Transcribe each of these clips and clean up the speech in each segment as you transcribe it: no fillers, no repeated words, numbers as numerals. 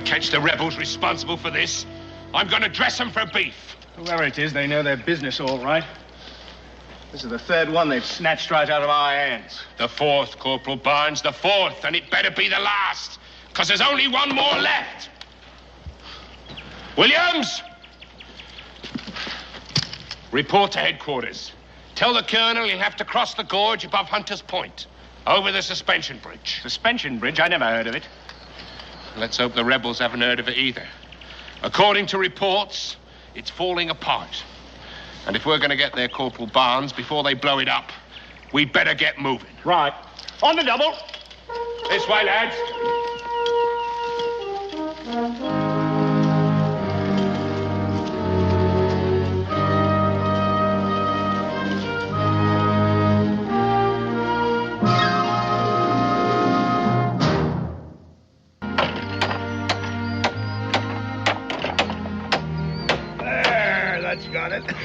catch the rebels responsible for this, I'm gonna dress them for beef. Whoever it is, they know their business all right. This is the third one they've snatched right out of our hands. The fourth, Corporal Barnes, the fourth, and it better be the last, because there's only one more left. Williams! Report to headquarters. Tell the colonel he'll have to cross the gorge above Hunter's Point, over the suspension bridge. Suspension bridge? I never heard of it. Let's hope the rebels haven't heard of it either. According to reports, it's falling apart. And if we're going to get there, Corporal Barnes, before they blow it up, we'd better get moving. Right. On the double. This way, lads.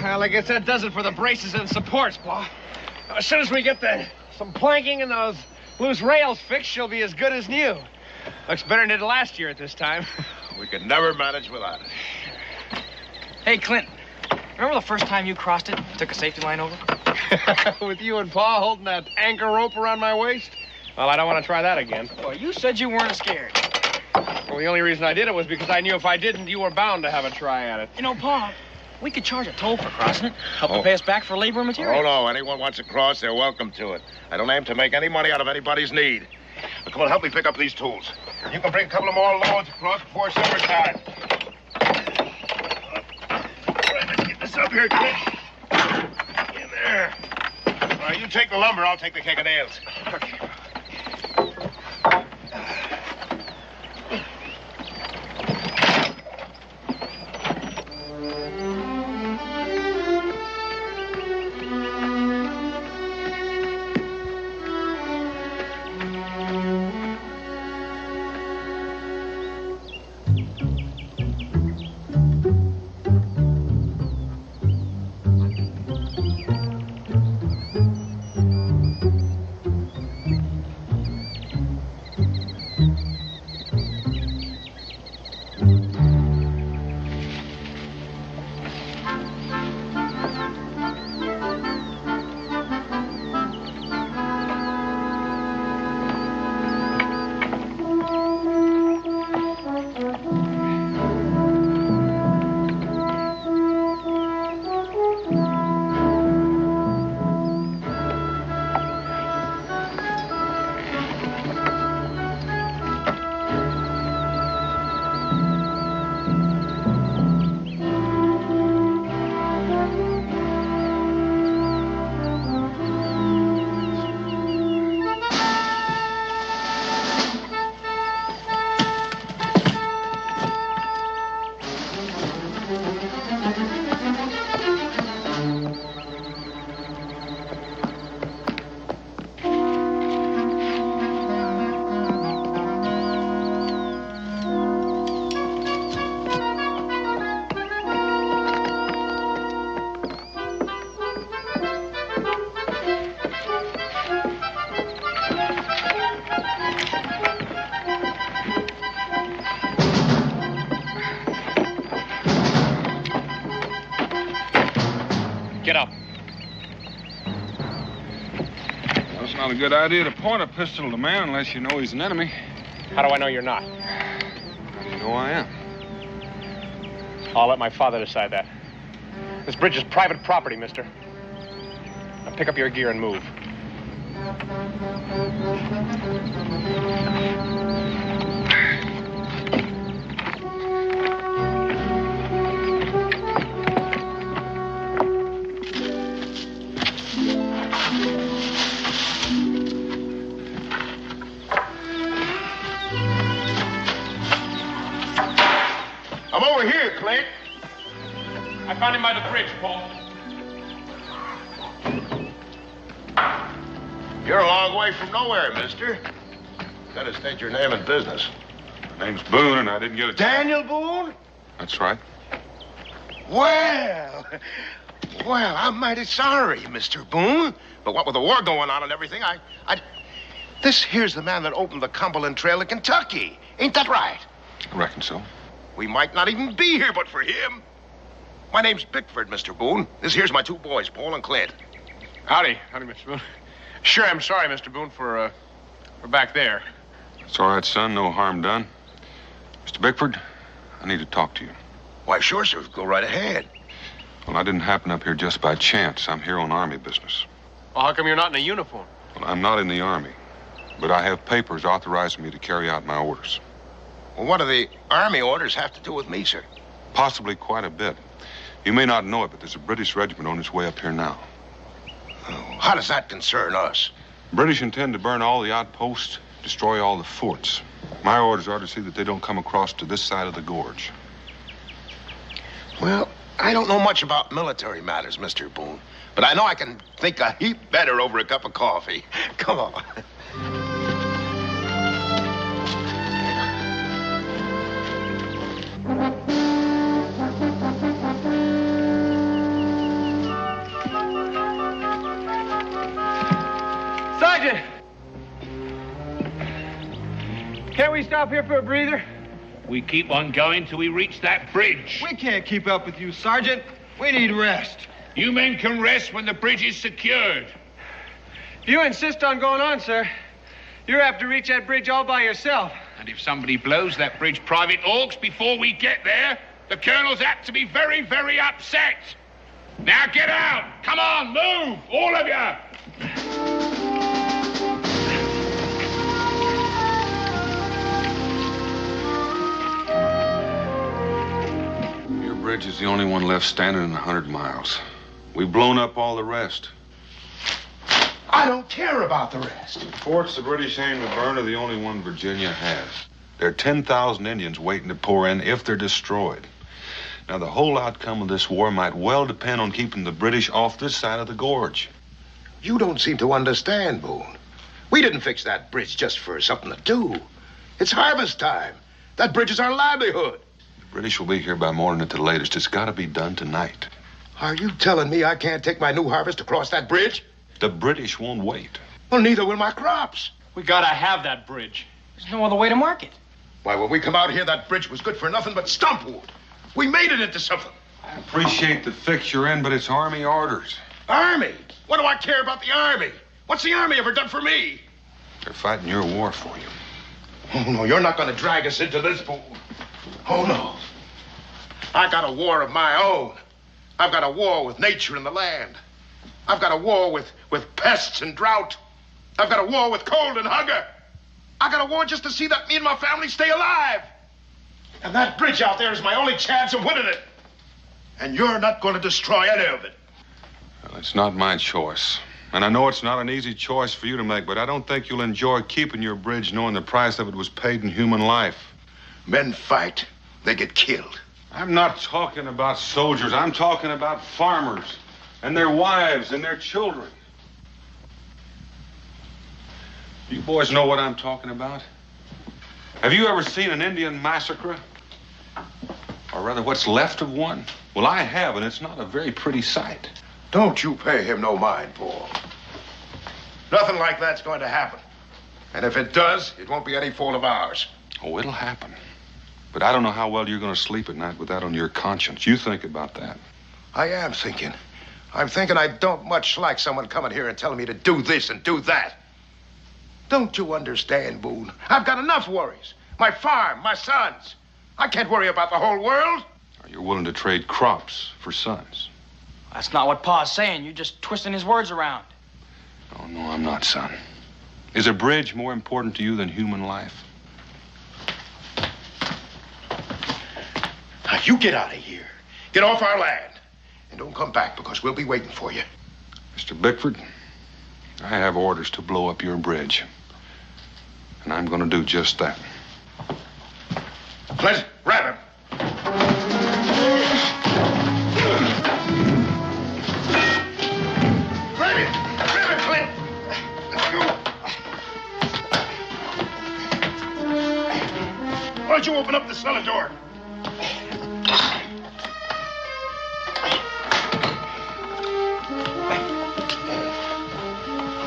Well, I guess that does it for the braces and supports, Pa. As soon as we get some planking and those loose rails fixed, she'll be as good as new. Looks better than it did last year at this time. We could never manage without it. Hey, Clint, remember the first time you crossed it and took a safety line over? With you and Pa holding that anchor rope around my waist? Well, I don't want to try that again. Well, you said you weren't scared. Well, the only reason I did it was because I knew if I didn't, you were bound to have a try at it. You know, Pa, we could charge a toll for crossing it. Help to pay us back for labor and material. Oh, no. Anyone wants to cross, they're welcome to it. I don't aim to make any money out of anybody's need. But come on, help me pick up these tools. You can bring a couple of more loads across before summertime. All right, let's get this up here, Clint. In there. All right, you take the lumber, I'll take the keg of nails. Okay. Get up. Well, it's not a good idea to point a pistol at a man unless you know he's an enemy. How do I know you're not? How do you know I am? I'll let my father decide that. This bridge is private property, mister. Now pick up your gear and move. I'm over here, Clint. I found him by the bridge, Paul. You're a long way from nowhere, mister. Gotta state your name and business. My name's Boone, and I didn't get a... Daniel Boone? That's right. Well, I'm mighty sorry, Mr. Boone. But what with the war going on and everything, This here's the man that opened the Cumberland Trail in Kentucky. Ain't that right? I reckon so. We might not even be here but for him. My name's Bickford, Mr. Boone. This here's my two boys, Paul and Clint. Howdy, Mr. Boone. Sure, I'm sorry, Mr. Boone, for back there. It's all right, son. No harm done. Mr. Bickford, I need to talk to you. Why, sure, sir. Go right ahead. Well, I didn't happen up here just by chance. I'm here on Army business. Well, how come you're not in a uniform? Well, I'm not in the Army, but I have papers authorizing me to carry out my orders. Well, what do the Army orders have to do with me, sir? Possibly quite a bit. You may not know it, but there's a British regiment on its way up here now. Oh, how does that concern us? British intend to burn all the outposts, destroy all the forts. My orders are to see that they don't come across to this side of the gorge. Well, I don't know much about military matters, Mr. Boone, but I know I can think a heap better over a cup of coffee. Come on. Sergeant! Can't we stop here for a breather? We keep on going till we reach that bridge. We can't keep up with you, Sergeant. We need rest. You men can rest when the bridge is secured. If you insist on going on, sir, you're apt to reach that bridge all by yourself. And if somebody blows that bridge Private Orks before we get there, the colonel's apt to be very, very upset. Now get out! Come on, move! All of you! Your bridge is the only one left standing in 100 miles. We've blown up all the rest. I don't care about the rest. The forts the British aim to burn are the only one Virginia has. There are 10,000 Indians waiting to pour in if they're destroyed. Now, the whole outcome of this war might well depend on keeping the British off this side of the gorge. You don't seem to understand, Boone. We didn't fix that bridge just for something to do. It's harvest time. That bridge is our livelihood. The British will be here by morning at the latest. It's got to be done tonight. Are you telling me I can't take my new harvest across that bridge? The British won't wait. Well, neither will my crops. We gotta have that bridge. There's no other way to mark it. Why, when we come out here, that bridge was good for nothing but stump wood. We made it into something. I appreciate the fix you're in, but it's Army orders. Army? What do I care about the Army? What's the Army ever done for me? They're fighting your war for you. Oh, no, you're not going to drag us into this, Boone. Oh, no. I got a war of my own. I've got a war with nature and the land. I've got a war with pests and drought. I've got a war with cold and hunger. I got a war just to see that me and my family stay alive. And that bridge out there is my only chance of winning it. And you're not going to destroy any of it. Well, it's not my choice. And I know it's not an easy choice for you to make, but I don't think you'll enjoy keeping your bridge knowing the price of it was paid in human life. Men fight. They get killed. I'm not talking about soldiers. I'm talking about farmers and their wives and their children. You boys know what I'm talking about? Have you ever seen an Indian massacre? Or rather, what's left of one? Well, I have, and it's not a very pretty sight. Don't you pay him no mind, Paul. Nothing like that's going to happen. And if it does, it won't be any fault of ours. Oh, it'll happen. But I don't know how well you're going to sleep at night with that on your conscience. You think about that. I am thinking. I'm thinking I don't much like someone coming here and telling me to do this and do that. Don't you understand, Boone? I've got enough worries. My farm, my sons. I can't worry about the whole world. You're willing to trade crops for sons. That's not what Pa's saying. You're just twisting his words around. Oh, no, I'm not, son. Is a bridge more important to you than human life? Now, you get out of here. Get off our land. And don't come back because we'll be waiting for you. Mr. Bickford, I have orders to blow up your bridge. And I'm going to do just that. Clint, grab him. Grab him. Grab him, Clint. Let's go. Why don't you open up the cellar door?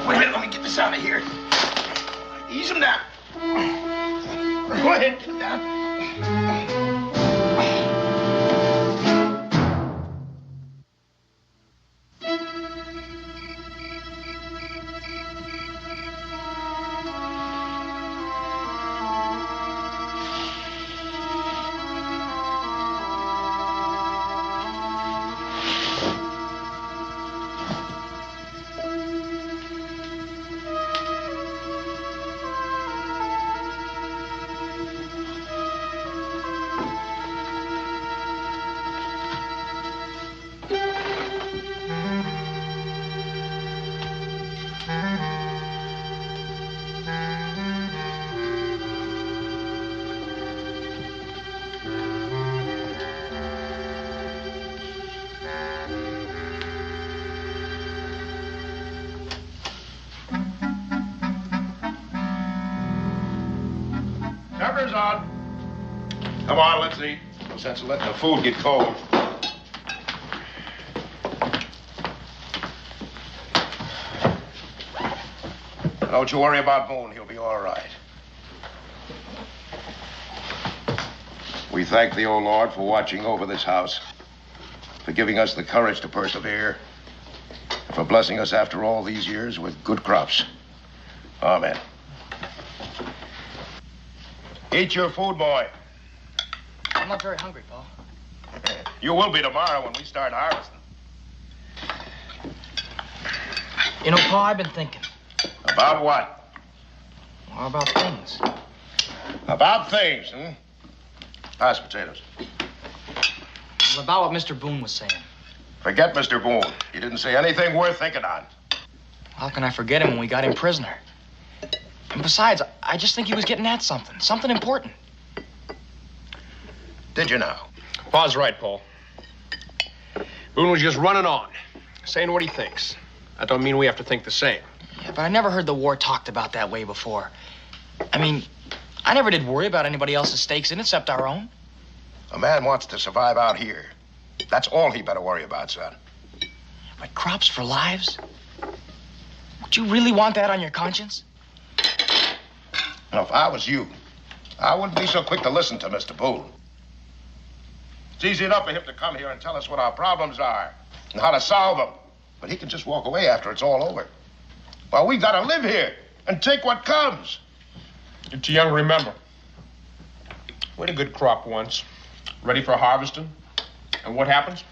Wait a minute, let me get this out of here. Ease him down. Go ahead, get him down. Supper's on. Come on, let's eat. No sense of letting the food get cold. Don't you worry about Boone. He'll be all right. We thank the old Lord for watching over this house, for giving us the courage to persevere, and for blessing us after all these years with good crops. Amen. Eat your food, boy. I'm not very hungry, Paul. You will be tomorrow when we start harvesting. You know, Paul, I've been thinking. About what? Well, about things. About things, hmm? Pass potatoes. Well, about what Mr. Boone was saying. Forget Mr. Boone. He didn't say anything worth thinking on. How can I forget him when we got him prisoner? And besides, I just think he was getting at something. Something important. Did you now? Pa's right, Paul. Boone was just running on, saying what he thinks. That don't mean we have to think the same. Yeah, but I never heard the war talked about that way before. I mean, I never did worry about anybody else's stakes in it except our own. A man wants to survive out here. That's all he better worry about, son. But crops for lives? Would you really want that on your conscience? Now, if I was you, I wouldn't be so quick to listen to Mr. Boone. It's easy enough for him to come here and tell us what our problems are and how to solve them. But he can just walk away after it's all over. Well, we've got to live here and take what comes. You're too young to remember. We had a good crop once, ready for harvesting. And what happens?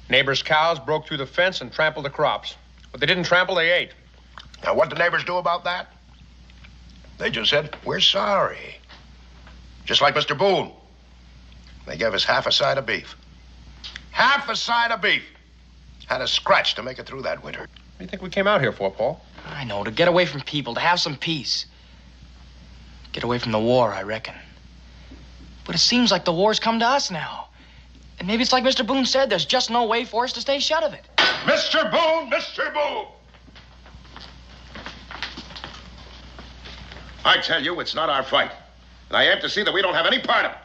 Neighbors' cows broke through the fence and trampled the crops. What they didn't trample, they ate. Now, what did the neighbors do about that? They just said, we're sorry. Just like Mr. Boone. They gave us half a side of beef. Half a side of beef. Had a scratch to make it through that winter. What do you think we came out here for, Paul? I know, to get away from people, to have some peace. Get away from the war, I reckon. But it seems like the war's come to us now. And maybe it's like Mr. Boone said, there's just no way for us to stay shut of it. Mr. Boone! Mr. Boone! I tell you, it's not our fight. And I have to see that we don't have any part of it.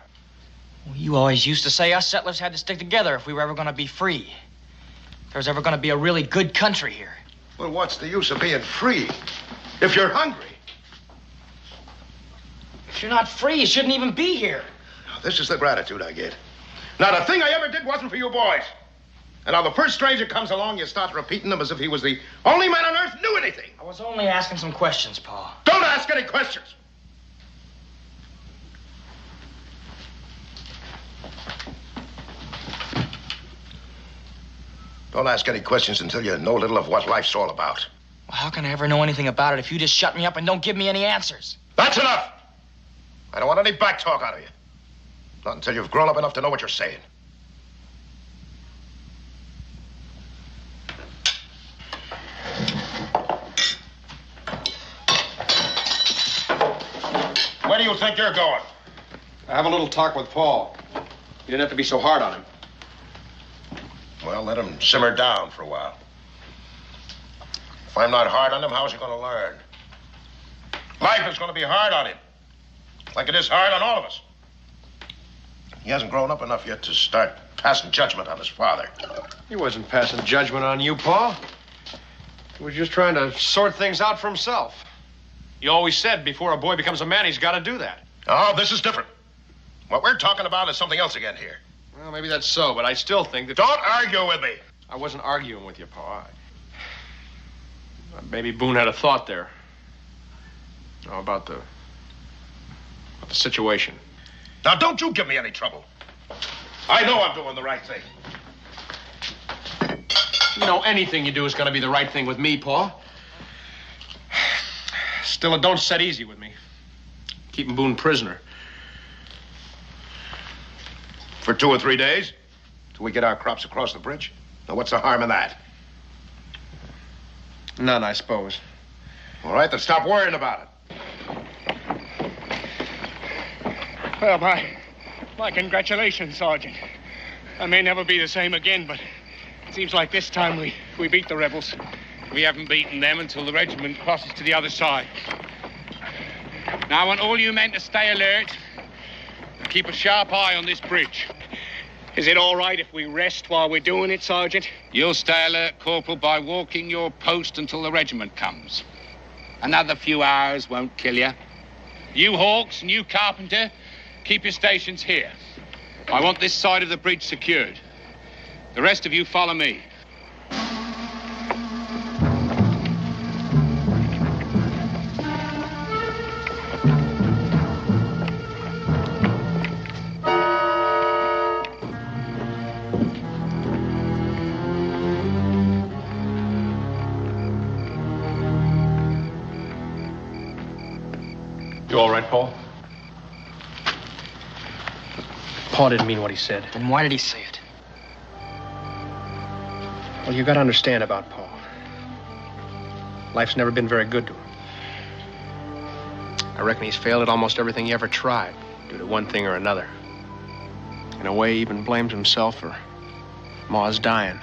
Well, you always used to say us settlers had to stick together if we were ever going to be free. If there was ever going to be a really good country here. Well, what's the use of being free if you're hungry? If you're not free, you shouldn't even be here. This is the gratitude I get. Now, the thing I ever did wasn't for you boys. And now the first stranger comes along, you start repeating them as if he was the only man on earth who knew anything. I was only asking some questions, Paul. Don't ask any questions. Don't ask any questions until you know a little of what life's all about. Well, how can I ever know anything about it if you just shut me up and don't give me any answers? That's enough. I don't want any back talk out of you. Not until you've grown up enough to know what you're saying. Where do you think you're going? I have a little talk with Paul. You didn't have to be so hard on him. Well, let him simmer down for a while. If I'm not hard on him, how's he going to learn? Life is going to be hard on him, like it is hard on all of us. He hasn't grown up enough yet to start passing judgment on his father. He wasn't passing judgment on you, Paul. He was just trying to sort things out for himself. You always said before a boy becomes a man, he's got to do that. Oh, this is different. What we're talking about is something else again here. Well, maybe that's so, but I still think that... Don't argue with me. I wasn't arguing with you, Pa. Maybe Boone had a thought there. Oh, about the situation. Now, don't you give me any trouble. I know I'm doing the right thing. You know, anything you do is going to be the right thing with me, Pa. Still, it don't set easy with me. Keeping Boone prisoner. For 2 or 3 days? Till we get our crops across the bridge? Now, what's the harm in that? None, I suppose. All right, then stop worrying about it. Well, my congratulations, Sergeant. I may never be the same again, but it seems like this time we beat the rebels. We haven't beaten them until the regiment crosses to the other side. Now, I want all you men to stay alert and keep a sharp eye on this bridge. Is it all right if we rest while we're doing it, Sergeant? You'll stay alert, Corporal, by walking your post until the regiment comes. Another few hours won't kill you. You Hawks and you Carpenter, keep your stations here. I want this side of the bridge secured. The rest of you follow me. You all right, Paul? Paul didn't mean what he said. Then why did he say it? Well, you got to understand about Paul. Life's never been very good to him. I reckon he's failed at almost everything he ever tried, due to one thing or another. In a way, he even blames himself for Ma's dying.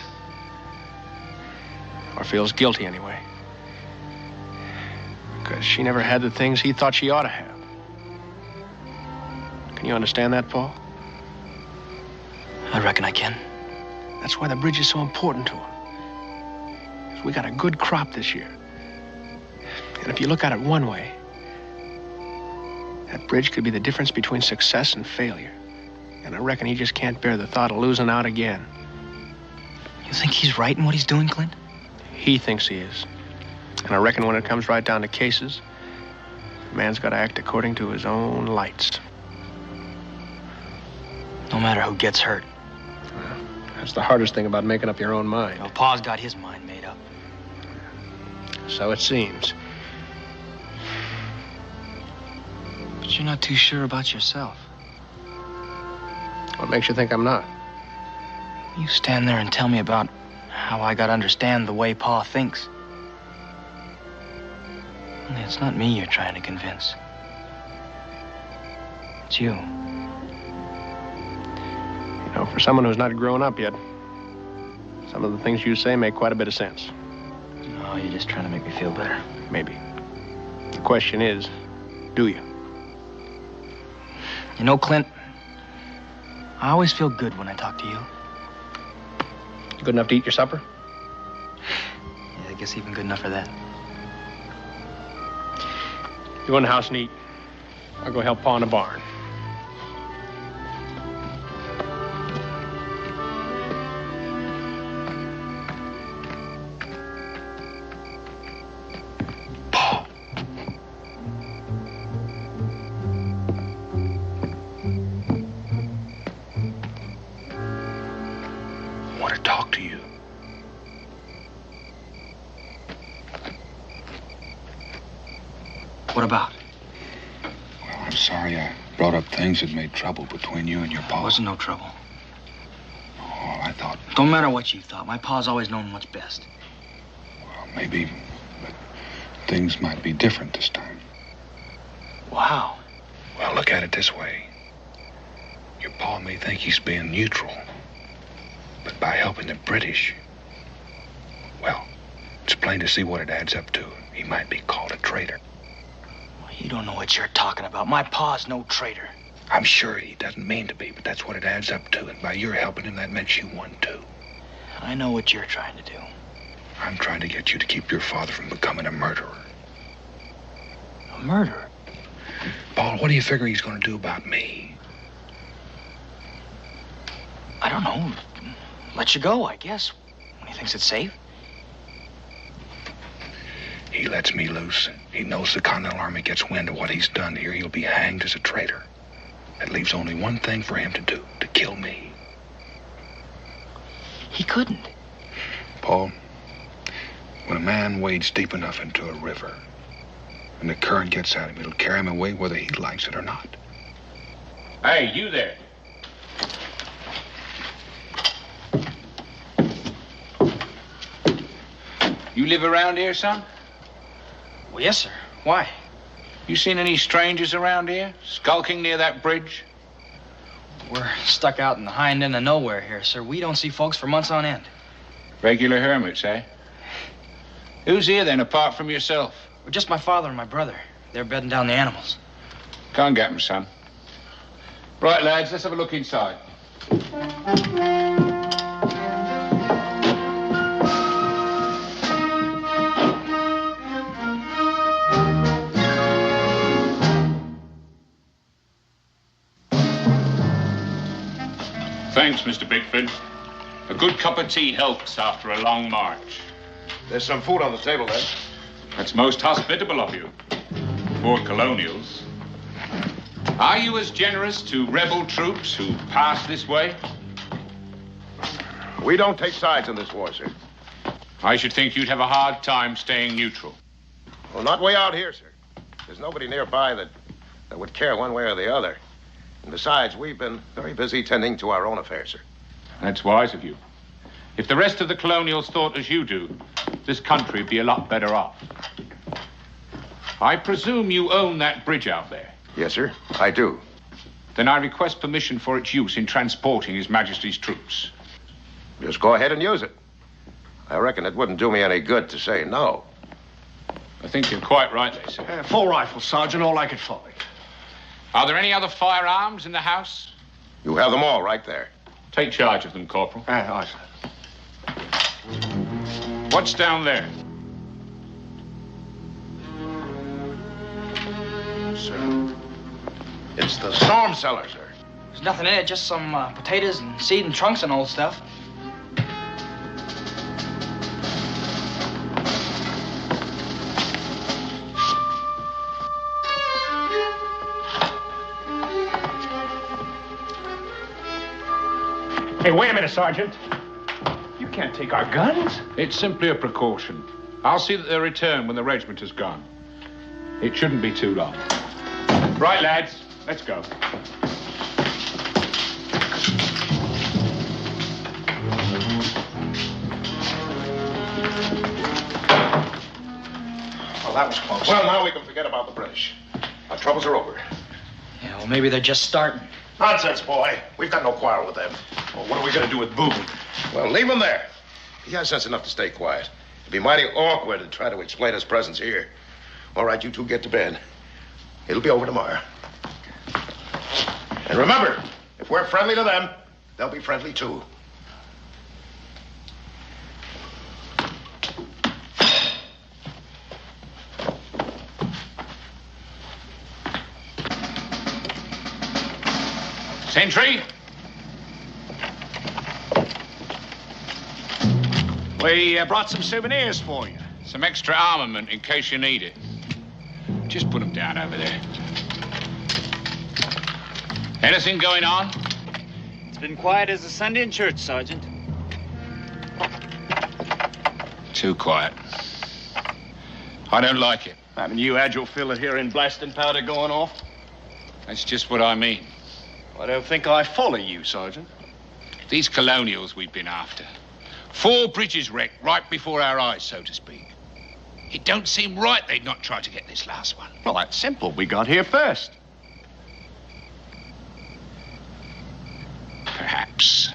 Or feels guilty, anyway. Because she never had the things he thought she ought to have. Can you understand that, Paul? I reckon I can. That's why the bridge is so important to him. 'Cause we got a good crop this year. And if you look at it one way, that bridge could be the difference between success and failure. And I reckon he just can't bear the thought of losing out again. You think he's right in what he's doing, Clint? He thinks he is. And I reckon when it comes right down to cases, a man's got to act according to his own lights. No matter who gets hurt. That's the hardest thing about making up your own mind. Well, Pa's got his mind made up. So it seems. But you're not too sure about yourself. What makes you think I'm not? You stand there and tell me about how I got to understand the way Pa thinks. Only it's not me you're trying to convince. It's you. You know, for someone who's not grown up yet, some of the things you say make quite a bit of sense. No, you're just trying to make me feel better. Maybe. The question is, do you? You know, Clint, I always feel good when I talk to you. You good enough to eat your supper? Yeah, I guess even good enough for that. You go in the house and eat. I'll go help Pa in the barn. What about? Well, I'm sorry I brought up things that made trouble between you and your pa. There wasn't no trouble. Oh, I thought... Don't matter what you thought. My pa's always known what's best. Well, maybe, but things might be different this time. Wow. Well, look at it this way. Your pa may think he's being neutral, but by helping the British, well, it's plain to see what it adds up to. He might be called a traitor. You don't know what you're talking about. My pa's no traitor. I'm sure he doesn't mean to be, but that's what it adds up to. And by your helping him, that meant you won, too. I know what you're trying to do. I'm trying to get you to keep your father from becoming a murderer. A murderer? Paul, what do you figure he's going to do about me? don't know. Let you go, I guess, when he thinks it's safe. He lets me loose. He knows the Continental Army gets wind of what he's done here. He'll be hanged as a traitor. It leaves only one thing for him to do, to kill me. He couldn't. Paul, when a man wades deep enough into a river and the current gets at him, it'll carry him away whether he likes it or not. Hey, you there. You live around here, son? Well, yes, sir. Why? You seen any strangers around here? Skulking near that bridge? We're stuck out in the hind end of nowhere here, sir. We don't see folks for months on end. Regular hermits, eh? Who's here, then, apart from yourself? Well, just my father and my brother. They're bedding down the animals. Go and get them, son. Right, lads, let's have a look inside. Thanks, Mr. Bickford. A good cup of tea helps after a long march. There's some food on the table, then. That's most hospitable of you. For colonials. Are you as generous to rebel troops who pass this way? We don't take sides in this war, sir. I should think you'd have a hard time staying neutral. Well, not way out here, sir. There's nobody nearby that would care one way or the other. And besides, we've been very busy tending to our own affairs, sir. That's wise of you. If the rest of the colonials thought as you do, this country would be a lot better off. I presume you own that bridge out there. Yes, sir, I do. Then I request permission for its use in transporting His Majesty's troops. Just go ahead and use it. I reckon it wouldn't do me any good to say no. I think you're quite right there, sir. Full rifle, Sergeant, all I could find. Are there any other firearms in the house? You have them all right there. Take charge of them, Corporal. Aye, sir. What's down there? Sir, it's the storm cellar, sir. There's nothing in it, just some potatoes and seed and trunks and old stuff. Hey, wait a minute, Sergeant. You can't take our guns. It's simply a precaution. I'll see that they're returned when the regiment has gone. It shouldn't be too long. Right, lads, let's go. Well, that was close. Well, now we can forget about the British. Our troubles are over. Yeah, well, maybe they're just starting. Nonsense, boy. We've got no quarrel with them. Well, what are we going to do with Boone? Well, leave him there. He has sense enough to stay quiet. It'd be mighty awkward to try to explain his presence here. All right, you two get to bed. It'll be over tomorrow. And remember, if we're friendly to them, they'll be friendly too. Sentry? We brought some souvenirs for you. Some extra armament in case you need it. Just put them down over there. Anything going on? It's been quiet as a Sunday in church, Sergeant. Too quiet. I don't like it. Haven't you had your fill of hearing blasting powder going off? That's just what I mean. I don't think I follow you, Sergeant. These colonials we've been after. 4 bridges wrecked right before our eyes, so to speak. It don't seem right they'd not try to get this last one. Well, that's simple. We got here first. Perhaps.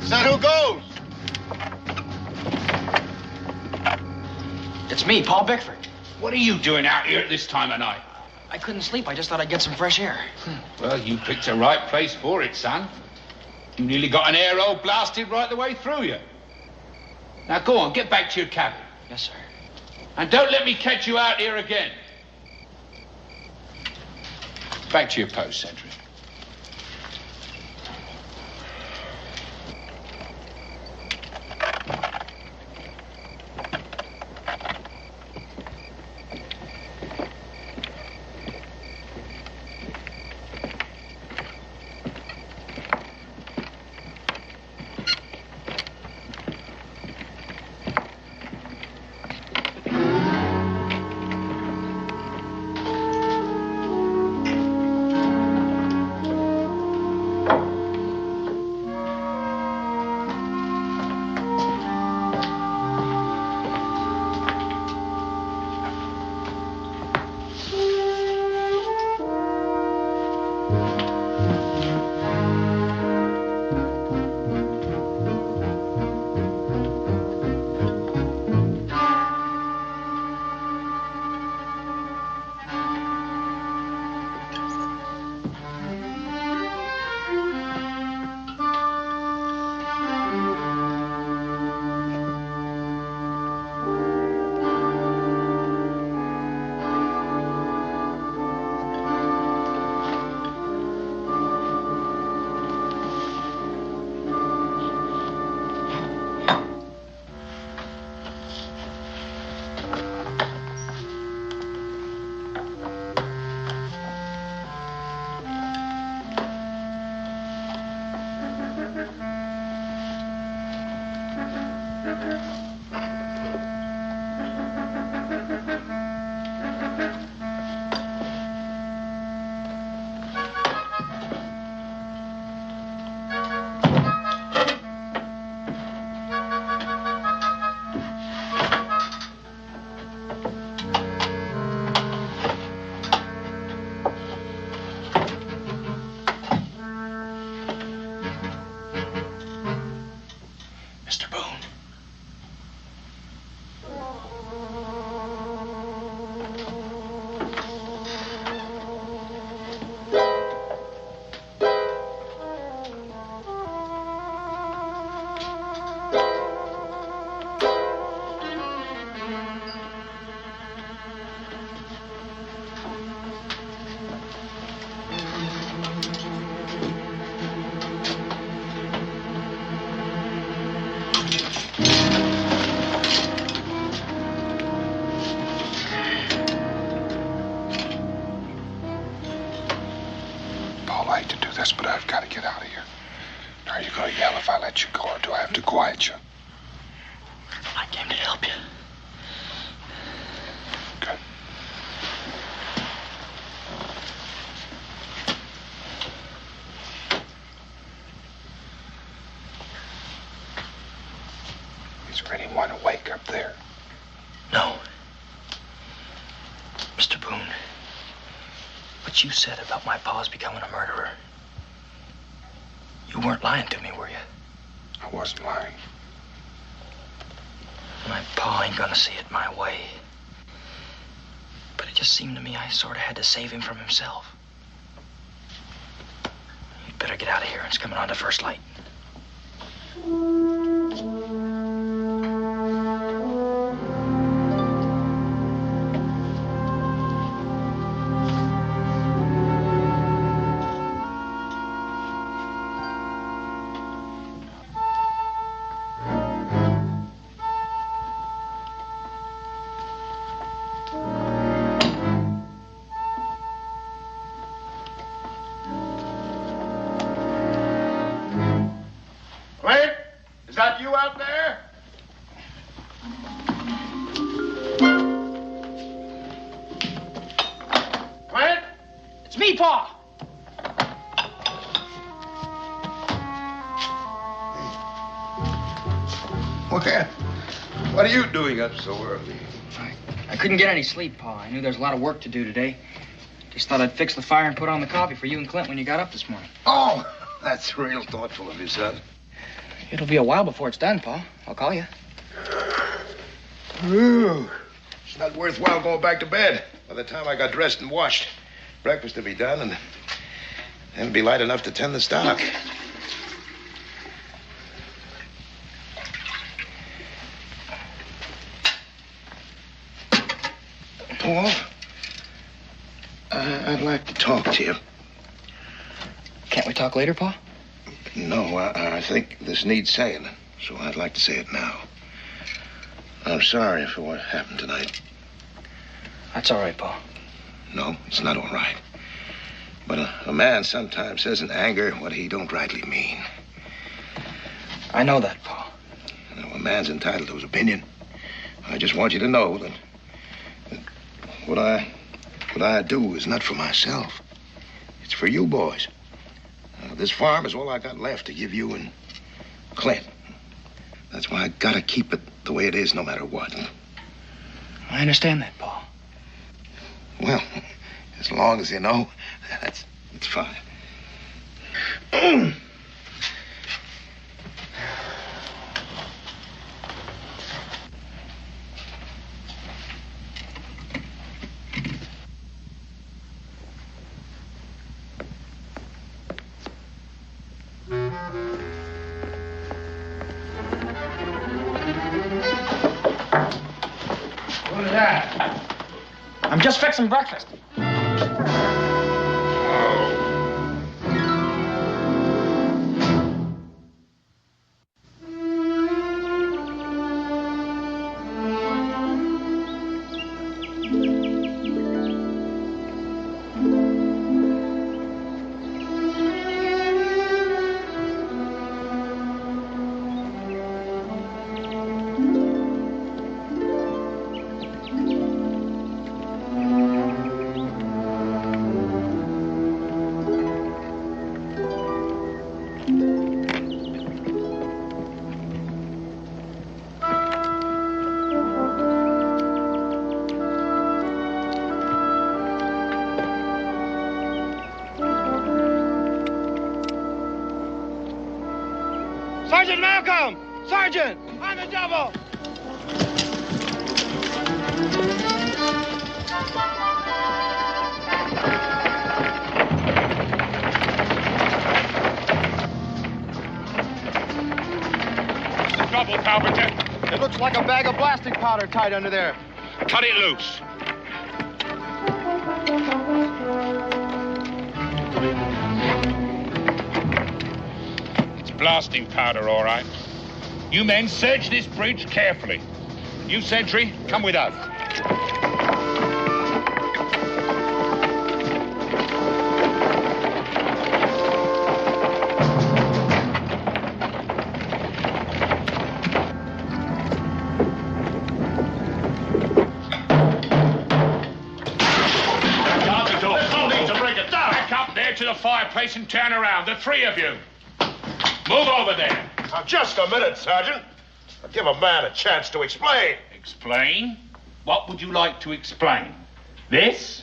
Is that who goes? It's me, Paul Bickford. What are you doing out here at this time of night? I couldn't sleep. I just thought I'd get some fresh air. Well, you picked the right place for it, son. You nearly got an air hole blasted right the way through you. Now go on, get back to your cabin. Yes, sir. And don't let me catch you out here again. Back to your post, Cedric. Mr. Boone. Paul, I hate to do this, but I've got to get out of here. Are you going to yell if I let you go, or do I have to quiet you? I came to help you. Good. Is there anyone awake up there? No. Mr. Boone, what you said about my pa's becoming a murderer, you weren't lying to me, were you? I wasn't lying. My pa ain't gonna see it my way. But it just seemed to me I sort of had to save him from himself. You'd better get out of here. It's coming on to first light. Clint, is that you out there? Clint? It's me, Pa! What are you doing up so early? I couldn't get any sleep, Pa. I knew there was a lot of work to do today. Just thought I'd fix the fire and put on the coffee for you and Clint when you got up this morning. Oh, that's real thoughtful of you, son. It'll be a while before it's done, Pa. I'll call you. Ooh, it's not worthwhile going back to bed. By the time I got dressed and washed, breakfast would be done, and then it'd be light enough to tend the stock. Paul, I'd like to talk to you. Can't we talk later, Pa? No, I think this needs saying, so I'd like to say it now. I'm sorry for what happened tonight. That's all right, Pa. No, it's not all right. But a man sometimes says in anger what he don't rightly mean. I know that, Pa. You know, a man's entitled to his opinion. I just want you to know that what I do is not for myself. It's for you boys. This farm is all I got left to give you and Clint. That's why I gotta keep it the way it is no matter what. I understand that, Pa. Well, as long as you know, that's fine. What is that? I'm just fixing breakfast. Sergeant Malcolm! Sergeant! On the double! What's the trouble, Carpenter? It looks like a bag of blasting powder tied under there. Cut it loose. It's blasting powder, all right. You men search this bridge carefully. You, sentry, come with us. To the fireplace and turn around, the three of you. Move over there. Now, just a minute, Sergeant. I'll give a man a chance to explain. Explain? What would you like to explain? This?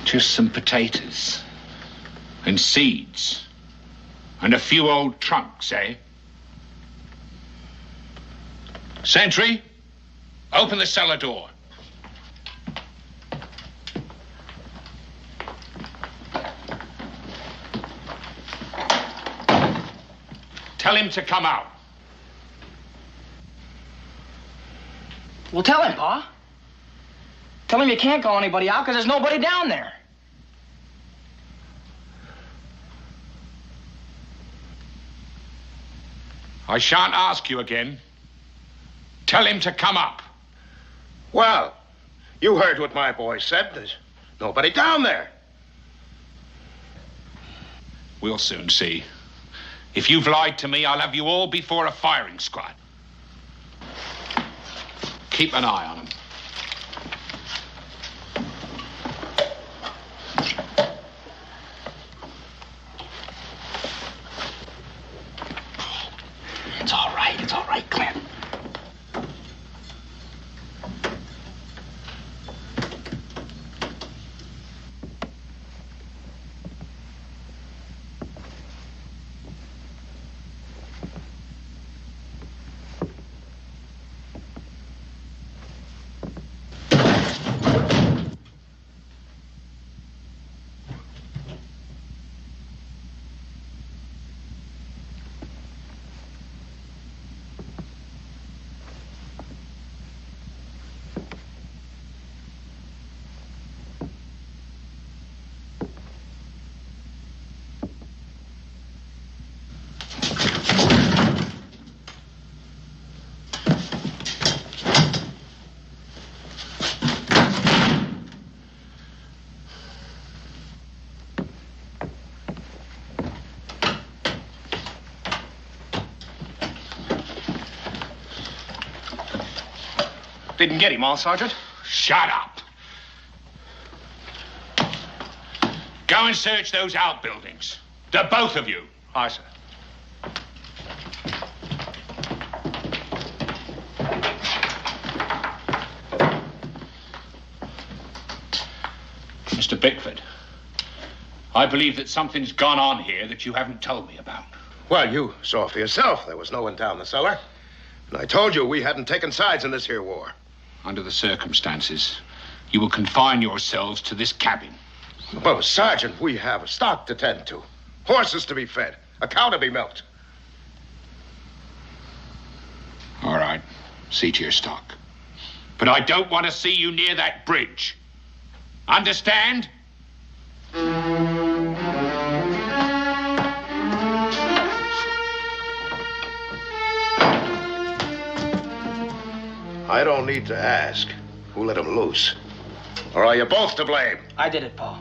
Just some potatoes and seeds and a few old trunks, eh? Sentry, open the cellar door. Tell him to come out. Well, tell him, Pa. Tell him you can't call anybody out because there's nobody down there. I shan't ask you again. Tell him to come up. Well, you heard what my boy said. There's nobody down there. We'll soon see. If you've lied to me, I'll have you all before a firing squad. Keep an eye on him. It's all right, Clint. Didn't get him, huh, Sergeant? Shut up. Go and search those outbuildings. The both of you. Aye, sir. Mr. Bickford, I believe that something's gone on here that you haven't told me about. Well, you saw for yourself. There was no one down the cellar. And I told you we hadn't taken sides in this here war. Under the circumstances, you will confine yourselves to this cabin. Well, Sergeant, we have a stock to tend to. Horses to be fed. A cow to be milked. All right. See to your stock. But I don't want to see you near that bridge. Understand? I don't need to ask who let him loose. Or are you both to blame? I did it, Paul.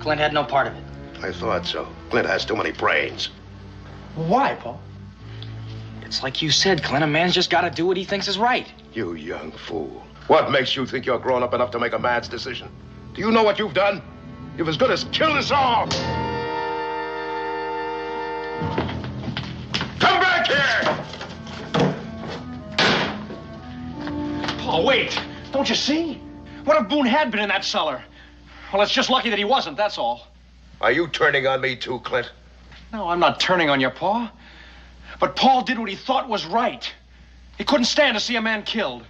Clint had no part of it. I thought so. Clint has too many brains. Why, Paul? It's like you said, Clint. A man's just got to do what he thinks is right. You young fool. What makes you think you're grown up enough to make a man's decision? Do you know what you've done? You've as good as killed us all. Come back here! Paul, wait. Don't you see? What if Boone had been in that cellar? Well, it's just lucky that he wasn't, that's all. Are you turning on me too, Clint? No, I'm not turning on you, Paul. But Paul did what he thought was right. He couldn't stand to see a man killed.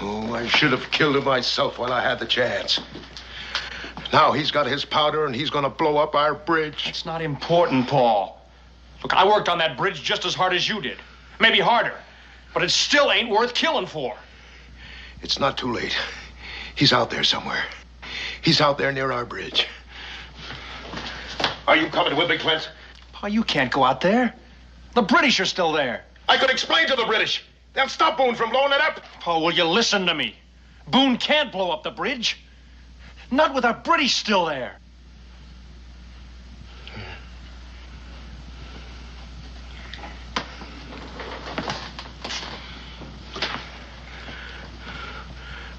Oh, I should have killed him myself while I had the chance. Now he's got his powder and he's gonna blow up our bridge. It's not important, Paul. Look, I worked on that bridge just as hard as you did. Maybe harder. But it still ain't worth killing for. It's not too late. He's out there somewhere. He's out there near our bridge. Are you coming with me, Clint? Paul, you can't go out there. The British are still there. I could explain to the British. They'll stop Boone from blowing it up. Paul, will you listen to me? Boone can't blow up the bridge. Not with our British still there.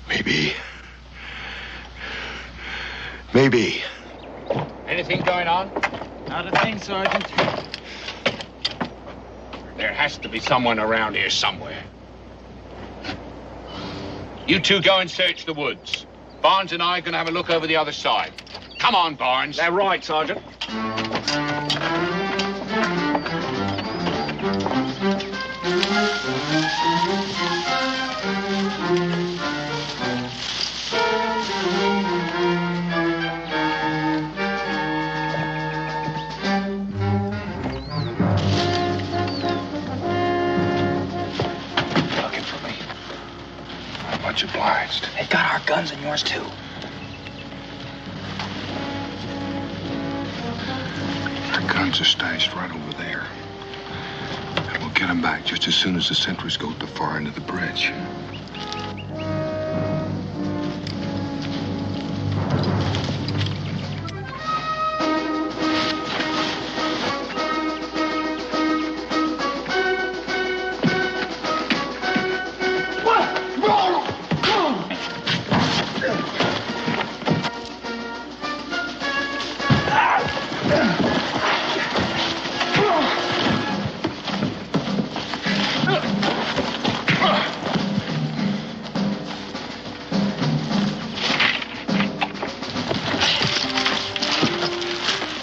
Maybe. Maybe. Anything going on? Not a thing, Sergeant. There has to be someone around here somewhere. You two go and search the woods. Barnes and I are going to have a look over the other side. Come on, Barnes. That right, Sergeant. Looking for me. I'm much obliged. They got our guns and yours, too. Our guns are stashed right over there. And we'll get them back just as soon as the sentries go to the far end of the bridge.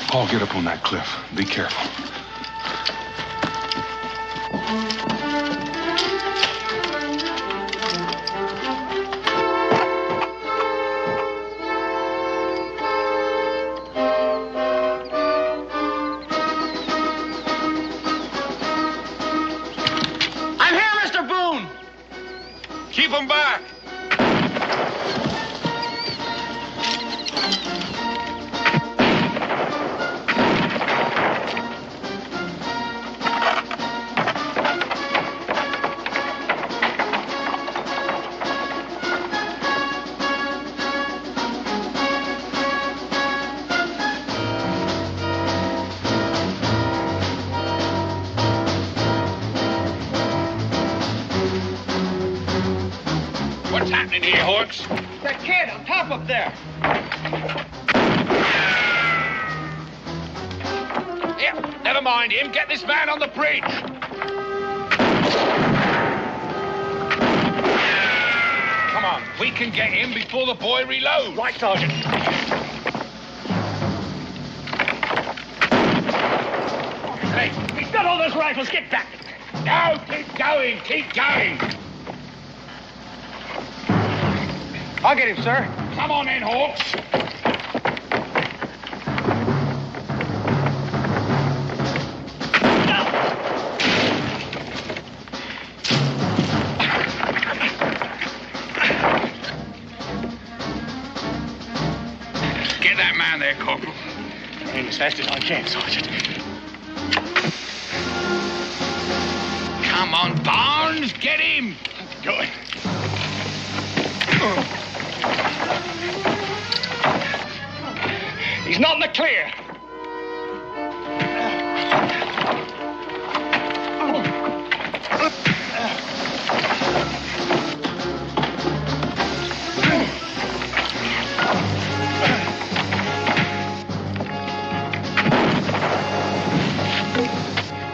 Paul, get up on that cliff. Be careful. I'm here, Mr. Boone! Keep them back. What's happening here, Hawks? That kid on top up there. Yeah, never mind him. Get this man on the bridge. Come on, we can get him before the boy reloads. Right, Sergeant. Hey, He's got all those rifles. Get back. no, keep going, keep going. I'll get him, sir. Come on in, Hawks. Get that man there, Corporal. Aim as fast as I can, Sergeant. Come on, Barnes, get him. Going. He's not in the clear.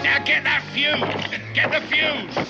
Now get that fuse. Get the fuse.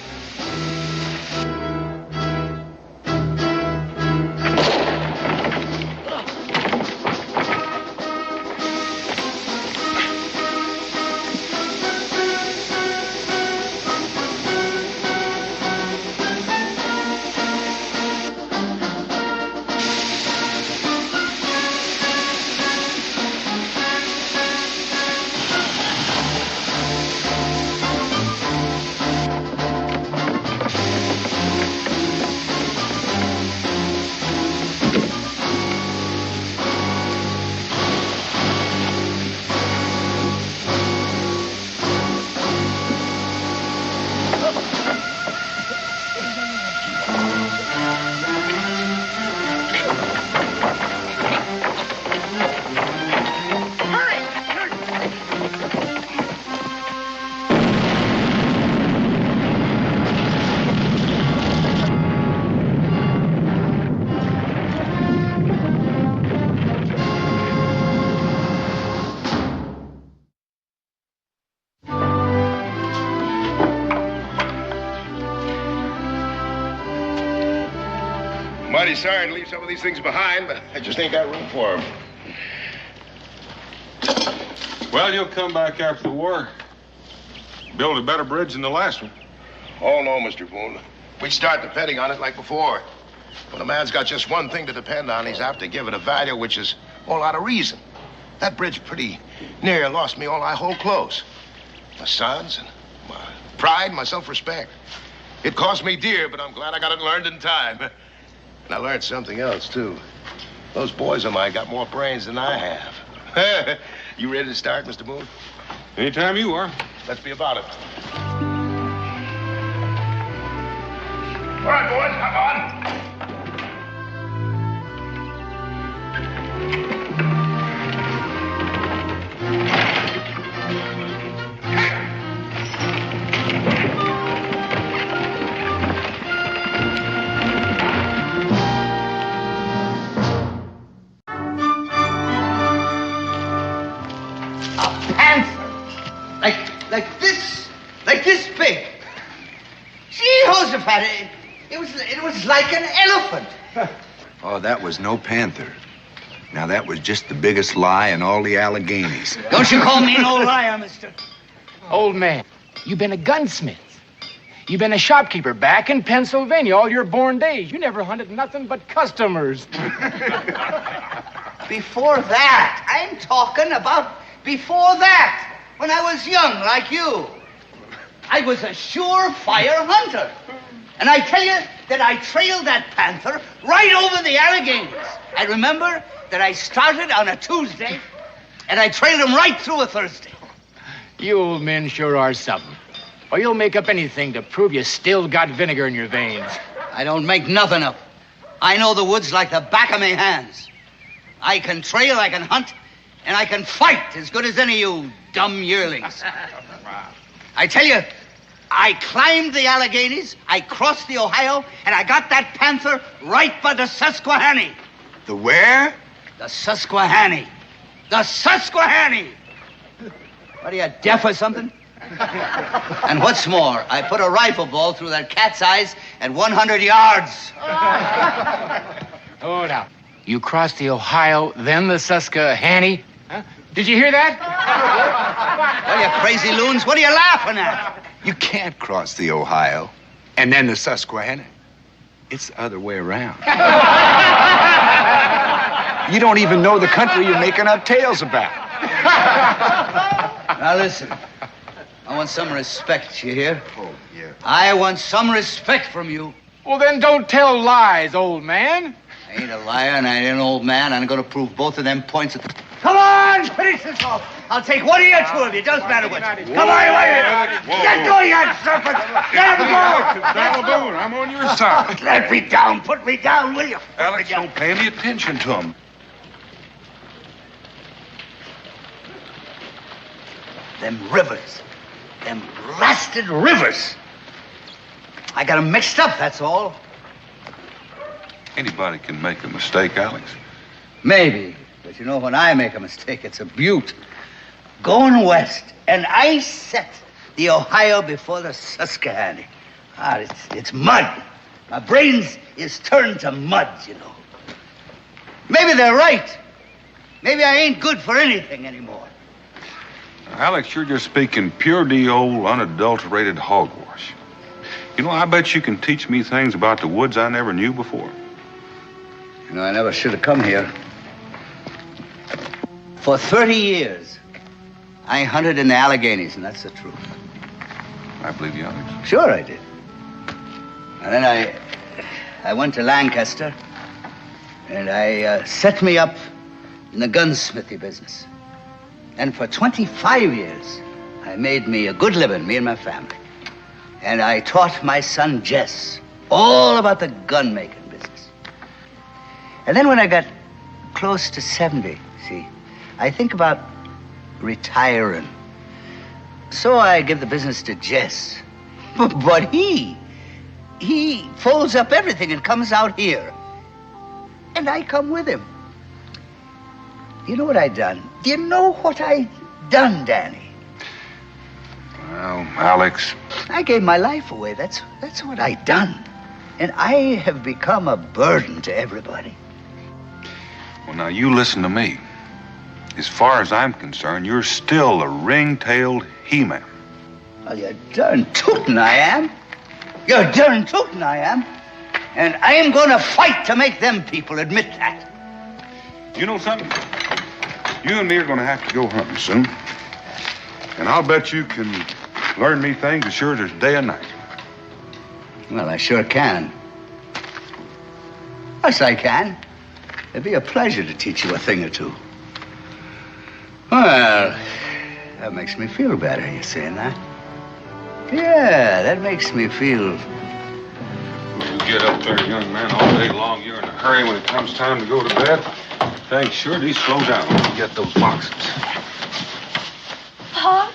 Mighty sorry to leave some of these things behind, but I just ain't got room for them. Well, you'll come back after the war. Build a better bridge than the last one. Oh, no, Mr. Boone. We start depending on it like before. When a man's got just one thing to depend on, he's apt to give it a value which is all out of reason. That bridge pretty near lost me all I hold close. My sons and my pride and my self-respect. It cost me dear, but I'm glad I got it learned in time. And I learned something else, too. Those boys of mine got more brains than I have. You ready to start, Mr. Boone? Anytime you are. Let's be about it. All right, boys, come on. Like this big. Jehoshaphat, it was like an elephant. Oh, that was no panther. Now, that was just the biggest lie in all the Alleghenies. Don't you call me no liar, mister. Old man, you've been a gunsmith. You've been a shopkeeper back in Pennsylvania all your born days. You never hunted nothing but customers. Before that, I'm talking about before that, when I was young like you. I was a surefire hunter. And I tell you that I trailed that panther right over the Alleghenies. I remember that I started on a Tuesday, and I trailed him right through a Thursday. You old men sure are something. Or you'll make up anything to prove you still got vinegar in your veins. I don't make nothing up. I know the woods like the back of my hands. I can trail, I can hunt, and I can fight as good as any of you dumb yearlings. I tell you, I climbed the Alleghenies, I crossed the Ohio, and I got that panther right by the Susquehanna. The where? The Susquehanna. The Susquehanna! What are you, deaf or something? And what's more, I put a rifle ball through that cat's eyes at 100 yards. Hold up. You crossed the Ohio, then the Susquehanna? Huh? Did you hear that? What are you, crazy loons? What are you laughing at? You can't cross the Ohio and then the Susquehanna. It's the other way around. You don't even know the country you're making up tales about. Now listen, I want some respect, you hear? Oh, yeah. I want some respect from you. Well, then don't tell lies, old man. I ain't a liar and I ain't an old man. I'm gonna prove both of them points at the... Come on, finish this off. I'll take one of you, two of you. Doesn't matter which. Come on, wait. Let go, you serpent. Let him go. Colonel Boone, I'm on your side. Let me down. Put me down, will you? Alex, don't pay any attention to him. Them rivers. Them blasted rivers. I got them mixed up, that's all. Anybody can make a mistake, Alex. Maybe. But you know, when I make a mistake, it's a beaut. Going west, and I set the Ohio before the Susquehanna. It's mud. My brains is turned to mud, you know. Maybe they're right. Maybe I ain't good for anything anymore. Alex, you're just speaking pure old, unadulterated hogwash. You know, I bet you can teach me things about the woods I never knew before. You know, I never should have come here. For 30 years, I hunted in the Alleghenies, and that's the truth. I believe you, Alex. Sure I did. And then I went to Lancaster, and I set me up in the gunsmithy business. And for 25 years, I made me a good living, me and my family. And I taught my son, Jess, all about the gun-making business. And then when I got close to 70, see, I think about retiring. So I give the business to Jess. But he folds up everything and comes out here. And I come with him. You know what I done? Do you know what I done, Danny? Well, Alex. I gave my life away. That's what I done. And I have become a burden to everybody. Well, now, you listen to me. As far as I'm concerned, you're still a ring-tailed he-man. Well, you're darn tootin' I am. You're darn tootin' I am. And I am gonna fight to make them people admit that. You know something? You and me are gonna have to go hunting soon. And I'll bet you can learn me things as sure as there's day and night. Well, I sure can. Yes, I can. It'd be a pleasure to teach you a thing or two. Well, that makes me feel better, you saying that? Yeah, that makes me feel... You get up there, young man, all day long. You're in a hurry when it comes time to go to bed. Thanks, sure, these slow down when you get those boxes. Pa?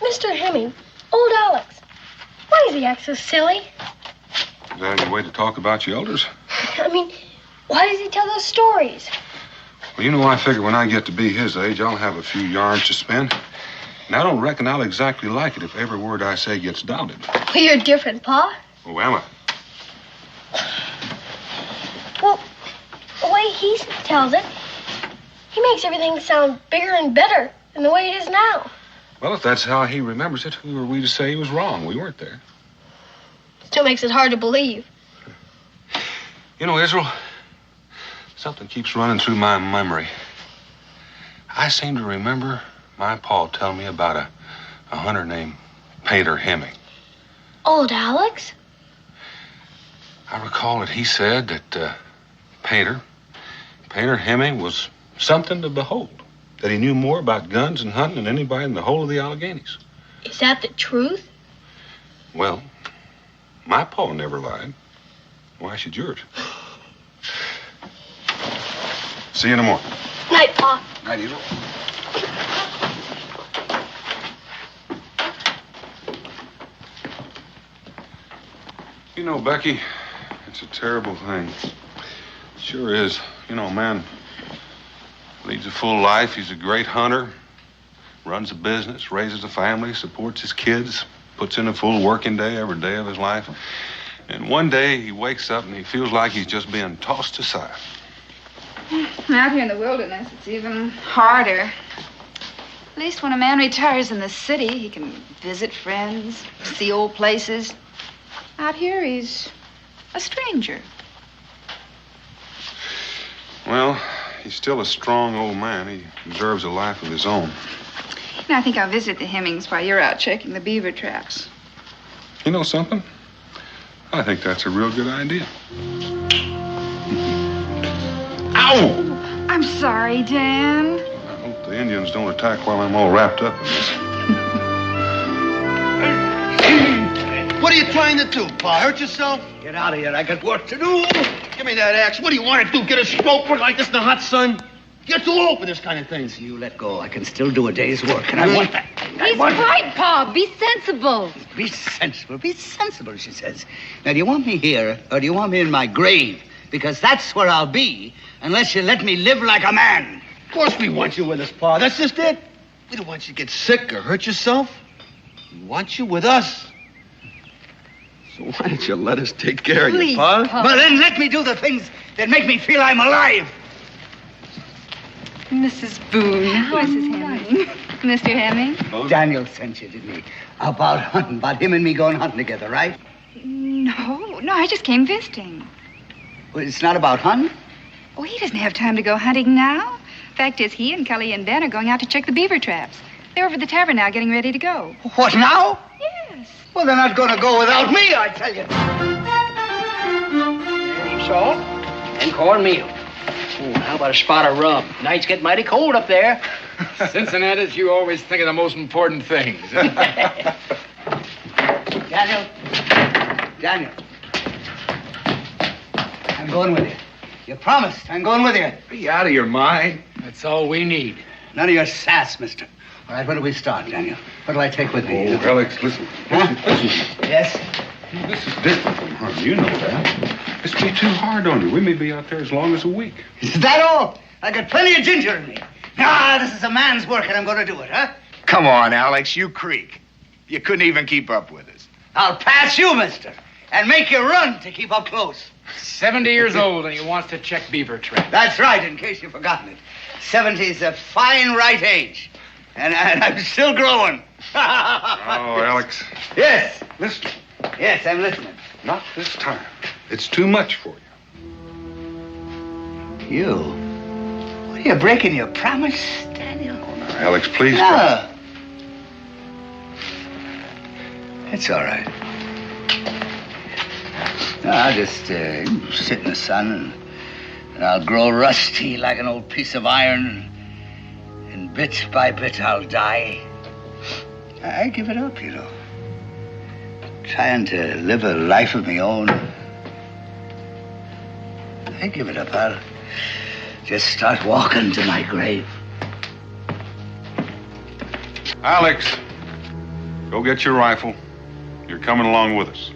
Mr. Hemming, old Alex, why does he act so silly? Is that any way to talk about your elders? I mean, why does he tell those stories? Well, you know, I figure when I get to be his age, I'll have a few yarns to spin. And I don't reckon I'll exactly like it if every word I say gets doubted. Well, you're different, Pa. Oh, am I? Well, the way he tells it, he makes everything sound bigger and better than the way it is now. Well, if that's how he remembers it, who are we to say he was wrong? We weren't there. Still makes it hard to believe. You know, Israel, something keeps running through my memory. I seem to remember my pa telling me about a hunter named Pater Hemming. Old Alex? I recall that he said that Pater Hemming was something to behold. That he knew more about guns and hunting than anybody in the whole of the Alleghenies. Is that the truth? Well, my pa never lied. Why should yours? See you in the morning. Night, Pa. Night, Israel. You know, Becky, it's a terrible thing. Sure is. You know, man leads a full life. He's a great hunter, runs a business, raises a family, supports his kids, puts in a full working day every day of his life. And one day he wakes up and he feels like he's just being tossed aside. Out here in the wilderness, it's even harder. At least when a man retires in the city, he can visit friends, see old places. Out here, he's a stranger. Well, he's still a strong old man. He deserves a life of his own. And I think I'll visit the Hemmings while you're out checking the beaver traps. You know something? I think that's a real good idea. Ow! I'm sorry, Dan. I hope the Indians don't attack while I'm all wrapped up in this. What are you trying to do, Pa? Hurt yourself? Get out of here. I got work to do. Give me that axe. What do you want to do? Get a stroke work like this in the hot sun? You're too old for this kind of thing. You let go. I can still do a day's work, and I want that. He's right, Pa. Be sensible. Be sensible. Be sensible, she says. Now, do you want me here, or do you want me in my grave? Because that's where I'll be, unless you let me live like a man. Of course we want you with us, Pa. That's just it. We don't want you to get sick or hurt yourself. We want you with us. So why don't you let us take care of you, Pa? Well, then let me do the things that make me feel I'm alive. Mrs. Boone. Mrs. Hemming. Mr. Hemming? Oh. Daniel sent you, didn't he? About hunting, about him and me going hunting together, right? No, I just came visiting. Well, it's not about hunting? Oh, he doesn't have time to go hunting now. Fact is, he and Kelly and Ben are going out to check the beaver traps. They're over at the tavern now getting ready to go. What, now? Yes. Well, they're not going to go without me, I tell you. Salt and cornmeal. How about a spot of rum? Nights get mighty cold up there. Cincinnatus, you always think of the most important things. Daniel. I'm going with you. You promised. I'm going with you. Are you out of your mind? That's all we need. None of your sass, mister. All right, when do we start, Daniel? What do I take with me? Oh, Alex, listen. Listen. Yes? This is different from her. You know that. This will be too hard on you. We may be out there as long as a week. Is that all? I got plenty of ginger in me. Ah, this is a man's work, and I'm going to do it, huh? Come on, Alex, you creak. You couldn't even keep up with us. I'll pass you, mister, and make you run to keep up close. 70 years old, and he wants to check beaver traps. That's right, in case you've forgotten it. 70's a fine right age, and I'm still growing. Oh, Alex. Yes. Listen. Yes, I'm listening. Not this time. It's too much for you. You? What, are you breaking your promise, Daniel? Oh, now, Alex, please. No. It's all right. No, I'll just sit in the sun and I'll grow rusty like an old piece of iron, and bit by bit I'll die. I give it up, you know. Trying to live a life of my own. I give it up. I'll just start walking to my grave. Alex, go get your rifle. You're coming along with us.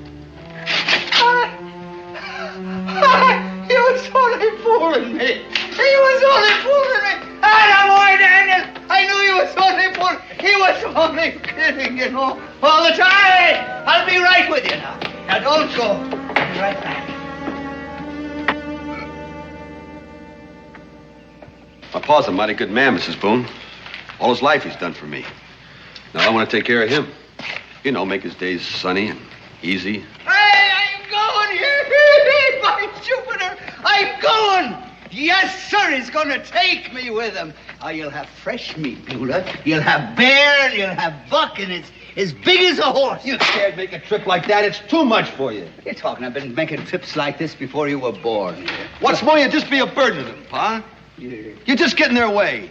He was only fooling me. He was only fooling me. And I'm more, Daniel. I knew he was only fooling. He was only kidding, you know, all the time. I'll be right with you now. Now, don't go. I'll be right back. My pa's a mighty good man, Mrs. Boone. All his life he's done for me. Now I want to take care of him. You know, make his days sunny and easy. Hey, I'm going here. By Jupiter, I'm going. Yes, sir, he's going to take me with him. Oh, you'll have fresh meat, Beulah. You'll have bear, you'll have buck, and it's as big as a horse. You can't make a trip like that. It's too much for you. You're talking. I've been making trips like this before you were born. What's more, you just be a burden to them, Pa. You just get in their way.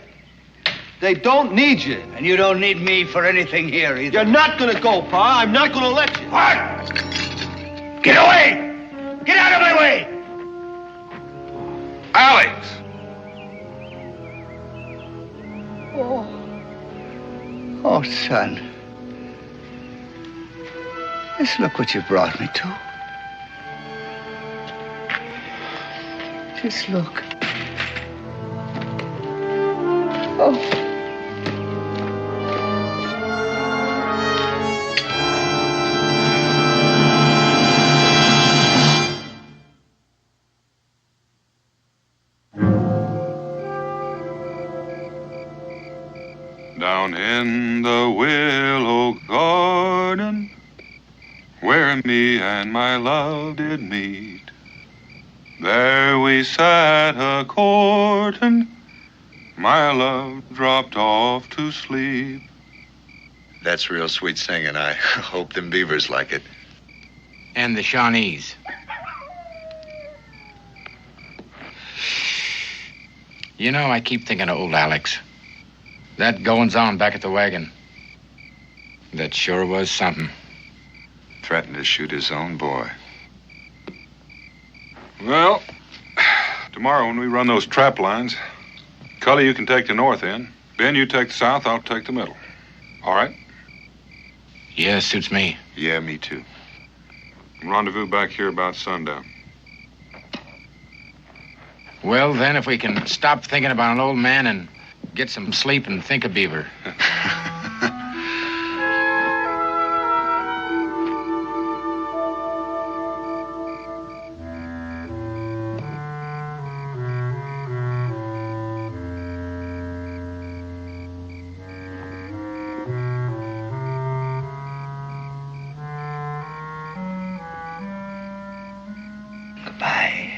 They don't need you. And you don't need me for anything here either. You're not going to go, Pa. I'm not going to let you. What? Get away! Get out of my way! Alex! Oh, son. Just look what you brought me to. Just look. Oh. Down in the willow garden, where me and my love did meet, there we sat a-courtin', my love dropped off to sleep. That's real sweet singing. I hope them beavers like it. And the Shawnees. You know, I keep thinking of old Alex. That goings-on back at the wagon. That sure was something. Threatened to shoot his own boy. Well, tomorrow when we run those trap lines, Cully, you can take the north end. Ben, you take the south, I'll take the middle. All right? Yeah, suits me. Yeah, me too. Rendezvous back here about sundown. Well, then, if we can stop thinking about an old man and get some sleep and think of Beaver. Goodbye.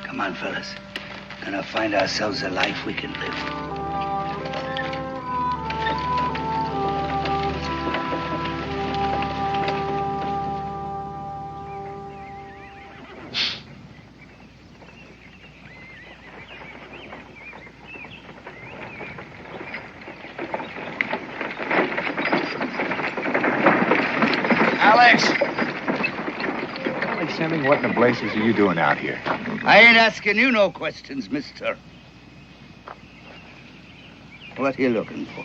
Come on, fellas. Gonna find ourselves a life we can live. Alex! Hey, Sammy, what in the blazes are you doing out here? I ain't asking you no questions, mister. What are you looking for?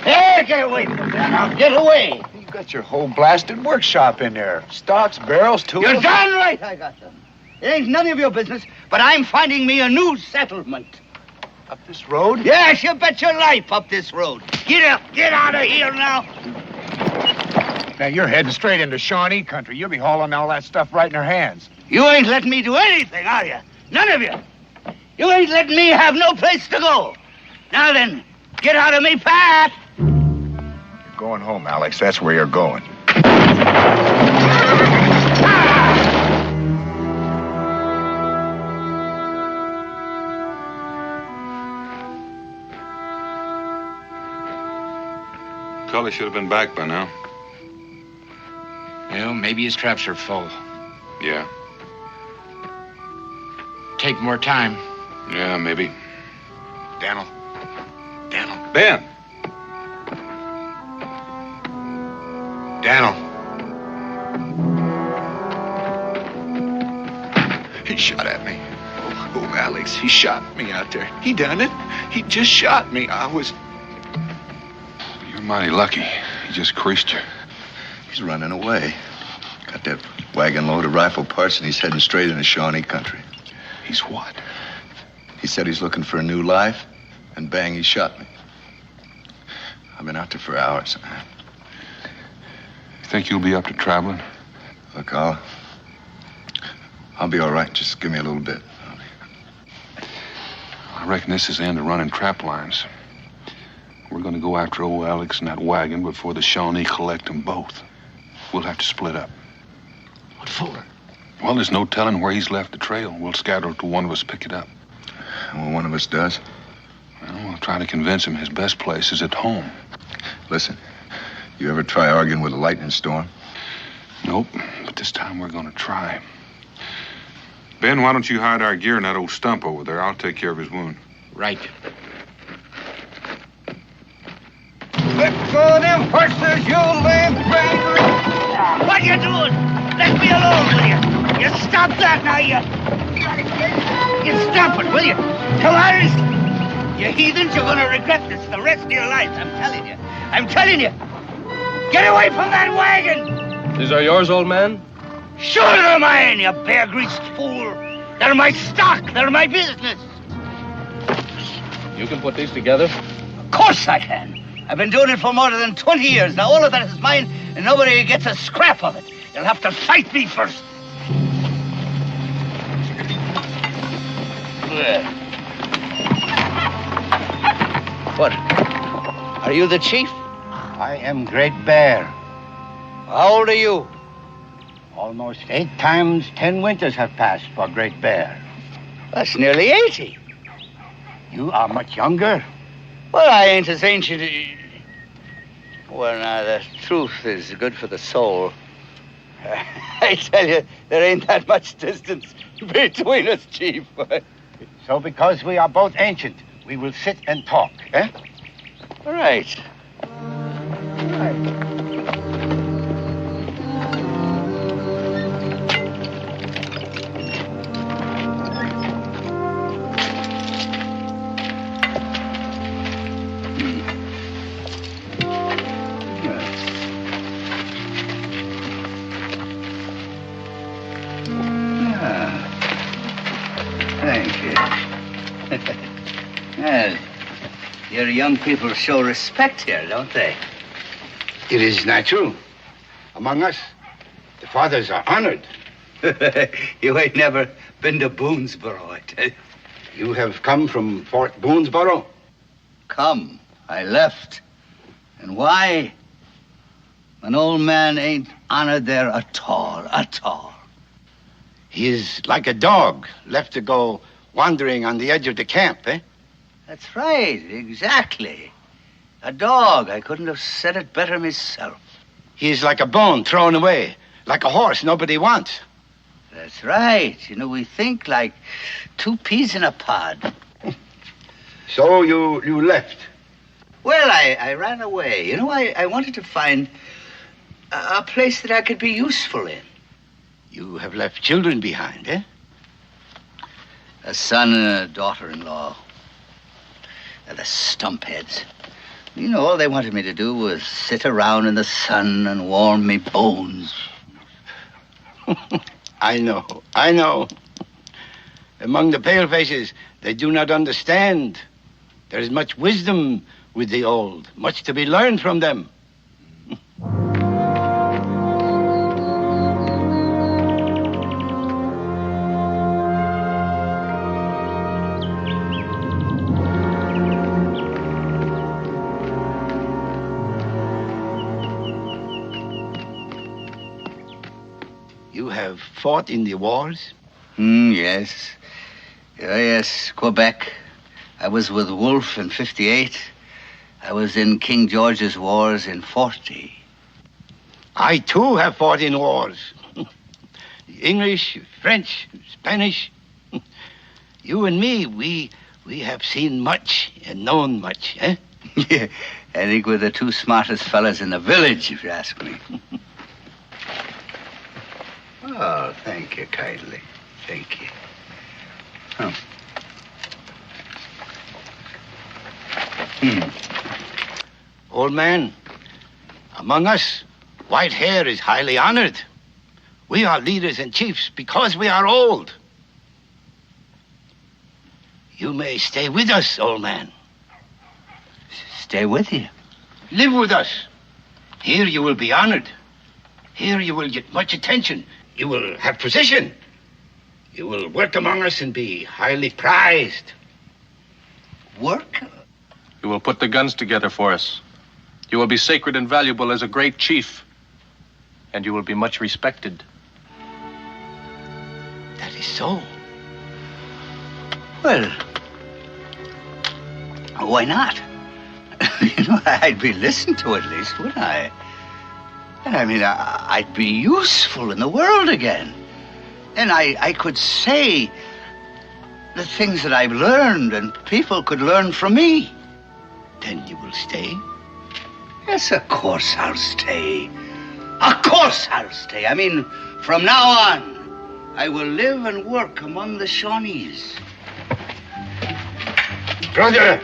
Hey, get away from there now. Get away. You got your whole blasted workshop in there. Stocks, barrels, tools. You're darn right I got them. It ain't none of your business, but I'm finding me a new settlement. Up this road? Yes, you bet your life up this road. Get up. Get out of here now. Now, you're heading straight into Shawnee country. You'll be hauling all that stuff right in her hands. You ain't letting me do anything, are you? None of you. You ain't letting me have no place to go. Now then, get out of me path. You're going home, Alex. That's where you're going. Cully should have been back by now. Well, maybe his traps are full. Yeah. Take more time. Yeah, maybe. Daniel. Ben! Daniel. He shot at me. Oh, Alex, he shot me out there. He done it. He just shot me. You're mighty lucky. He just creased you. He's running away. Got that wagon load of rifle parts and he's heading straight into Shawnee country. He's what? He said he's looking for a new life, and bang, he shot me. I've been out there for hours. You think you'll be up to traveling? Look, I'll be all right. Just give me a little bit. I reckon this is the end of running trap lines. We're gonna go after old Alex and that wagon before the Shawnee collect them both. We'll have to split up. What for? Well, there's no telling where he's left the trail. We'll scatter till one of us pick it up. And when one of us does? Well, we'll try to convince him his best place is at home. Listen, you ever try arguing with a lightning storm? Nope, but this time we're gonna try. Ben, why don't you hide our gear in that old stump over there? I'll take care of his wound. Right. Let go of them horses, you lamb cracker. What you doing? Let me alone with you. You stop that now, you stop it, will you? Cowards! You heathens, you're gonna regret this the rest of your lives, I'm telling you. I'm telling you. Get away from that wagon! These are yours, old man? Sure they're mine, you bear-greased fool. They're my stock. They're my business. You can put these together? Of course I can. I've been doing it for more than 20 years. Now all of that is mine, and nobody gets a scrap of it. You'll have to fight me first. What? Are you the chief? I am Great Bear. How old are you? Almost 8 times 10 winters have passed for Great Bear. That's nearly 80. You are much younger. Well, I ain't as ancient. Well, now, the truth is good for the soul. I tell you, there ain't that much distance between us, Chief. So because we are both ancient, we will sit and talk, eh? All right. Thank you. Well, your young people show respect here, don't they? It is natural. Among us, the fathers are honored. You ain't never been to Boonesboro, I tell you. You have come from Fort Boonesboro? Come. I left. And why? An old man ain't honored there at all, at all. He is like a dog left to go wandering on the edge of the camp, eh? That's right, exactly. A dog. I couldn't have said it better myself. He is like a bone thrown away, like a horse nobody wants. That's right. You know, we think like 2 peas in a pod. So you left? Well, I ran away. You know, I wanted to find a place that I could be useful in. You have left children behind, eh? A son and a daughter-in-law. They're the stumpheads. You know, all they wanted me to do was sit around in the sun and warm me bones. I know. Among the palefaces, they do not understand. There is much wisdom with the old, much to be learned from them. You have fought in the wars? Yes. Yes, Quebec. I was with Wolfe in 58. I was in King George's wars in 40. I, too, have fought in wars. English, French, Spanish. You and me, we have seen much and known much, eh? Yeah, I think we're the 2 smartest fellas in the village, if you ask me. Oh, thank you kindly. Thank you. Oh. Old man, among us, white hair is highly honored. We are leaders and chiefs because we are old. You may stay with us, old man. Stay with you? Live with us. Here you will be honored. Here you will get much attention. You will have position. You will work among us and be highly prized. Work? You will put the guns together for us. You will be sacred and valuable as a great chief. And you will be much respected. That is so. Well, why not? You know, I'd be listened to at least, wouldn't I? And I mean, I'd be useful in the world again. And I could say the things that I've learned and people could learn from me. Then you will stay? Yes, of course I'll stay. Of course I'll stay. I mean, from now on, I will live and work among the Shawnees. Brother!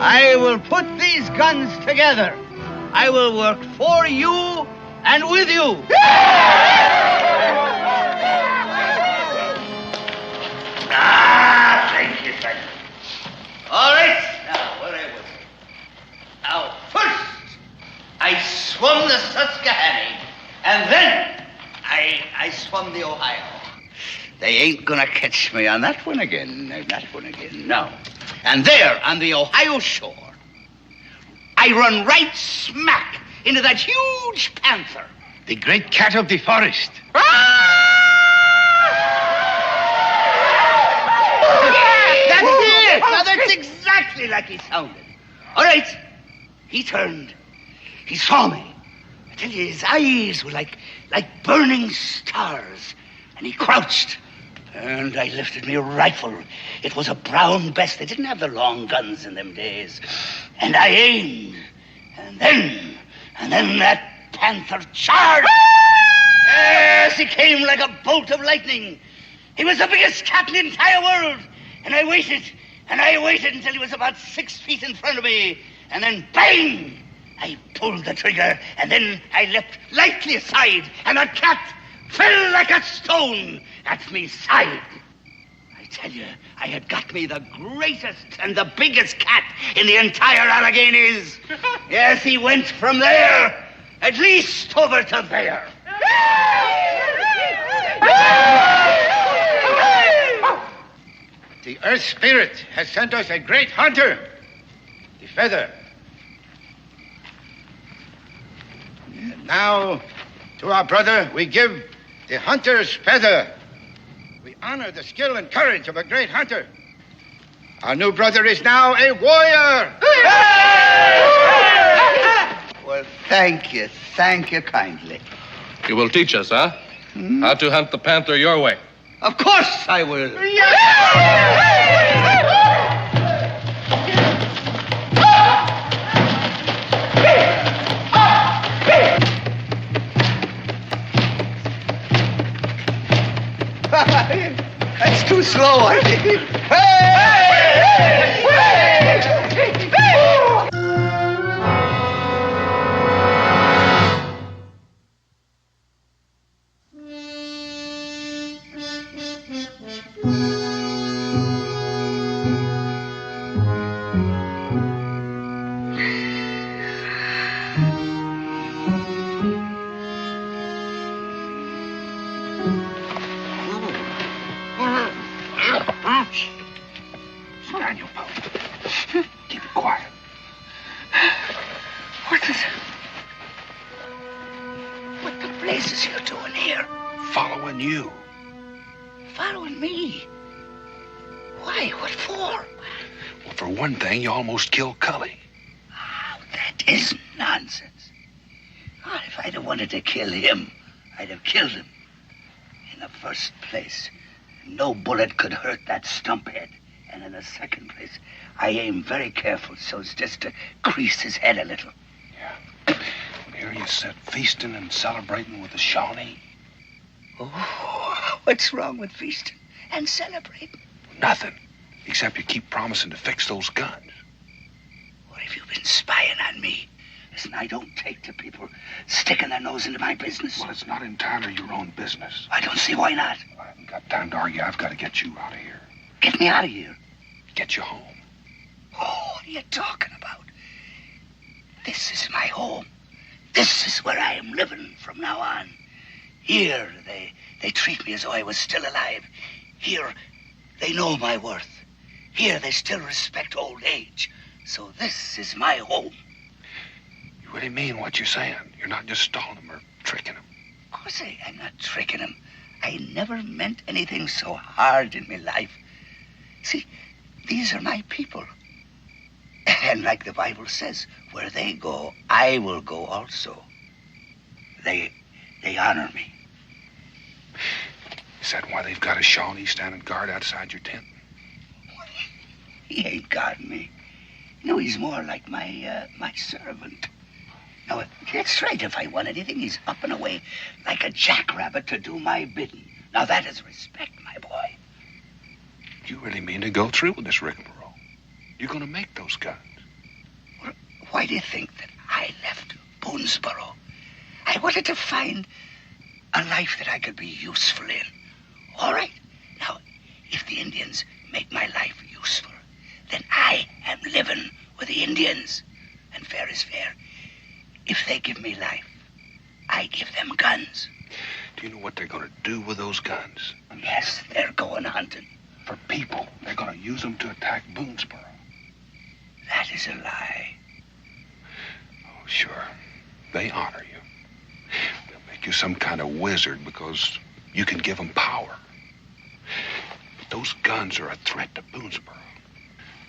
I will put these guns together. I will work for you and with you. Thank you, thank you. All right, now, where I was. Now, first, I swum the Susquehanna, and then I swum the Ohio. They ain't gonna catch me on that one again, no. And there, on the Ohio shore, I run right smack into that huge panther. The great cat of the forest. That's it! Now, that's exactly like he sounded. All right, he turned. He saw me. I tell you, his eyes were like burning stars. And he crouched. And I lifted me rifle. It was a Brown Bess. They didn't have the long guns in them days. And I aimed. And then that panther charged. Yes, he came like a bolt of lightning. He was the biggest cat in the entire world. And I waited until he was about 6 feet in front of me. And then, bang! I pulled the trigger, and then I leapt lightly aside, and the cat fell like a stone at me side. I tell you, I had got me the greatest and the biggest cat in the entire Alleghenies. Yes, he went from there, at least over to there. The Earth Spirit has sent us a great hunter, the feather. And now, to our brother, we give the hunter's feather. We honor the skill and courage of a great hunter. Our new brother is now a warrior. Well, thank you kindly. You will teach us, huh? How to hunt the panther your way. Of course I will. That's too slow, I think. Daniel, keep it quiet. What the blazes you doing here? Following you. Following me? Why? What for? Well, for one thing, you almost killed Cully. That is nonsense. Well, if I'd have wanted to kill him, I'd have killed him. In the first place, no bullet could hurt that stumphead. And in the second place, I aim very careful so as just to crease his head a little. Yeah. And here you sit feasting and celebrating with the Shawnee. Oh, what's wrong with feasting and celebrating? Nothing. Except you keep promising to fix those guns. What have you been spying on me? Listen, I don't take to people sticking their nose into my business. Well, it's not entirely your own business. I don't see why not. I haven't got time to argue. I've got to get you out of here. Get me out of here. Get you home. Oh, what are you talking about? This is my home. This is where I am living from now on. Here, they treat me as though I was still alive. Here, they know my worth. Here, they still respect old age. So this is my home. You really mean what you're saying? You're not just stalling them or tricking them? Of course I'm not tricking them. I never meant anything so hard in my life. See, these are my people. And like the Bible says, where they go, I will go also. They honor me. Is that why they've got a Shawnee standing guard outside your tent? He ain't got me. You know, he's more like my servant. Now, that's right. If I want anything, he's up and away like a jackrabbit to do my bidding. Now, that is respect, my boy. You really mean to go through with this rigmarole? You're going to make those guns? Well, why do you think that I left Boonesboro? I wanted to find a life that I could be useful in. All right. Now, if the Indians make my life useful, then I am living with the Indians. And fair is fair. If they give me life, I give them guns. Do you know what they're going to do with those guns? Yes, they're going hunting. For people. They're going to use them to attack Boonesboro. That is a lie. Oh, sure. They honor you. They'll make you some kind of wizard because you can give them power. But those guns are a threat to Boonesboro.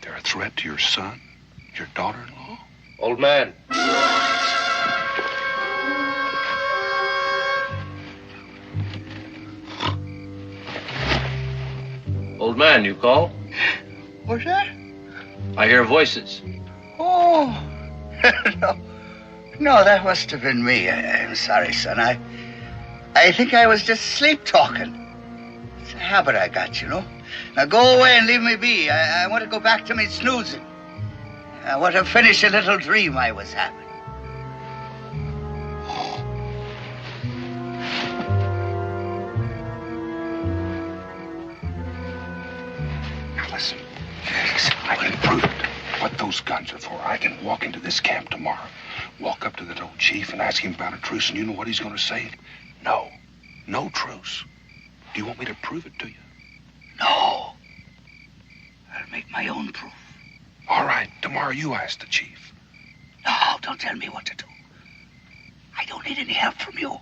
They're a threat to your son, your daughter-in-law. Old man. Old man, you call? What's that? I hear voices. Oh, no, that must have been me. I'm sorry, son. I think I was just sleep-talking. It's a habit I got, you know. Now go away and leave me be. I want to go back to me snoozing. I want to finish a little dream I was having. Now listen, Felix, I can prove it. What those guns are for. I can walk into this camp tomorrow, walk up to that old chief and ask him about a truce, and you know what he's going to say? No. No truce. Do you want me to prove it to you? No. I'll make my own proof. All right. Tomorrow you ask the chief. No, don't tell me what to do. I don't need any help from you.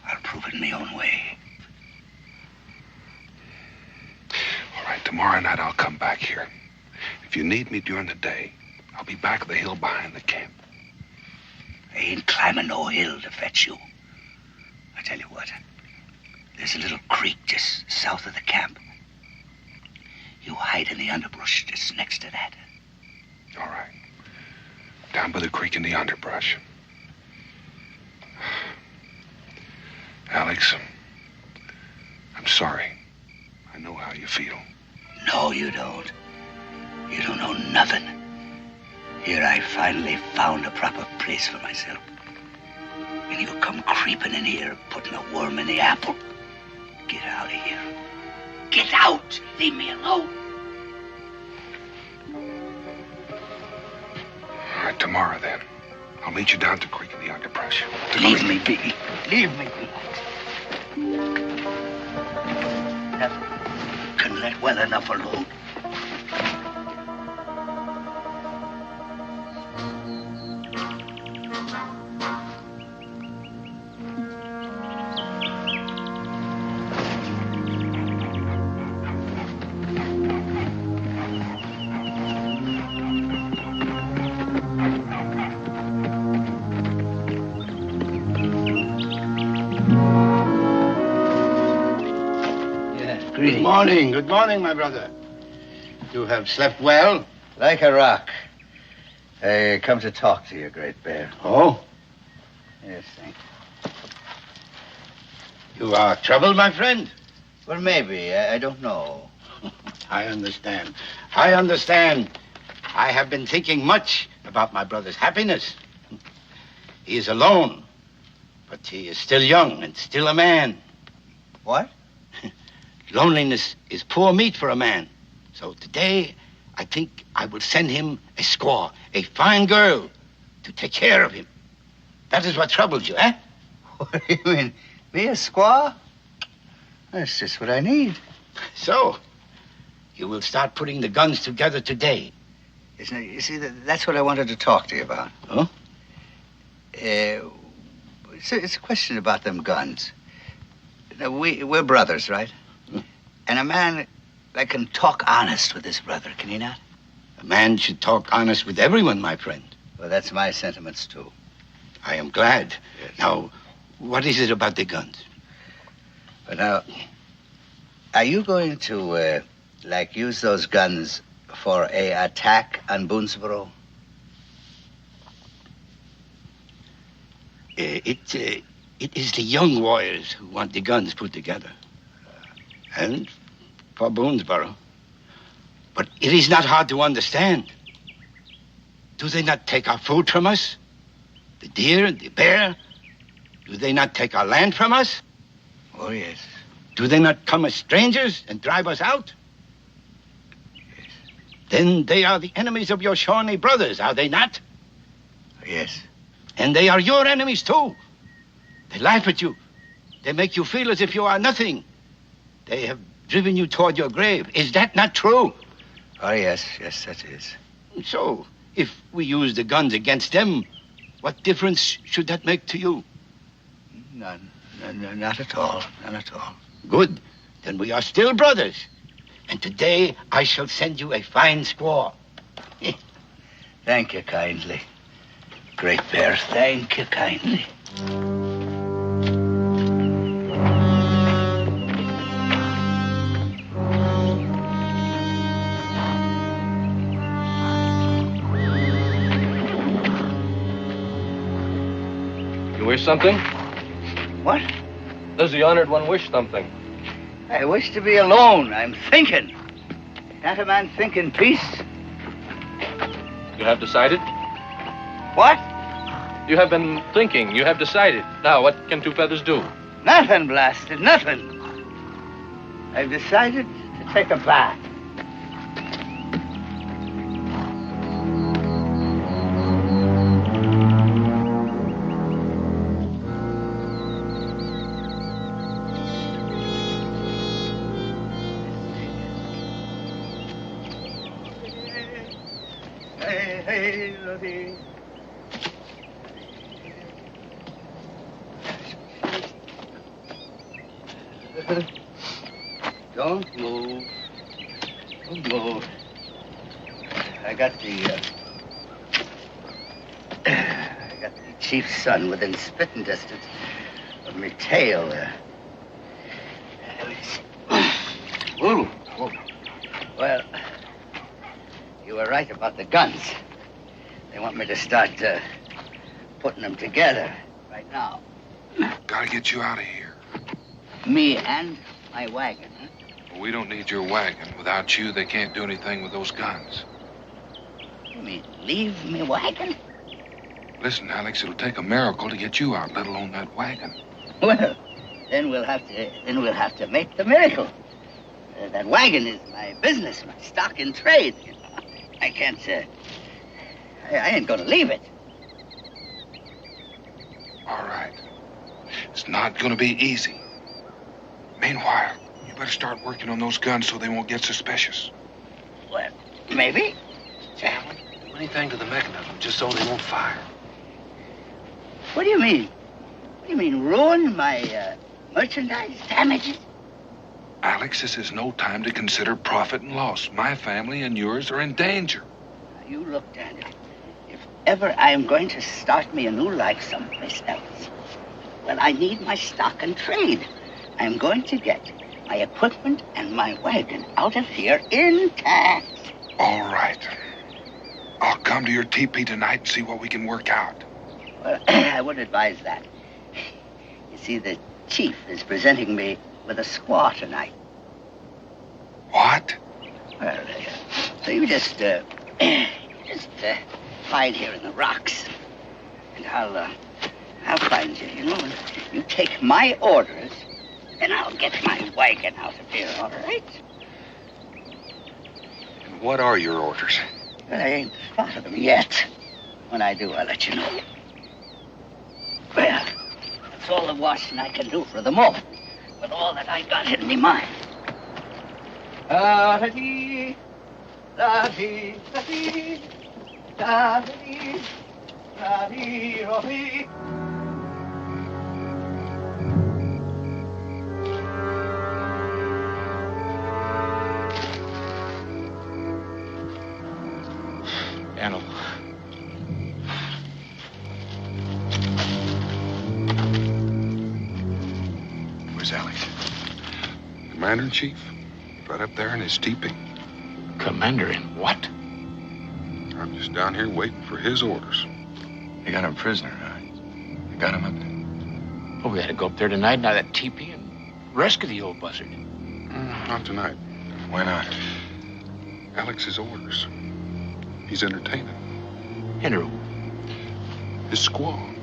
I'll prove it in my own way. All right. Tomorrow night I'll come back here. If you need me during the day, I'll be back at the hill behind the camp. I ain't climbing no hill to fetch you. I tell you what. There's a little creek just south of the camp. You hide in the underbrush just next to that. All right. Down by the creek in the underbrush. Alex, I'm sorry. I know how you feel. No, you don't. You don't know nothing. Here I finally found a proper place for myself. And you come creeping in here, putting a worm in the apple. Get out of here. Get out! Leave me alone. All right, tomorrow then. I'll meet you down at the creek in the underbrush. Leave me be. Leave me be. Never can let well enough alone. Good morning, my brother. You have slept well? Like a rock. I come to talk to you, Great Bear. Oh? Yes, thank you. You are troubled, my friend? Well, maybe. I don't know. I understand. I understand. I have been thinking much about my brother's happiness. He is alone, but he is still young and still a man. What? Loneliness is poor meat for a man. So today, I think I will send him a squaw, a fine girl, to take care of him. That is what troubles you, eh? What do you mean? Me, a squaw? That's just what I need. So, you will start putting the guns together today. Isn't it? You see, that's what I wanted to talk to you about. Huh? It's a question about them guns. Now, we're brothers, right? And a man that can talk honest with his brother, can he not? A man should talk honest with everyone, my friend. Well, that's my sentiments, too. I am glad. Yes. Now, what is it about the guns? But now, are you going to like use those guns for a attack on Boonesboro? It is the young warriors who want the guns put together. And for Boonesboro. But it is not hard to understand. Do they not take our food from us? The deer and the bear? Do they not take our land from us? Oh, yes. Do they not come as strangers and drive us out? Yes. Then they are the enemies of your Shawnee brothers, are they not? Yes. And they are your enemies, too. They laugh at you. They make you feel as if you are nothing. They have driven you toward your grave. Is that not true? Oh, yes. Yes, that is. So, if we use the guns against them, what difference should that make to you? None. Not at all. None at all. Good. Then we are still brothers. And today I shall send you a fine squaw. Thank you kindly. Great Bear, thank you kindly. You wish something? What? Does the honored one wish something? I wish to be alone. I'm thinking. Can't a man think in peace? You have decided? What? You have been thinking. You have decided. Now, what can two feathers do? Nothing, blasted, nothing. I've decided to take a bath. Don't move. Don't move. I got the chief's son within spitting distance of me tail there. Ooh. Well, you were right about the guns. They want me to start putting them together right now. Gotta get you out of here. Me and my wagon, huh? Well, we don't need your wagon. Without you, they can't do anything with those guns. You mean leave me wagon? Listen, Alex, it'll take a miracle to get you out, let alone that wagon. Well, then we'll have to make the miracle. That wagon is my business, my stock in trade. You know? I can't. I ain't gonna leave it. All right. It's not gonna be easy. Meanwhile, you better start working on those guns so they won't get suspicious. Well, maybe. Do anything to the mechanism just so they won't fire. What do you mean? What do you mean, ruin my merchandise, damage it? Alex, this is no time to consider profit and loss. My family and yours are in danger. Now, you look, Daniel. If ever I am going to start me a new life someplace else, well, I need my stock and trade. I'm going to get my equipment and my wagon out of here intact. All right. I'll come to your teepee tonight and see what we can work out. Well, I would advise that. You see, the chief is presenting me with a squaw tonight. What? Well, so you just hide here in the rocks, and I'll find you, you know, and you take my orders, and I'll get my wagon out of here, all right? And what are your orders? Well, I ain't thought of them yet. When I do, I'll let you know. Well, that's all the washing I can do for the moment, with all that I got in me mind. Da-da-dee, da-dee, da-dee, da-dee, da-dee, da-dee. Anno. Where's Alex? Commander-in-Chief? Right up there in his teepee. Commander in what? I'm just down here waiting for his orders. You got him prisoner, huh? You got him up there? Well, we had to go up there tonight and out of that teepee and rescue the old buzzard. Not tonight. Why not? Alex's orders. He's entertaining. Enter who? His squaw.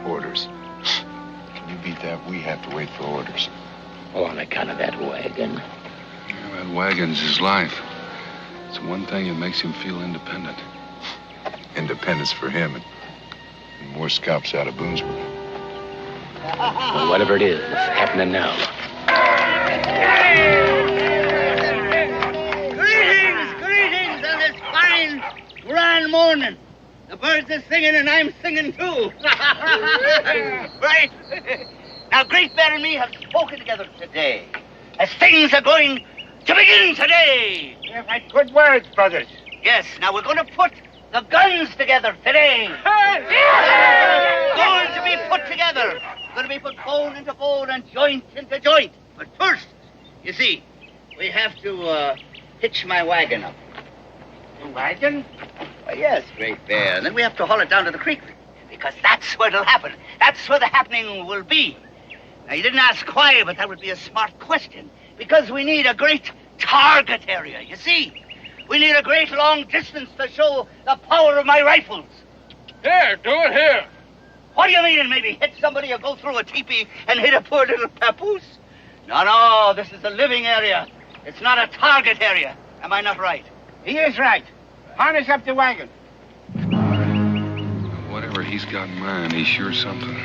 Orders. Can you beat that? We have to wait for orders. Oh, on account of that wagon. Yeah, that wagon's his life. It's the one thing that makes him feel independent. Independence for him and more scalps out of Boonesboro. Well, whatever it is, it's happening now. Greetings on this fine, grand morning. The birds are singing and I'm singing too. Right? Now, Great Bear and me have spoken together today, as things are going to begin today. You've had good words, brothers. Yes, now we're going to put the guns together today. Going to be put together. Going to be put bone into bone and joint into joint. But first, you see, we have to hitch my wagon up. The wagon? Why, yes, Great Bear. And then we have to haul it down to the creek, because that's where it'll happen. That's where the happening will be. Now, you didn't ask why, but that would be a smart question. Because we need a great target area, you see. We need a great long distance to show the power of my rifles. Here, do it here. What do you mean, maybe hit somebody or go through a teepee and hit a poor little papoose? No, this is a living area. It's not a target area. Am I not right? He is right. Harness up the wagon. Whatever he's got in mind, he's sure something.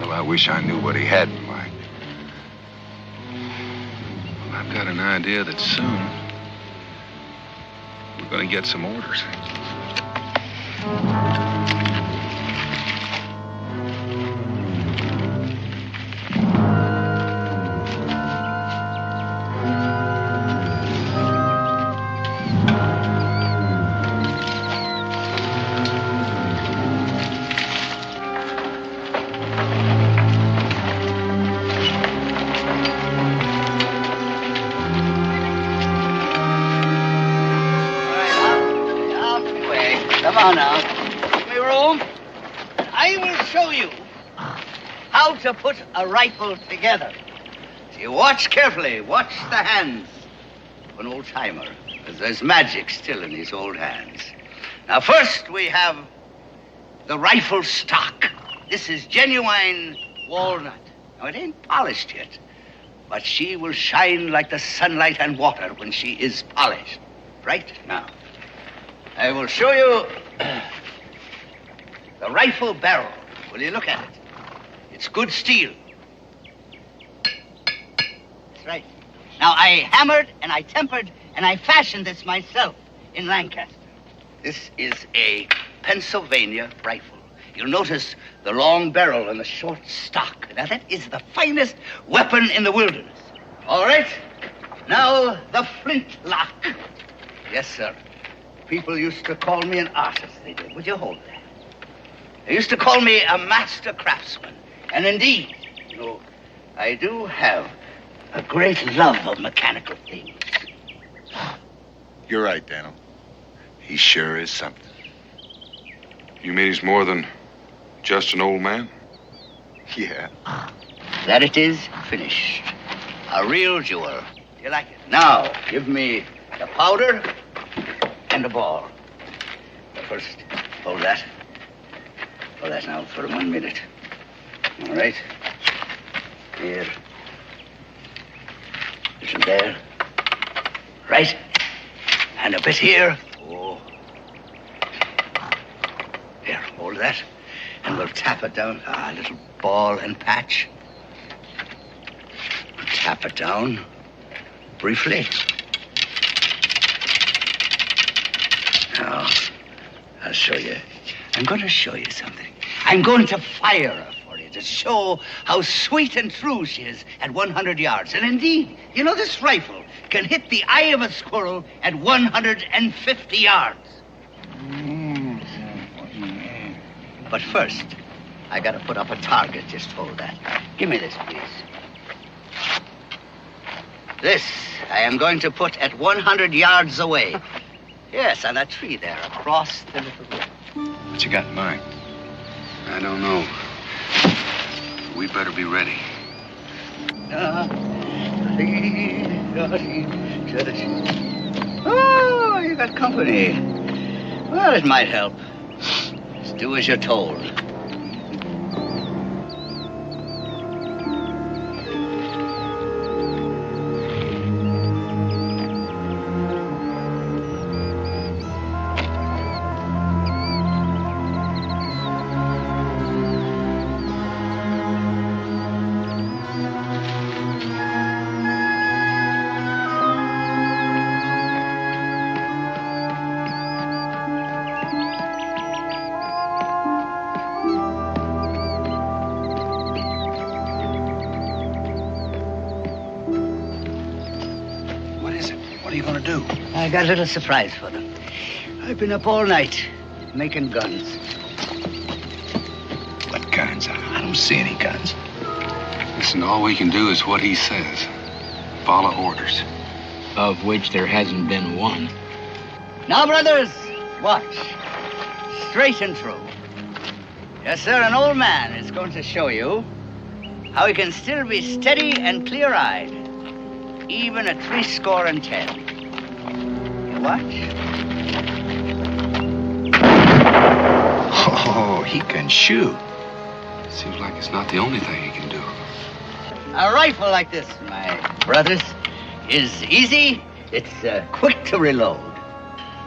Well, I wish I knew what he had in mind. Well, I've got an idea that soon we're going to get some orders. Come on now. Give me room. I will show you how to put a rifle together. So you watch carefully. Watch the hands of an old-timer, because there's magic still in these old hands. Now, first we have the rifle stock. This is genuine walnut. Now, it ain't polished yet, but she will shine like the sunlight and water when she is polished. Right now, I will show you the rifle barrel. Will you look at it? It's good steel. That's right. Now, I hammered and I tempered and I fashioned this myself in Lancaster. This is a Pennsylvania rifle. You'll notice the long barrel and the short stock. Now, that is the finest weapon in the wilderness. All right. Now, the flintlock. Yes, sir. People used to call me an artist, they did. Would you hold that? They used to call me a master craftsman. And indeed, you know, I do have a great love of mechanical things. You're right, Daniel. He sure is something. You mean he's more than just an old man? Yeah. That it is finished. A real jewel. You like it? Now, give me the powder and the ball. But first, hold that. Hold that now for 1 minute. All right. Here. Listen there. Right. And a bit here. Oh. Here, hold that. And we'll tap it down. A little ball and patch. We'll tap it down briefly. Now, I'll show you. I'm going to show you something. I'm going to fire for you to show how sweet and true she is at 100 yards. And indeed, you know, this rifle can hit the eye of a squirrel at 150 yards. But first, I gotta put up a target. Just hold that. Give me this, please. This I am going to put at 100 yards away. Yes, on that tree there, across the little river. What you got in mind? I don't know. We better be ready. Oh, you got company. Well, it might help. Just do as you're told. I got a little surprise for them. I've been up all night making guns. What guns? I don't see any guns. Listen, all we can do is what he says. Follow orders. Of which there hasn't been one. Now, brothers, watch. Straight and true. Yes, sir, an old man is going to show you how he can still be steady and clear-eyed, even at 70. Watch. Oh, he can shoot. Seems like it's not the only thing he can do. A rifle like this, my brothers, is easy, it's quick to reload.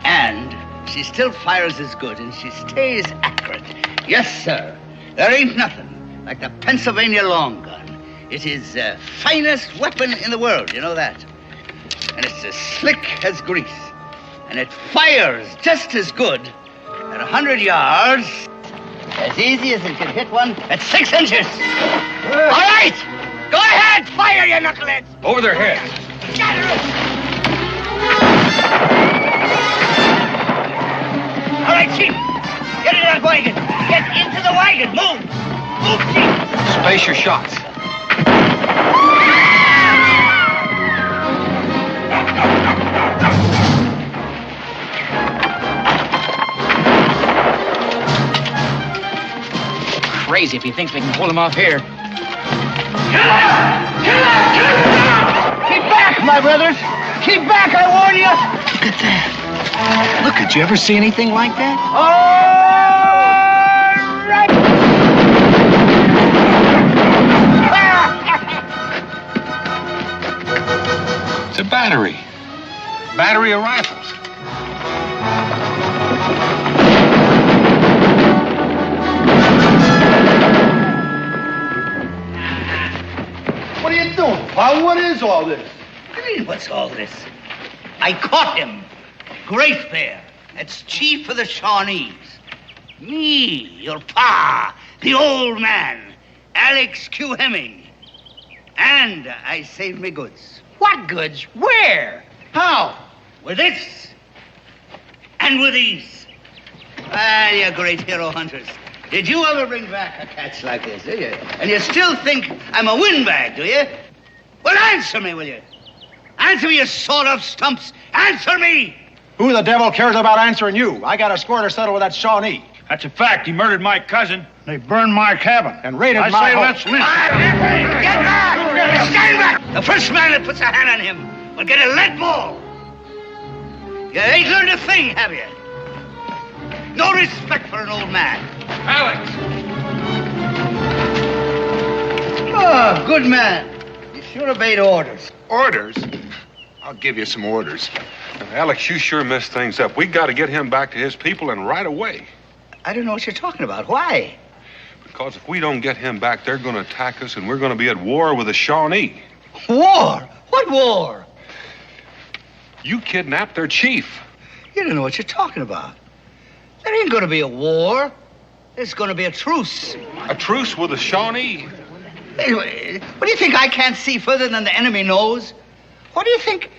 And she still fires as good, and she stays accurate. Yes, sir. There ain't nothing like the Pennsylvania long gun. It is the finest weapon in the world, you know that. And it's as slick as grease. And it fires just as good at 100 yards, as easy as it can hit one at 6 inches. All right! Go ahead! Fire, you knuckleheads! Over their heads. All right, Chief. Get in that wagon. Get into the wagon. Move. Move, Chief. Space your shots. Crazy if he thinks we can pull him off here. Keep back, my brothers. Keep back, I warn you. Look at that. Look, did you ever see anything like that? All right. It's a battery. Battery of rifles. What are you doing, pal? What is all this? What do you mean, what's all this? I caught him. Great Bear. That's chief of the Shawnees. Me, your pa, the old man, Alex Q. Hemming. And I saved me goods. What goods? Where? How? With this. And with these. Well, you great hero hunters. Did you ever bring back a catch like this, did you? And you still think I'm a windbag, do you? Well, answer me, will you? Answer me, you sawed-off stumps. Answer me! Who the devil cares about answering you? I got a score to settle with that Shawnee. That's a fact. He murdered my cousin. They burned my cabin. And raided I my say home. let's lynch. Get back! Stand back! The first man that puts a hand on him will get a lead ball. You ain't learned a thing, have you? No respect for an old man. Alex! Oh, good man. You sure obeyed orders. Orders? I'll give you some orders. Alex, you sure messed things up. We got to get him back to his people and right away. I don't know what you're talking about. Why? Because if we don't get him back, they're going to attack us and we're going to be at war with the Shawnee. War? What war? You kidnapped their chief. You don't know what you're talking about. There ain't going to be a war. There's going to be a truce. A truce with the Shawnee? Hey, what do you think? I can't see further than the enemy knows. What do you think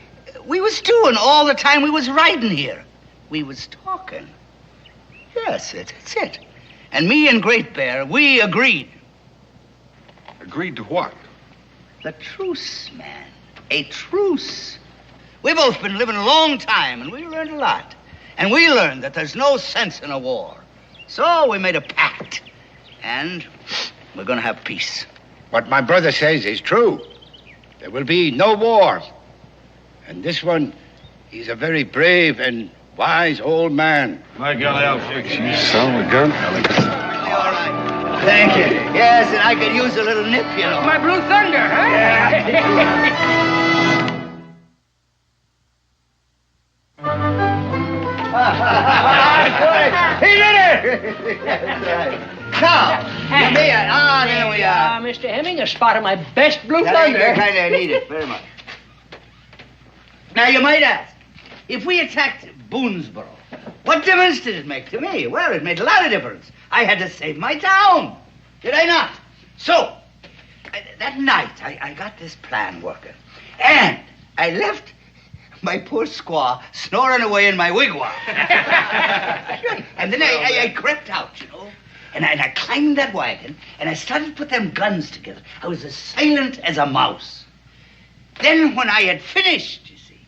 we was doing all the time we was riding here? We was talking. Yes, that's it. And me and Great Bear, we agreed. Agreed to what? The truce, man. A truce. We've both been living a long time, and we learned a lot. And we learned that there's no sense in a war. So we made a pact. And we're going to have peace. What my brother says is true. There will be no war. And this one, he's a very brave and wise old man. My golly, I'll fix you. Son of a gun, Alex. All right. Thank you. Yes, and I could use a little nip, you know. My Blue Thunder, huh? He did it! That's right. Now, there we are. Mr. Hemming, a spot of my best Blue That ain't Thunder. the kind I need it very much. Now, you might ask, if we attacked Boonesboro, what difference did it make to me? Well, it made a lot of difference. I had to save my town. Did I not? So, that night, I got this plan working. And I left my poor squaw snoring away in my wigwam. And then I crept out, you know. And I climbed that wagon, and I started to put them guns together. I was as silent as a mouse. Then when I had finished, you see,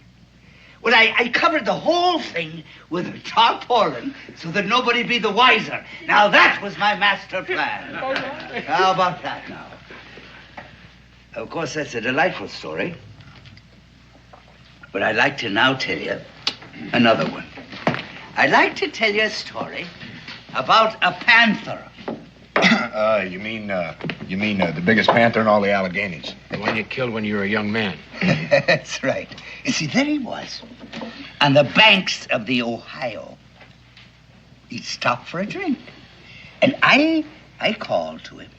well, I covered the whole thing with a tarpaulin so that nobody'd be the wiser. Now, that was my master plan. How about that now? Of course, that's a delightful story. But I'd like to now tell you another one. I'd like to tell you a story about a panther. You mean the biggest panther in all the Alleghenies? The one you killed when you were a young man. That's right. You see, there he was, on the banks of the Ohio. He'd stop for a drink. And I called to him.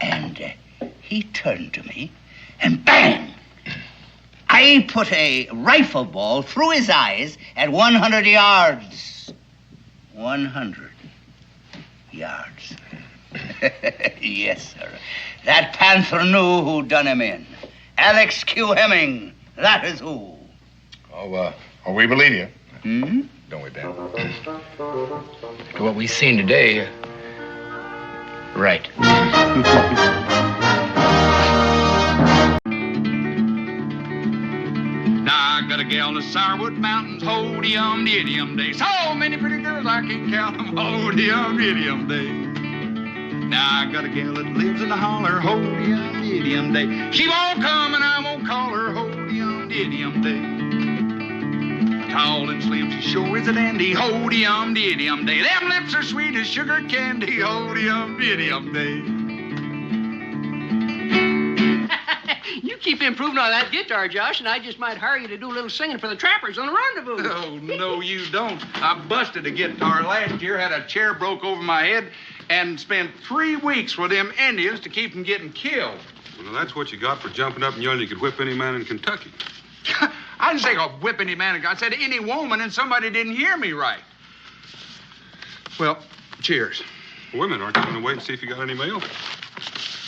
And he turned to me, and bang! I put a rifle ball through his eyes at 100 yards. 100 yards. Yes, sir. That panther knew who done him in. Alex Q. Hemming. That is who. Oh, we believe you. Hmm? Don't we, Ben? To what we've seen today, right. Now I got a gal in the Sourwood Mountains, ho-de-um, day. So many pretty girls I can't count them, ho-de-um, day. Now I got a gal that lives in the holler, ho-de-um, day. She won't come and I won't call her, ho-de-um, day. Tall and slim, she sure is a dandy, ho-de-um, day. Them lips are sweet as sugar candy, ho-de-um, day. You keep improving on that guitar, Josh, and I just might hire you to do a little singing for the trappers on the rendezvous. Oh, no, you don't. I busted a guitar last year, had a chair broke over my head, and spent 3 weeks with them Indians to keep them getting killed. Well, that's what you got for jumping up and yelling you could whip any man in Kentucky. I didn't say I'll whip any man. I said any woman, and somebody didn't hear me right. Well, cheers. Women, aren't you going to wait and see if you got any mail?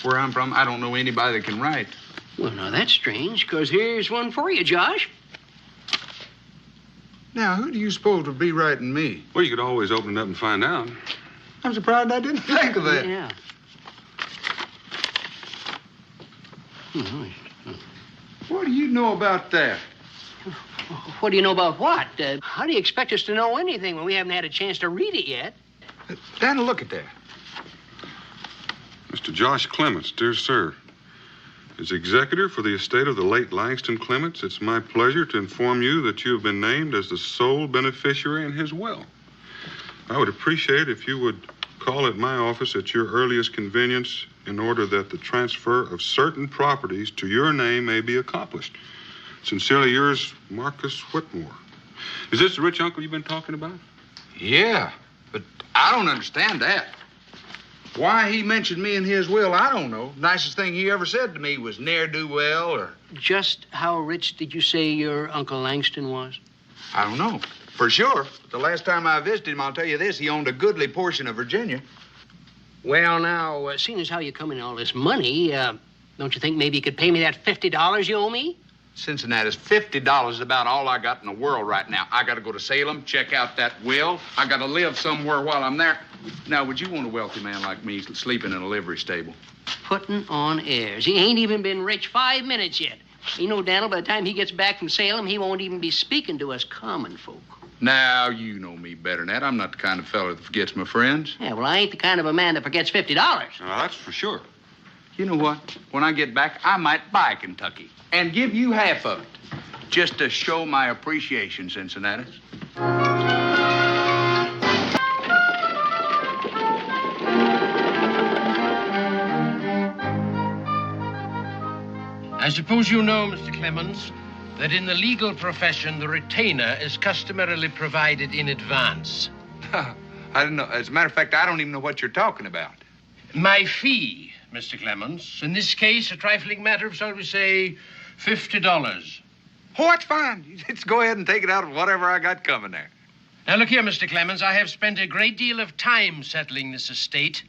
Where I'm from, I don't know anybody that can write. Well, now, that's strange, because here's one for you, Josh. Now, who do you suppose would be writing me? Well, you could always open it up and find out. I'm surprised I didn't think of that. Yeah. What do you know about that? What do you know about what? How do you expect us to know anything when we haven't had a chance to read it yet? Dan, look at that. Mr. Josh Clements, dear sir. As executor for the estate of the late Langston Clements, it's my pleasure to inform you that you have been named as the sole beneficiary in his will. I would appreciate if you would call at my office at your earliest convenience in order that the transfer of certain properties to your name may be accomplished. Sincerely yours, Marcus Whitmore. Is this the rich uncle you've been talking about? Yeah, but I don't understand that. Why he mentioned me in his will, I don't know. Nicest thing he ever said to me was ne'er-do-well or... Just how rich did you say your Uncle Langston was? I don't know. For sure. But the last time I visited him, I'll tell you this, he owned a goodly portion of Virginia. Well, now, seeing as how you come in all this money, don't you think maybe you could pay me that $50 you owe me? Cincinnati's $50 is about all I got in the world right now. I got to go to Salem, check out that will. I got to live somewhere while I'm there. Now, would you want a wealthy man like me sleeping in a livery stable? Putting on airs. He ain't even been rich 5 minutes yet. You know, Daniel, by the time he gets back from Salem, he won't even be speaking to us common folk. Now, you know me better than that. I'm not the kind of fella that forgets my friends. Yeah, well, I ain't the kind of a man that forgets $50. Well, that's for sure. You know what? When I get back, I might buy Kentucky and give you half of it, just to show my appreciation, Cincinnati. I suppose you know, Mr. Clemens, that in the legal profession, the retainer is customarily provided in advance. I don't know. As a matter of fact, I don't even know what you're talking about. My fee, Mr. Clemens. In this case, a trifling matter of, shall we say, $50. Oh, that's fine. Let's go ahead and take it out of whatever I got coming there. Now, look here, Mr. Clemens. I have spent a great deal of time settling this estate.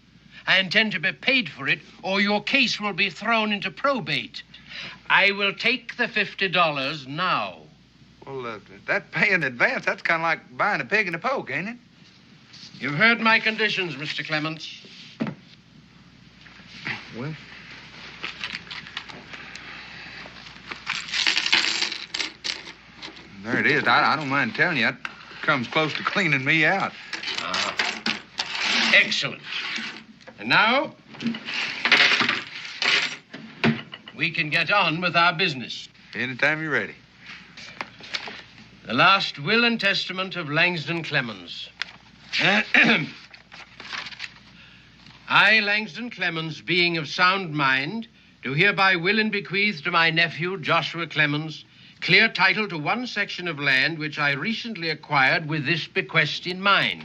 I intend to be paid for it, or your case will be thrown into probate. I will take the $50 now. Well, that pay in advance, that's kind of like buying a pig in a poke, ain't it? You've heard my conditions, Mr. Clemens. Well, there it is. I don't mind telling you, that comes close to cleaning me out. Excellent. And now, we can get on with our business. Anytime you're ready. The last will and testament of Langston Clemens. I, Langston Clemens, being of sound mind, do hereby will and bequeath to my nephew, Joshua Clemens, clear title to one section of land which I recently acquired with this bequest in mind.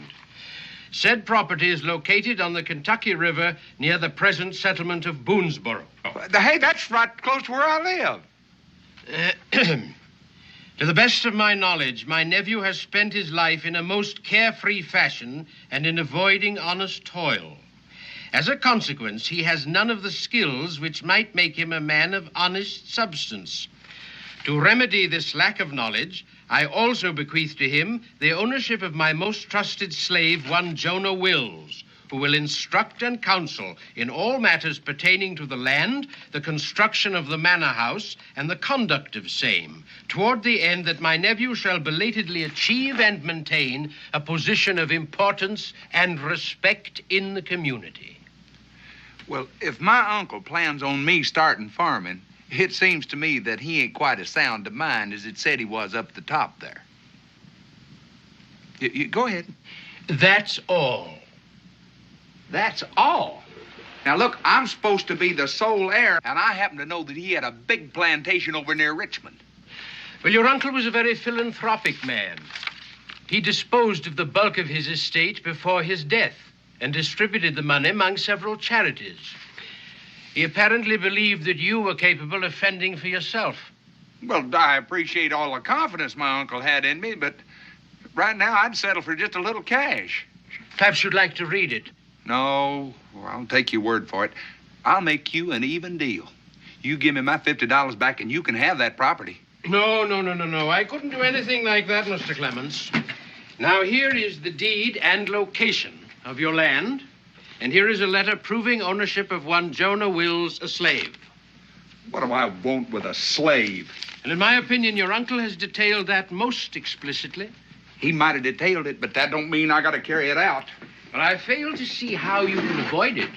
Said property is located on the Kentucky River near the present settlement of Boonesboro. Hey, that's right close to where I live. To the best of my knowledge, my nephew has spent his life in a most carefree fashion and in avoiding honest toil. As a consequence, he has none of the skills which might make him a man of honest substance. To remedy this lack of knowledge, I also bequeath to him the ownership of my most trusted slave, one Jonah Wills, who will instruct and counsel in all matters pertaining to the land, the construction of the manor house, and the conduct of same, toward the end that my nephew shall belatedly achieve and maintain a position of importance and respect in the community. Well, if my uncle plans on me starting farming, it seems to me that he ain't quite as sound of mind as it said he was up the top there. You go ahead. That's all. That's all. Now, look, I'm supposed to be the sole heir, and I happen to know that he had a big plantation over near Richmond. Well, your uncle was a very philanthropic man. He disposed of the bulk of his estate before his death and distributed the money among several charities. He apparently believed that you were capable of fending for yourself. Well, I appreciate all the confidence my uncle had in me, but right now I'd settle for just a little cash. Perhaps you'd like to read it. No, well, I'll take your word for it. I'll make you an even deal. You give me my $50 back and you can have that property. No. I couldn't do anything like that, Mr. Clemens. Now, here is the deed and location of your land, and here is a letter proving ownership of one Jonah Wills, a slave. What do I want with a slave? And in my opinion, your uncle has detailed that most explicitly. He might have detailed it, but that don't mean I got to carry it out. But I fail to see how you can avoid it.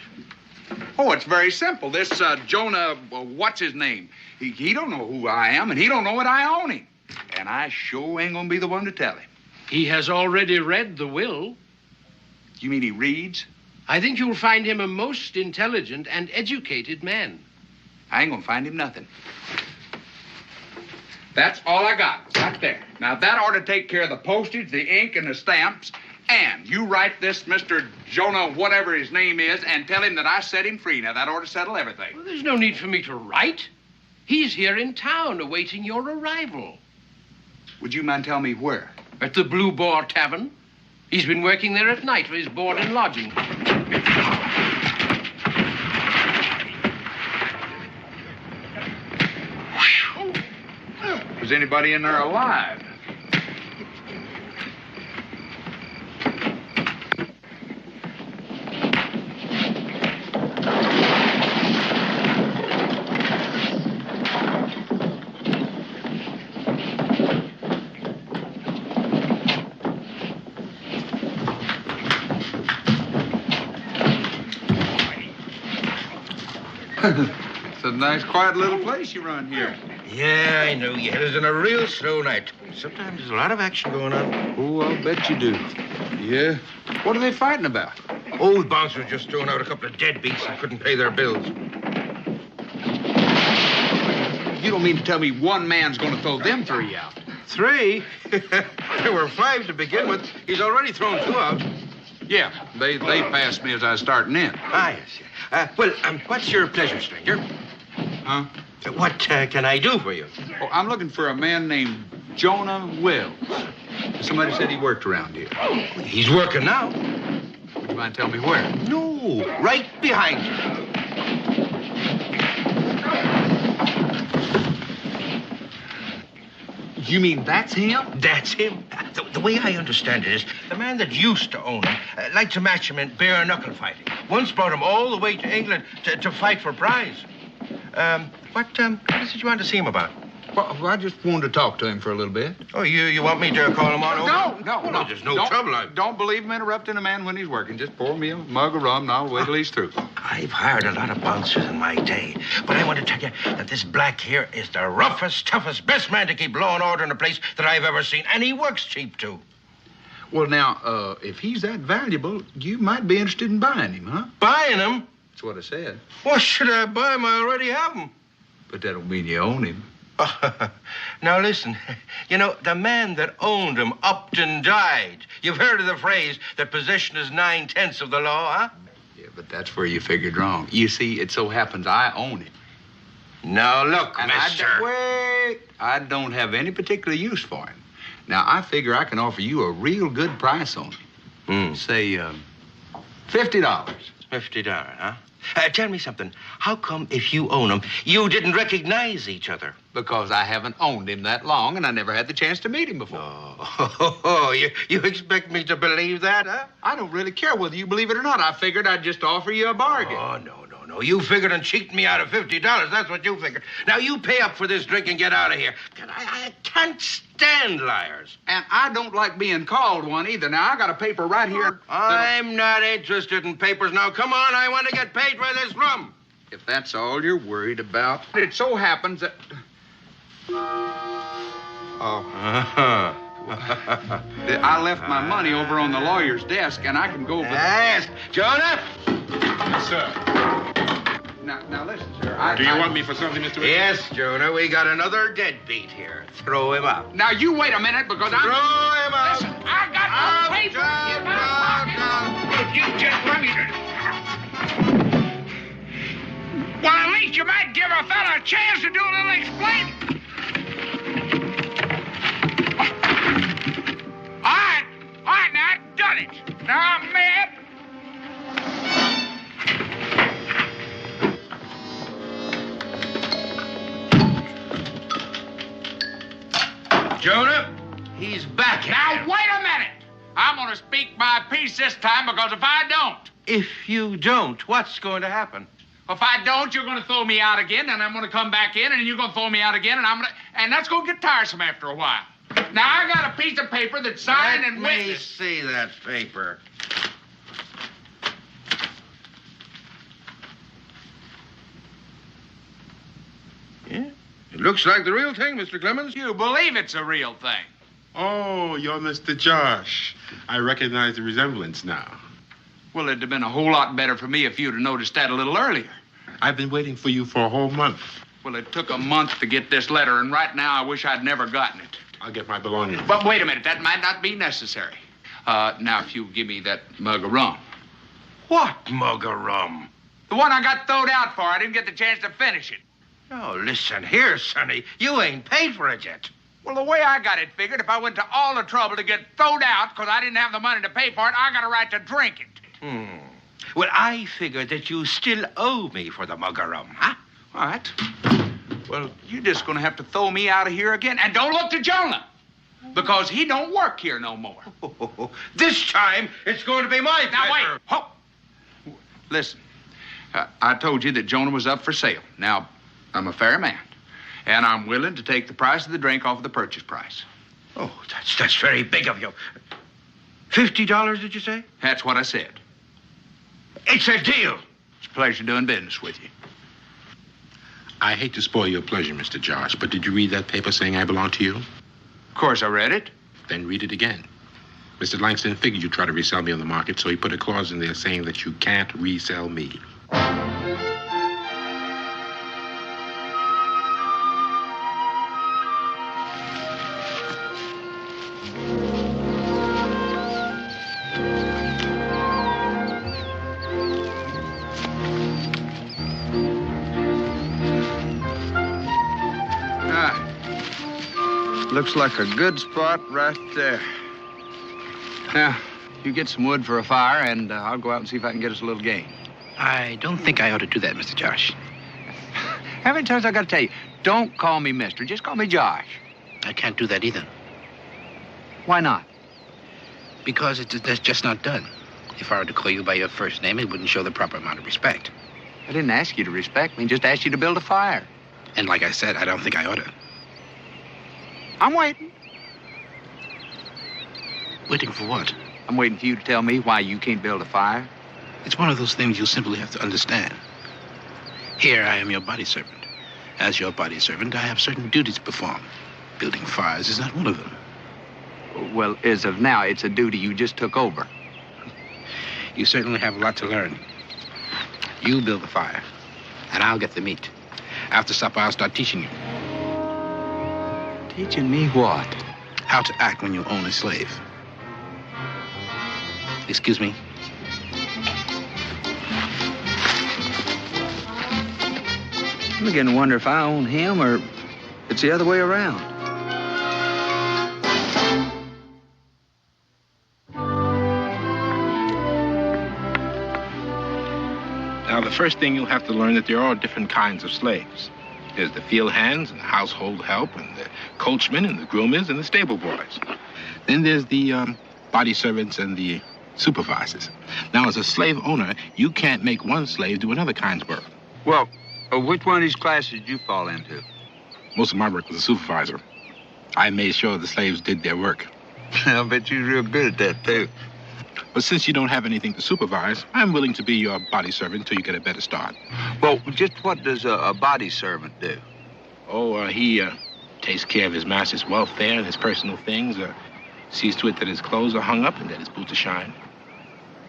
Oh, it's very simple. This Jonah, what's his name? He don't know who I am, and he don't know that I own him. And I sure ain't gonna be the one to tell him. He has already read the will. You mean he reads? I think you'll find him a most intelligent and educated man. I ain't gonna find him nothing. That's all I got, right there. Now, that ought to take care of the postage, the ink, and the stamps. And you write this Mr. Jonah, whatever his name is, and tell him that I set him free. Now, that ought to settle everything. Well, there's no need for me to write. He's here in town awaiting your arrival. Would you mind telling me where? At the Blue Boar Tavern. He's been working there at night for his board and lodging. there's anybody in there alive. It's a nice, quiet little place you run here. Yeah, I know. You had us in a real slow night. Sometimes there's a lot of action going on. Oh, I'll bet you do. Yeah? What are they fighting about? Oh, the bouncers just thrown out a couple of deadbeats and couldn't pay their bills. You don't mean to tell me one man's going to throw them three out? 3? There were 5 to begin with. He's already thrown 2 out. Yeah, they passed me as I was starting in. Ah, yes. What's your pleasure, stranger? Huh? What can I do for you? Oh, I'm looking for a man named Jonah Wells. Somebody said he worked around here. He's working now. Would you mind telling me where? No, right behind you. You mean that's him? That's him. The way I understand it is, the man that used to own him liked to match him in bare knuckle fighting. Once brought him all the way to England to fight for prize. What is it you want to see him about? Well, I just wanted to talk to him for a little bit. Oh, you want me to call him on over? No. There's no trouble. Don't believe him interrupting a man when he's working. Just pour me a mug of rum and I'll wait till he's through. I've hired a lot of bouncers in my day, but I want to tell you that this black here is the roughest, toughest, best man to keep law and order in a place that I've ever seen, and he works cheap, too. Well, now, if he's that valuable, you might be interested in buying him, huh? Buying him? That's what I said. What should I buy him? I already have him. But that don't mean you own him. Now, listen. You know, the man that owned him upped and died. You've heard of the phrase that possession is 9/10 of the law, huh? Yeah, but that's where you figured wrong. You see, it so happens I own him. Now, look, and mister. I don't have any particular use for him. Now, I figure I can offer you a real good price on him. Say, $50. $50, huh? Tell me something. How come if you own him, you didn't recognize each other? Because I haven't owned him that long, and I never had the chance to meet him before. Oh, you expect me to believe that, huh? I don't really care whether you believe it or not. I figured I'd just offer you a bargain. Oh, no. You figured on cheating me out of $50. That's what you figured. Now, you pay up for this drink and get out of here. I can't stand liars. And I don't like being called one either. Now, I got a paper right here. I'm not interested in papers. Now, come on. I want to get paid for this rum. If that's all you're worried about. It so happens that... I left my money over on the lawyer's desk, and I can go over... Yes. Jonah? Yes, sir. Now listen, sir. Do you want me for something, Mr. Wilson? Yes, Jonah. We got another deadbeat here. Throw him out. Now, you wait a minute, because Throw him out. Listen, I got no paper in my pocket. If you just let me... Well, at least you might give a fella a chance to do a little explaining. All right, now I've done it. Now I'm mad. Jonah, he's back. Now, wait a minute. I'm going to speak my piece this time, because if I don't... If you don't, what's going to happen? If I don't, you're going to throw me out again, and I'm going to come back in, and you're going to throw me out again, and that's going to get tiresome after a while. Now, I got a piece of paper that's signed and Let me witnessed. see that paper. Yeah, it looks like the real thing, Mr. Clemens. You believe it's a real thing. Oh, you're Mr. Josh. I recognize the resemblance now. Well, it'd have been a whole lot better for me if you'd have noticed that a little earlier. I've been waiting for you for a whole month. Well, it took a month to get this letter, and right now I wish I'd never gotten it. I'll get my belongings. But wait a minute, that might not be necessary. Now, if you give me that mug of rum. What mug of rum? The one I got throwed out for. I didn't get the chance to finish it. Oh, listen here, Sonny. You ain't paid for it yet. Well, the way I got it figured, if I went to all the trouble to get throwed out because I didn't have the money to pay for it, I got a right to drink it. Well, I figured that you still owe me for the mug of rum, huh? All right. Well, you're just going to have to throw me out of here again. And don't look to Jonah, because he don't work here no more. This time, it's going to be my Now, pleasure. wait. Ho. Listen, I told you that Jonah was up for sale. Now, I'm a fair man, and I'm willing to take the price of the drink off of the purchase price. Oh, that's very big of you. $50, did you say? That's what I said. It's a deal. It's a pleasure doing business with you. I hate to spoil your pleasure, Mr. Josh, but did you read that paper saying I belong to you? Of course I read it. Then read it again. Mr. Langston figured you'd try to resell me on the market, so he put a clause in there saying that you can't resell me. Looks like a good spot right there. Now, you get some wood for a fire, and I'll go out and see if I can get us a little game. I don't think I ought to do that, Mr. Josh. How many times I got to tell you? Don't call me mister. Just call me Josh. I can't do that either. Why not? Because that's just not done. If I were to call you by your first name, it wouldn't show the proper amount of respect. I didn't ask you to respect me, just asked you to build a fire. And like I said, I don't think I ought to. I'm waiting. Waiting for what? I'm waiting for you to tell me why you can't build a fire. It's one of those things you simply have to understand. Here, I am your body servant. As your body servant, I have certain duties to perform. Building fires is not one of them. Well, as of now, it's a duty you just took over. You certainly have a lot to learn. You build the fire, and I'll get the meat. After supper, I'll start teaching you. Teaching me what? How to act when you own a slave. Excuse me. I'm beginning to wonder if I own him or it's the other way around. Now, the first thing you'll have to learn that there are different kinds of slaves. There's the field hands and the household help and the coachmen and the groomers and the stable boys. Then there's the body servants and the supervisors. Now, as a slave owner, you can't make one slave do another kind's work. Well, which one of these classes did you fall into? Most of my work was a supervisor. I made sure the slaves did their work. I'll bet you're real good at that, too. But since you don't have anything to supervise, I'm willing to be your body servant until you get a better start. Well, just what does a body servant do? Oh, he takes care of his master's welfare and his personal things, sees to it that his clothes are hung up and that his boots are shined.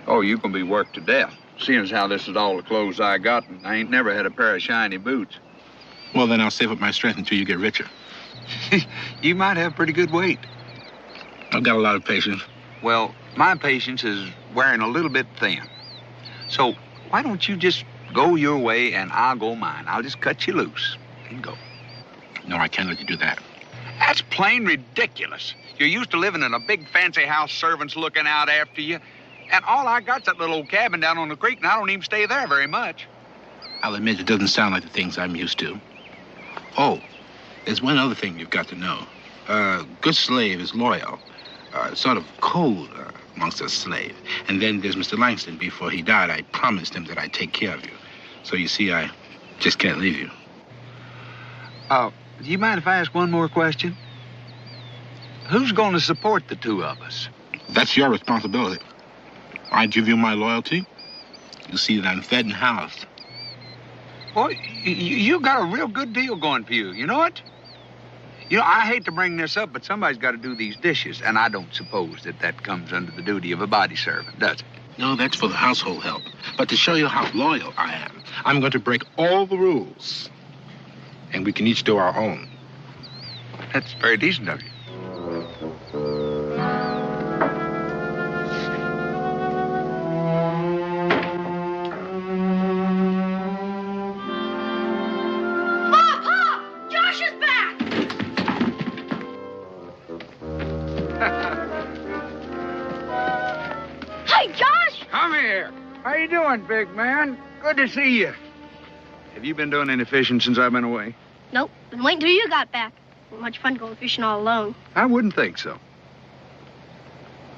Oh, you can be worked to death. Seeing as how this is all the clothes I got, and I ain't never had a pair of shiny boots. Well, then I'll save up my strength until you get richer. You might have pretty good weight. I've got a lot of patience. Well, my patience is wearing a little bit thin. So why don't you just go your way and I'll go mine? I'll just cut you loose and go. No, I can't let you do that. That's plain ridiculous. You're used to living in a big fancy house, servants looking out after you. And all I got's that little old cabin down on the creek, and I don't even stay there very much. I'll admit it doesn't sound like the things I'm used to. Oh, there's one other thing you've got to know. A good slave is loyal. Sort of cold amongst a slave. And then there's Mr. Langston. Before he died, I promised him that I'd take care of you. So you see, I just can't leave you. Do you mind if I ask one more question? Who's going to support the two of us? That's your responsibility. I give you my loyalty. You see that I'm fed and housed. Boy, you got a real good deal going for you. You know what? You know, I hate to bring this up, but somebody's got to do these dishes, and I don't suppose that comes under the duty of a body servant, does it? No, that's for the household help. But to show you how loyal I am, I'm going to break all the rules. And we can each do our own. That's very decent of you. How you doing, big man? Good to see you. Have you been doing any fishing since I've been away? Nope. Been waiting till you got back. Not much fun going fishing all alone. I wouldn't think so.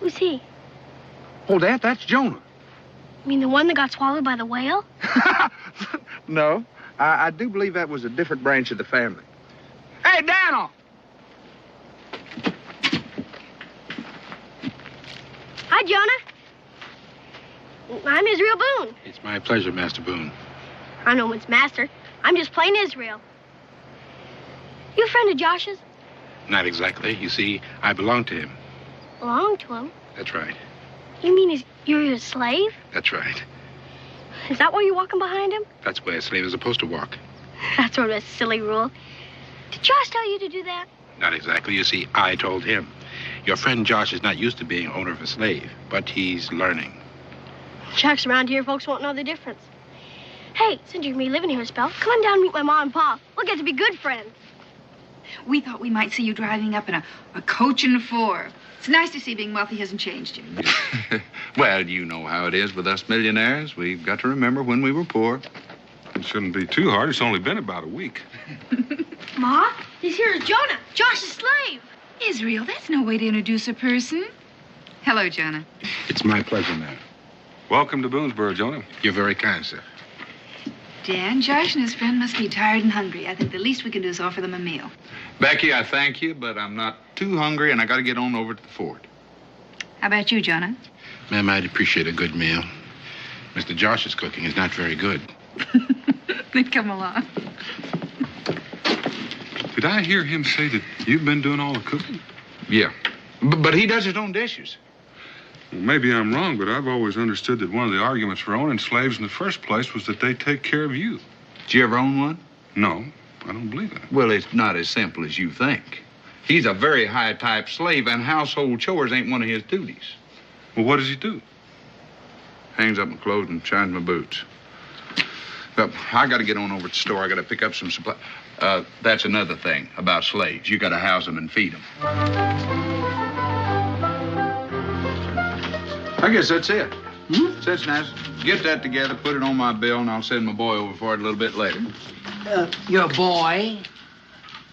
Who's he? Oh, that's Jonah. You mean the one that got swallowed by the whale? No, I do believe that was a different branch of the family. Hey, Daniel! Hi, Jonah. I'm Israel Boone. It's my pleasure, Master Boone. I'm no one's master. I'm just plain Israel. You a friend of Josh's? Not exactly. You see, I belong to him. Belong to him? That's right. You mean you're his slave? That's right. Is that why you're walking behind him? That's where a slave is supposed to walk. That's sort of a silly rule. Did Josh tell you to do that? Not exactly. You see, I told him. Your friend Josh is not used to being owner of a slave, but he's learning. Shucks, around here, folks won't know the difference. Hey, since you're going to be living here a spell, come on down and meet my mom and pa. We'll get to be good friends. We thought we might see you driving up in a coach and four. It's nice to see being wealthy hasn't changed you. Well, you know how it is with us millionaires. We've got to remember when we were poor. It shouldn't be too hard. It's only been about a week. Ma, this here is Jonah, Josh's slave. Israel, that's no way to introduce a person. Hello, Jonah. It's my pleasure, ma'am. Welcome to Boonesboro, Jonah. You're very kind, sir. Dan, Josh and his friend must be tired and hungry. I think the least we can do is offer them a meal. Becky, I thank you, but I'm not too hungry, and I got to get on over to the fort. How about you, Jonah? Ma'am, I'd appreciate a good meal. Mr. Josh's cooking is not very good. Then come along. Did I hear him say that you've been doing all the cooking? Yeah, but he does his own dishes. Well, maybe I'm wrong, but I've always understood that one of the arguments for owning slaves in the first place was that they take care of you. Did you ever own one? No, I don't believe that. Well, it's not as simple as you think. He's a very high-type slave, and household chores ain't one of his duties. Well, what does he do? Hangs up my clothes and shines my boots. Well, I got to get on over to the store. I got to pick up some supplies. That's another thing about slaves. You got to house them and feed them. I guess that's it. That's nice. Get that together, put it on my bill, and I'll send my boy over for it a little bit later. Your boy?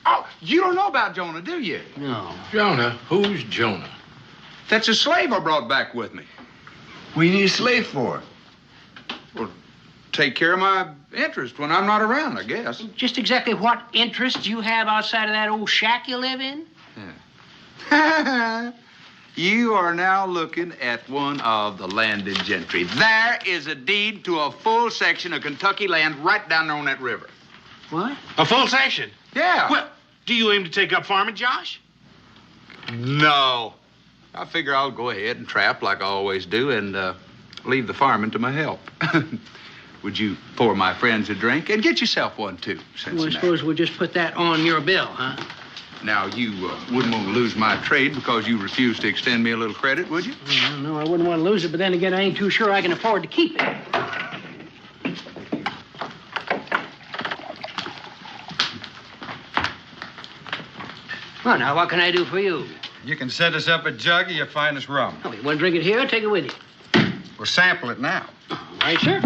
Oh, you don't know about Jonah, do you? No. Jonah? Who's Jonah? That's a slave I brought back with me. What do you need a slave for? Well, take care of my interest when I'm not around, I guess. Just exactly what interest you have outside of that old shack you live in? Yeah. You are now looking at one of the landed gentry. There is a deed to a full section of Kentucky land right down there on that river. What? A full section? Yeah. Well, do you aim to take up farming, Josh? No. I figure I'll go ahead and trap like I always do and leave the farming to my help. Would you pour my friends a drink and get yourself one, too, Cincinnati? Well, I suppose we'll just put that on your bill, huh? Now, you wouldn't want to lose my trade because you refused to extend me a little credit, would you? Well, no, I wouldn't want to lose it, but then again, I ain't too sure I can afford to keep it. Well, now, what can I do for you? You can set us up a jug of your finest rum. Oh, you want to drink it here or take it with you? We'll sample it now. All right, sir.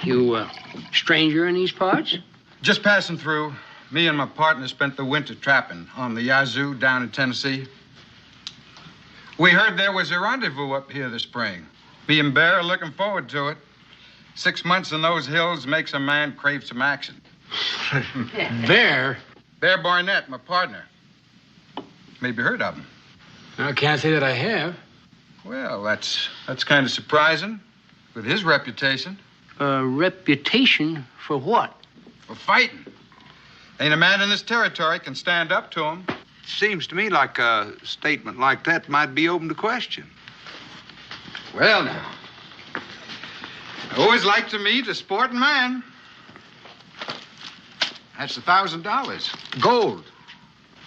You, stranger in these parts? Just passing through. Me and my partner spent the winter trapping on the Yazoo down in Tennessee. We heard there was a rendezvous up here this spring. Me and Bear are looking forward to it. 6 months in those hills makes a man crave some action. Bear? Bear Barnett, my partner. Maybe heard of him. I can't say that I have. Well, that's kind of surprising with his reputation. Reputation for what? For fighting. Ain't a man in this territory can stand up to him. Seems to me like a statement like that might be open to question. Well, now. I always like to meet a sporting man. That's $1,000. Gold.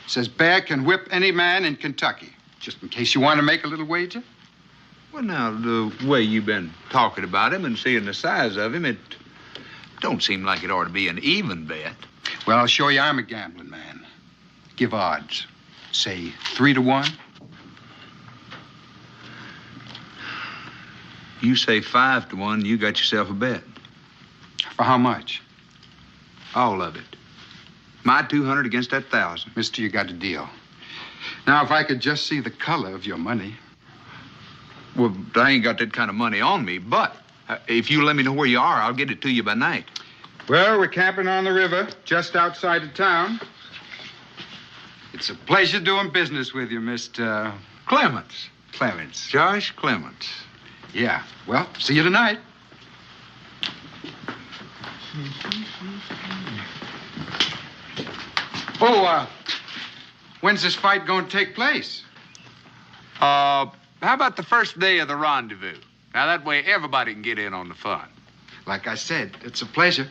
Says Bear can whip any man in Kentucky. Just in case you want to make a little wager. Well, now, the way you've been talking about him and seeing the size of him, it don't seem like it ought to be an even bet. Well, I'll show you I'm a gambling man. Give odds. Say 3 to 1. You say 5 to 1, you got yourself a bet. For how much? All of it. My 200 against that 1,000. Mister, you got a deal. Now, if I could just see the color of your money. Well, I ain't got that kind of money on me, but if you let me know where you are, I'll get it to you by night. Well, we're camping on the river, just outside of town. It's a pleasure doing business with you, Mr. Clements. Clements. Josh Clements. Yeah. Well, see you tonight. Oh, when's this fight going to take place? How about the first day of the rendezvous? Now, that way everybody can get in on the fun. Like I said, it's a pleasure.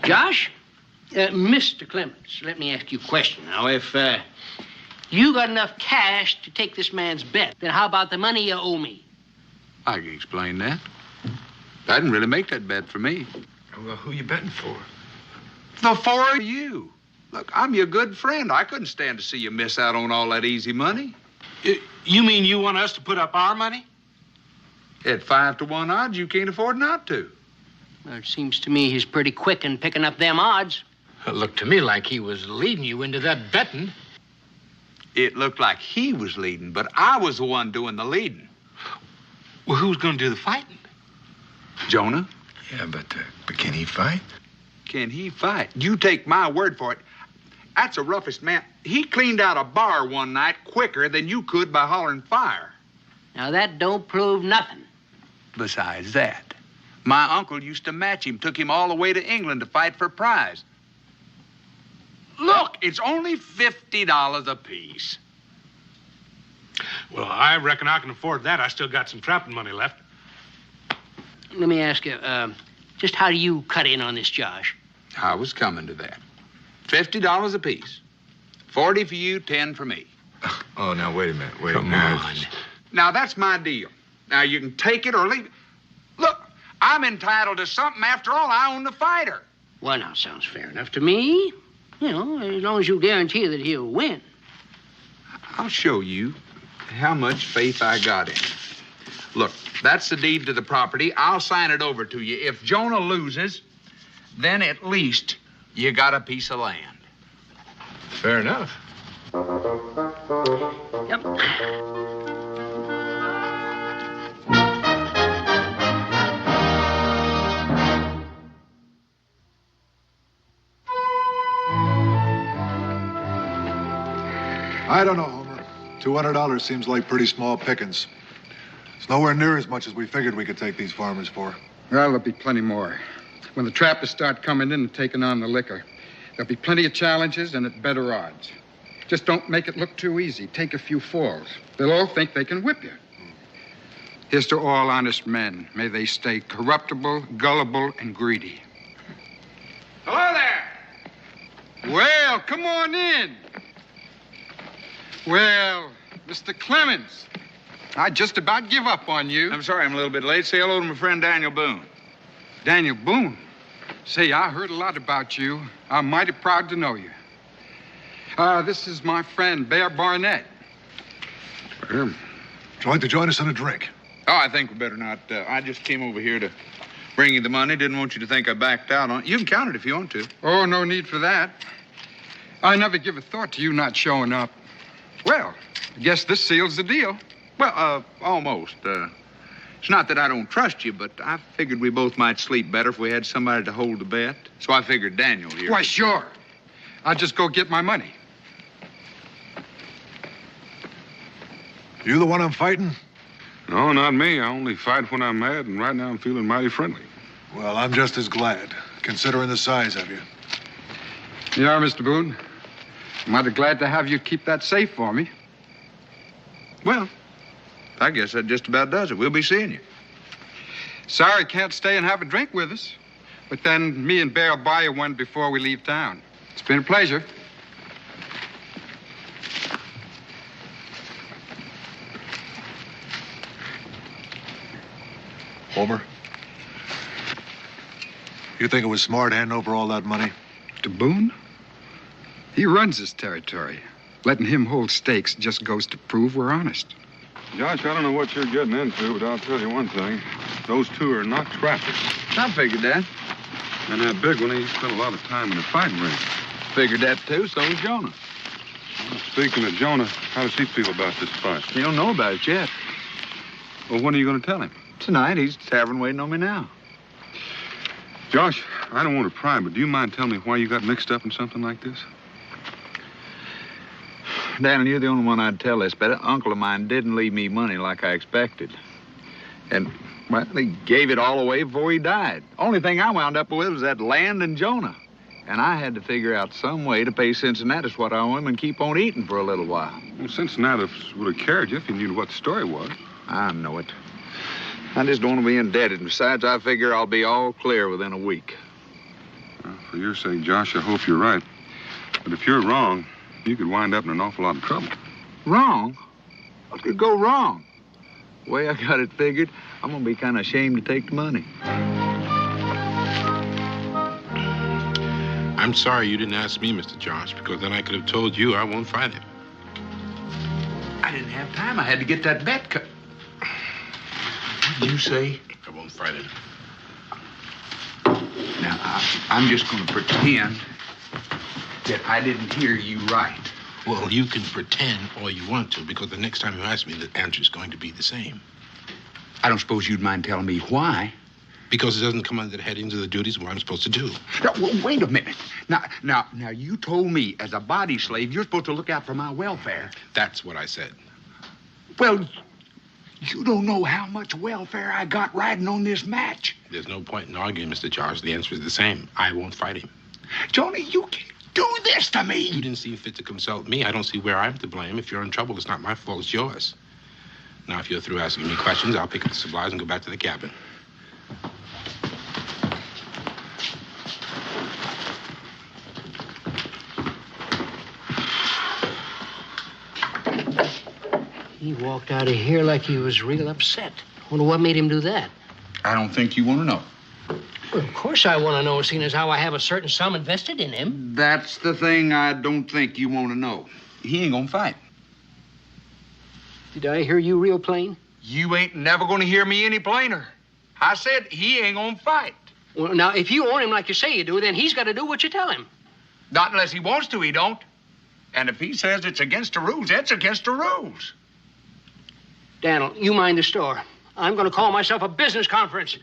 Josh, Mr. Clements, let me ask you a question. Now, if you got enough cash to take this man's bet, then how about the money you owe me? I can explain that. I didn't really make that bet for me. Well, who you betting for? The four of you. Look, I'm your good friend. I couldn't stand to see you miss out on all that easy money. You mean you want us to put up our money? At 5-to-1 odds, you can't afford not to. Well, it seems to me he's pretty quick in picking up them odds. It looked to me like he was leading you into that betting. It looked like he was leading, but I was the one doing the leading. Well, who's going to do the fighting? Jonah. Yeah, but can he fight? Can he fight? You take my word for it. That's the roughest man. He cleaned out a bar one night quicker than you could by hollering fire. Now, that don't prove nothing. Besides that, my uncle used to match him, took him all the way to England to fight for prize. Look, it's only $50 apiece. Well, I reckon I can afford that. I still got some trapping money left. Let me ask you, just how do you cut in on this, Josh? I was coming to that. $50 apiece. 40 for you, 10 for me. Oh, now, wait a minute. Come on. Now, that's my deal. Now, you can take it or leave it. Look, I'm entitled to something. After all, I own the fighter. Well, now, sounds fair enough to me. You know, as long as you guarantee that he'll win. I'll show you how much faith I got in it. Look, that's the deed to the property. I'll sign it over to you. If Jonah loses, then at least you got a piece of land. Fair enough. Yep. I don't know, Homer. $200 seems like pretty small pickings. It's nowhere near as much as we figured we could take these farmers for. Well, there'll be plenty more. When the trappers start coming in and taking on the liquor, there'll be plenty of challenges and at better odds. Just don't make it look too easy. Take a few falls. They'll all think they can whip you. Here's to all honest men. May they stay corruptible, gullible, and greedy. Hello there. Well, come on in. Well, Mr. Clements, I just about give up on you. I'm sorry I'm a little bit late. Say hello to my friend Daniel Boone. Daniel Boone? Say, I heard a lot about you. I'm mighty proud to know you. This is my friend, Bear Barnett. Would you like to join us in a drink? Oh, I think we better not. I just came over here to bring you the money. Didn't want you to think I backed out on it. You can count it if you want to. Oh, no need for that. I never give a thought to you not showing up. Well, I guess this seals the deal. Well, almost. It's not that I don't trust you, but I figured we both might sleep better if we had somebody to hold the bet. So I figured Daniel here. Why, sure. I'll just go get my money. You the one I'm fighting? No, not me. I only fight when I'm mad, and right now I'm feeling mighty friendly. Well, I'm just as glad, considering the size of you. You are, Mr. Boone. I'm mighty glad to have you keep that safe for me. Well, I guess that just about does it. We'll be seeing you. Sorry can't stay and have a drink with us. But then me and Bear will buy you one before we leave town. It's been a pleasure. Homer, you think it was smart handing over all that money? To Boone? He runs this territory. Letting him hold stakes just goes to prove we're honest. Josh, I don't know what you're getting into, but I'll tell you one thing. Those two are not trappers. I figured that. And that big one, he spent a lot of time in the fighting ring. Figured that, too. So does Jonah. Well, speaking of Jonah, how does he feel about this fight? He don't know about it yet. Well, when are you going to tell him? Tonight, he's tavern waiting on me now. Josh, I don't want to pry, but do you mind telling me why you got mixed up in something like this? Dan, you're the only one I'd tell this, but an uncle of mine didn't leave me money like I expected. And, well, he gave it all away before he died. Only thing I wound up with was that land and Jonah. And I had to figure out some way to pay Cincinnatus what I owe him and keep on eating for a little while. Well, Cincinnatus would have carried you if he knew what the story was. I know it. I just don't want to be indebted. And besides, I figure I'll be all clear within a week. Well, for your sake, Josh, I hope you're right. But if you're wrong, you could wind up in an awful lot of trouble. Wrong? What could go wrong? The way I got it figured, I'm going to be kind of ashamed to take the money. I'm sorry you didn't ask me, Mr. Josh, because then I could have told you I won't fight him. I didn't have time. I had to get that bet cut. What did you say? I won't fight him. Now, I'm just going to pretend that I didn't hear you right. Well, you can pretend all you want to, because the next time you ask me, the answer's going to be the same. I don't suppose you'd mind telling me why. Because it doesn't come under the headings of the duties of what I'm supposed to do. Now, wait a minute. Now, you told me as a body slave, you're supposed to look out for my welfare. That's what I said. Well, you don't know how much welfare I got riding on this match. There's no point in arguing, Mr. Josh. The answer is the same. I won't fight him. Johnny, you can't do this to me. You didn't see fit to consult me. I don't see where I'm to blame. If you're in trouble, it's not my fault, it's yours. Now, if you're through asking me questions, I'll pick up the supplies and go back to the cabin. He walked out of here like he was real upset. Wonder what made him do that. I don't think you want to know. Well, of course I want to know, seeing as how I have a certain sum invested in him. That's the thing I don't think you want to know. He ain't gonna fight. Did I hear you real plain? You ain't never gonna hear me any plainer. I said he ain't gonna fight. Well, now, if you own him like you say you do, then he's got to do what you tell him. Not unless he wants to, he don't. And if he says it's against the rules, it's against the rules. Daniel, you mind the store. I'm going to call myself a business conference.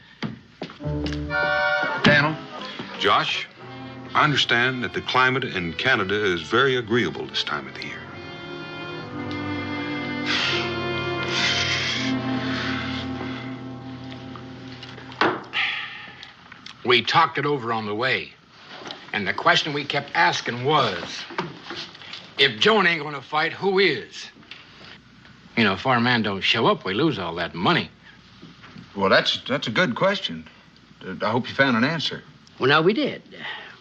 Daniel? Josh, I understand that the climate in Canada is very agreeable this time of the year. We talked it over on the way. And the question we kept asking was, if Joan ain't gonna fight, who is? You know, if our man don't show up, we lose all that money. Well, that's a good question. I hope you found an answer. Well, now, we did.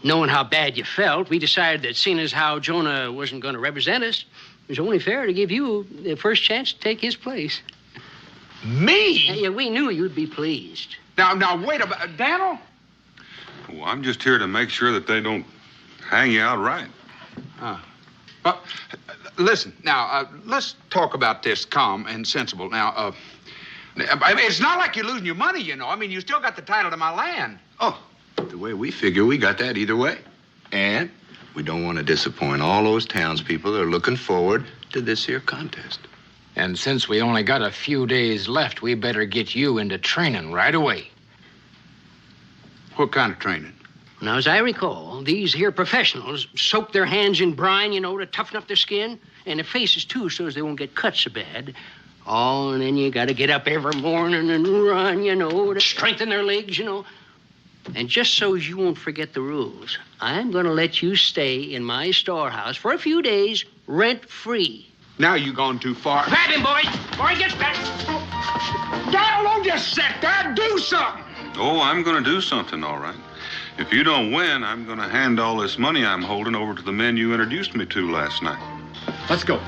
Knowing how bad you felt, we decided that seeing as how Jonah wasn't going to represent us, it was only fair to give you the first chance to take his place. Me? Yeah, we knew you'd be pleased. Now, wait a minute. Daniel? Well, I'm just here to make sure that they don't hang you out right. Listen, now, let's talk about this calm and sensible. Now, I mean, it's not like you're losing your money, you know. I mean, you still got the title to my land. Oh, the way we figure, we got that either way. And we don't want to disappoint all those townspeople that are looking forward to this here contest. And since we only got a few days left, we better get you into training right away. What kind of training? Now, as I recall, these here professionals soak their hands in brine, you know, to toughen up their skin, and their faces, too, so as they won't get cut so bad. Oh, and then you got to get up every morning and run, you know, to strengthen their legs, you know. And just so as you won't forget the rules, I'm going to let you stay in my storehouse for a few days, rent-free. Now you've gone too far. Grab him, boys, before he gets back. Daniel, don't just sit there. Do something. Oh, I'm going to do something, all right. If you don't win, I'm going to hand all this money I'm holding over to the men you introduced me to last night. Let's go.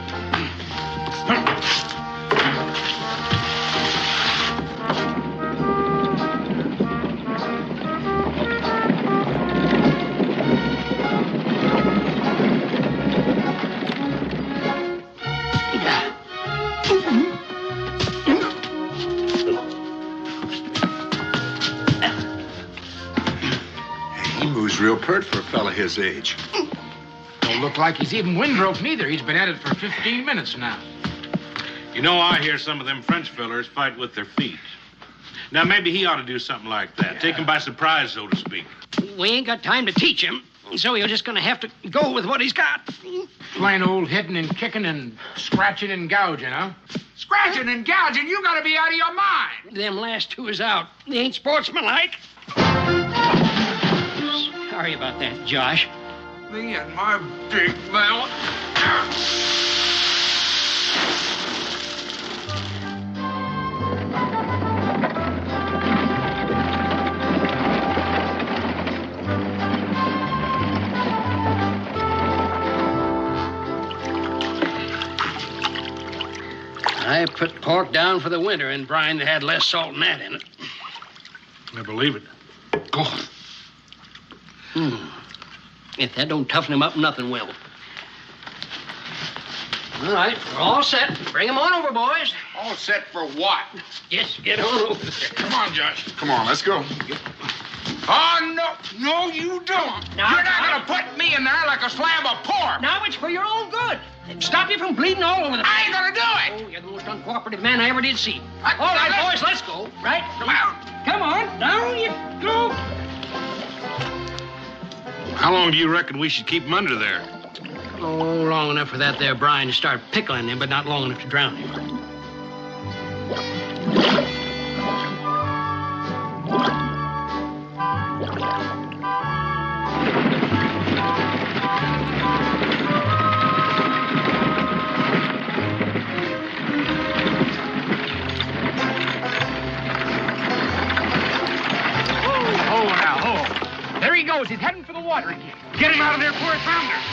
hurt for a fella his age. Don't look like he's even windbroke neither. He's been at it for 15 minutes now. You know, I hear some of them French fellers fight with their feet. Now, maybe he ought to do something like that. Take him by surprise, so to speak. We ain't got time to teach him, so you're just gonna have to go with what he's got. Plain old hitting and kicking and scratching and gouging, huh? Scratching and gouging? You gotta be out of your mind. Them last two is out. They ain't sportsmanlike. Sorry about that, Josh. Me and my big mouth. I put pork down for the winter in brine that had less salt than that in it. I believe it. Oh. If that don't toughen him up, nothing will. All right, we're all set. Bring him on over, boys. All set for what? Yes, get on over there. Come on, Josh. Come on, let's go. Oh, no, you don't. Now, You're not going to put me in there like a slab of pork. Now it's for your own good. Stop you from bleeding all over the place. I ain't going to do it. Oh, you're the most uncooperative man I ever did see. All right, boys, let's go. Right? Come on, down you go. How long do you reckon we should keep him under there? Oh, long enough for that there brine to start pickling him, but not long enough to drown him. There he goes. He's heading for the water again. Get him out of there before it founders.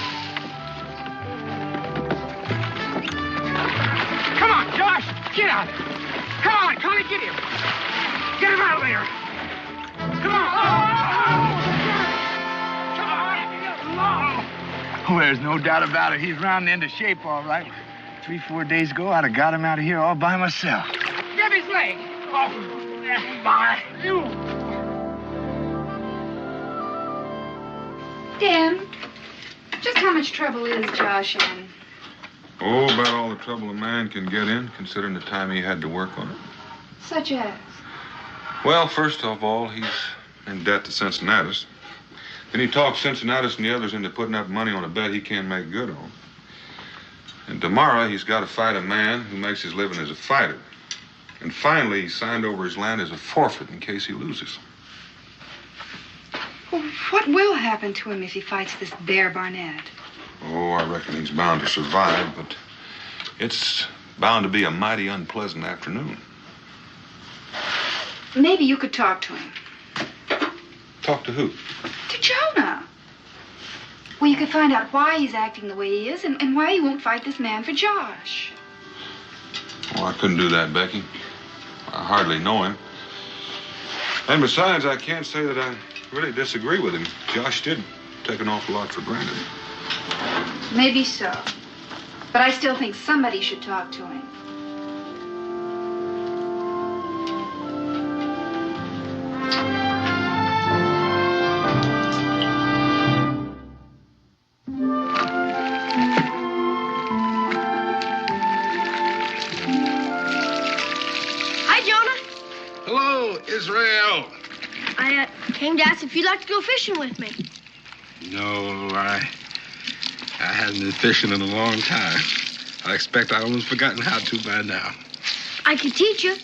Come on, Josh. Get out of there. Come on, Connie, get him. Get him out of there. Come on. Oh, there's no doubt about it. He's rounding into shape, all right. 3-4 days ago, I'd have got him out of here all by myself. Grab his leg. Oh, my. You. Dan, just how much trouble is Josh in? Oh, about all the trouble a man can get in, considering the time he had to work on it. Such as? Well, first of all, he's in debt to Cincinnatus. Then he talks Cincinnatus and the others into putting up money on a bet he can't make good on. And tomorrow, he's got to fight a man who makes his living as a fighter. And finally, he signed over his land as a forfeit in case he loses. Well, what will happen to him if he fights this Bear Barnett? Oh, I reckon he's bound to survive, but it's bound to be a mighty unpleasant afternoon. Maybe you could talk to him. Talk to who? To Jonah. Well, you could find out why he's acting the way he is and why he won't fight this man for Josh. Oh, I couldn't do that, Becky. I hardly know him. And besides, I can't say that I really disagree with him. Josh did take an awful lot for granted. Maybe so. But I still think somebody should talk to him. Hi, Jonah. Hello, Israel. I came to ask if you'd like to go fishing with me. No, I haven't been fishing in a long time. I expect I almost forgotten how to by now. I could teach you.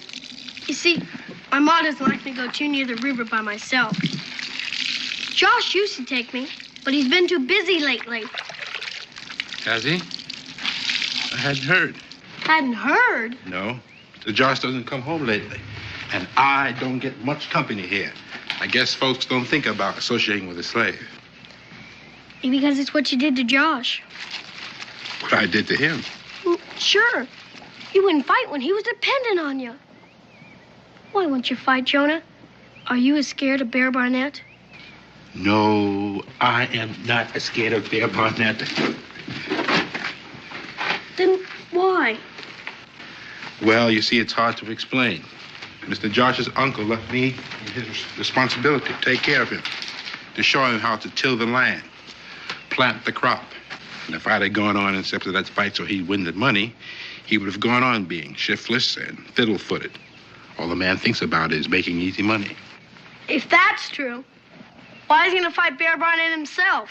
You see, my mom doesn't like me to go too near the river by myself. Josh used to take me, but he's been too busy lately. Has he? I hadn't heard. Hadn't heard? No, the Josh doesn't come home lately. And I don't get much company here. I guess folks don't think about associating with a slave. Maybe because it's what you did to Josh. What I did to him. Sure. You wouldn't fight when he was dependent on you. Why won't you fight, Jonah? Are you as scared of Bear Barnett? No, I am not as scared of Bear Barnett. Then why? Well, you see, it's hard to explain. Mr. Josh's uncle left me his responsibility to take care of him. to show him how to till the land, plant the crop. And if I'd have gone on and accepted that fight so he'd win the money, he would have gone on being shiftless and fiddle-footed. All the man thinks about is making easy money. If that's true, why is he gonna fight Bear Barnett himself?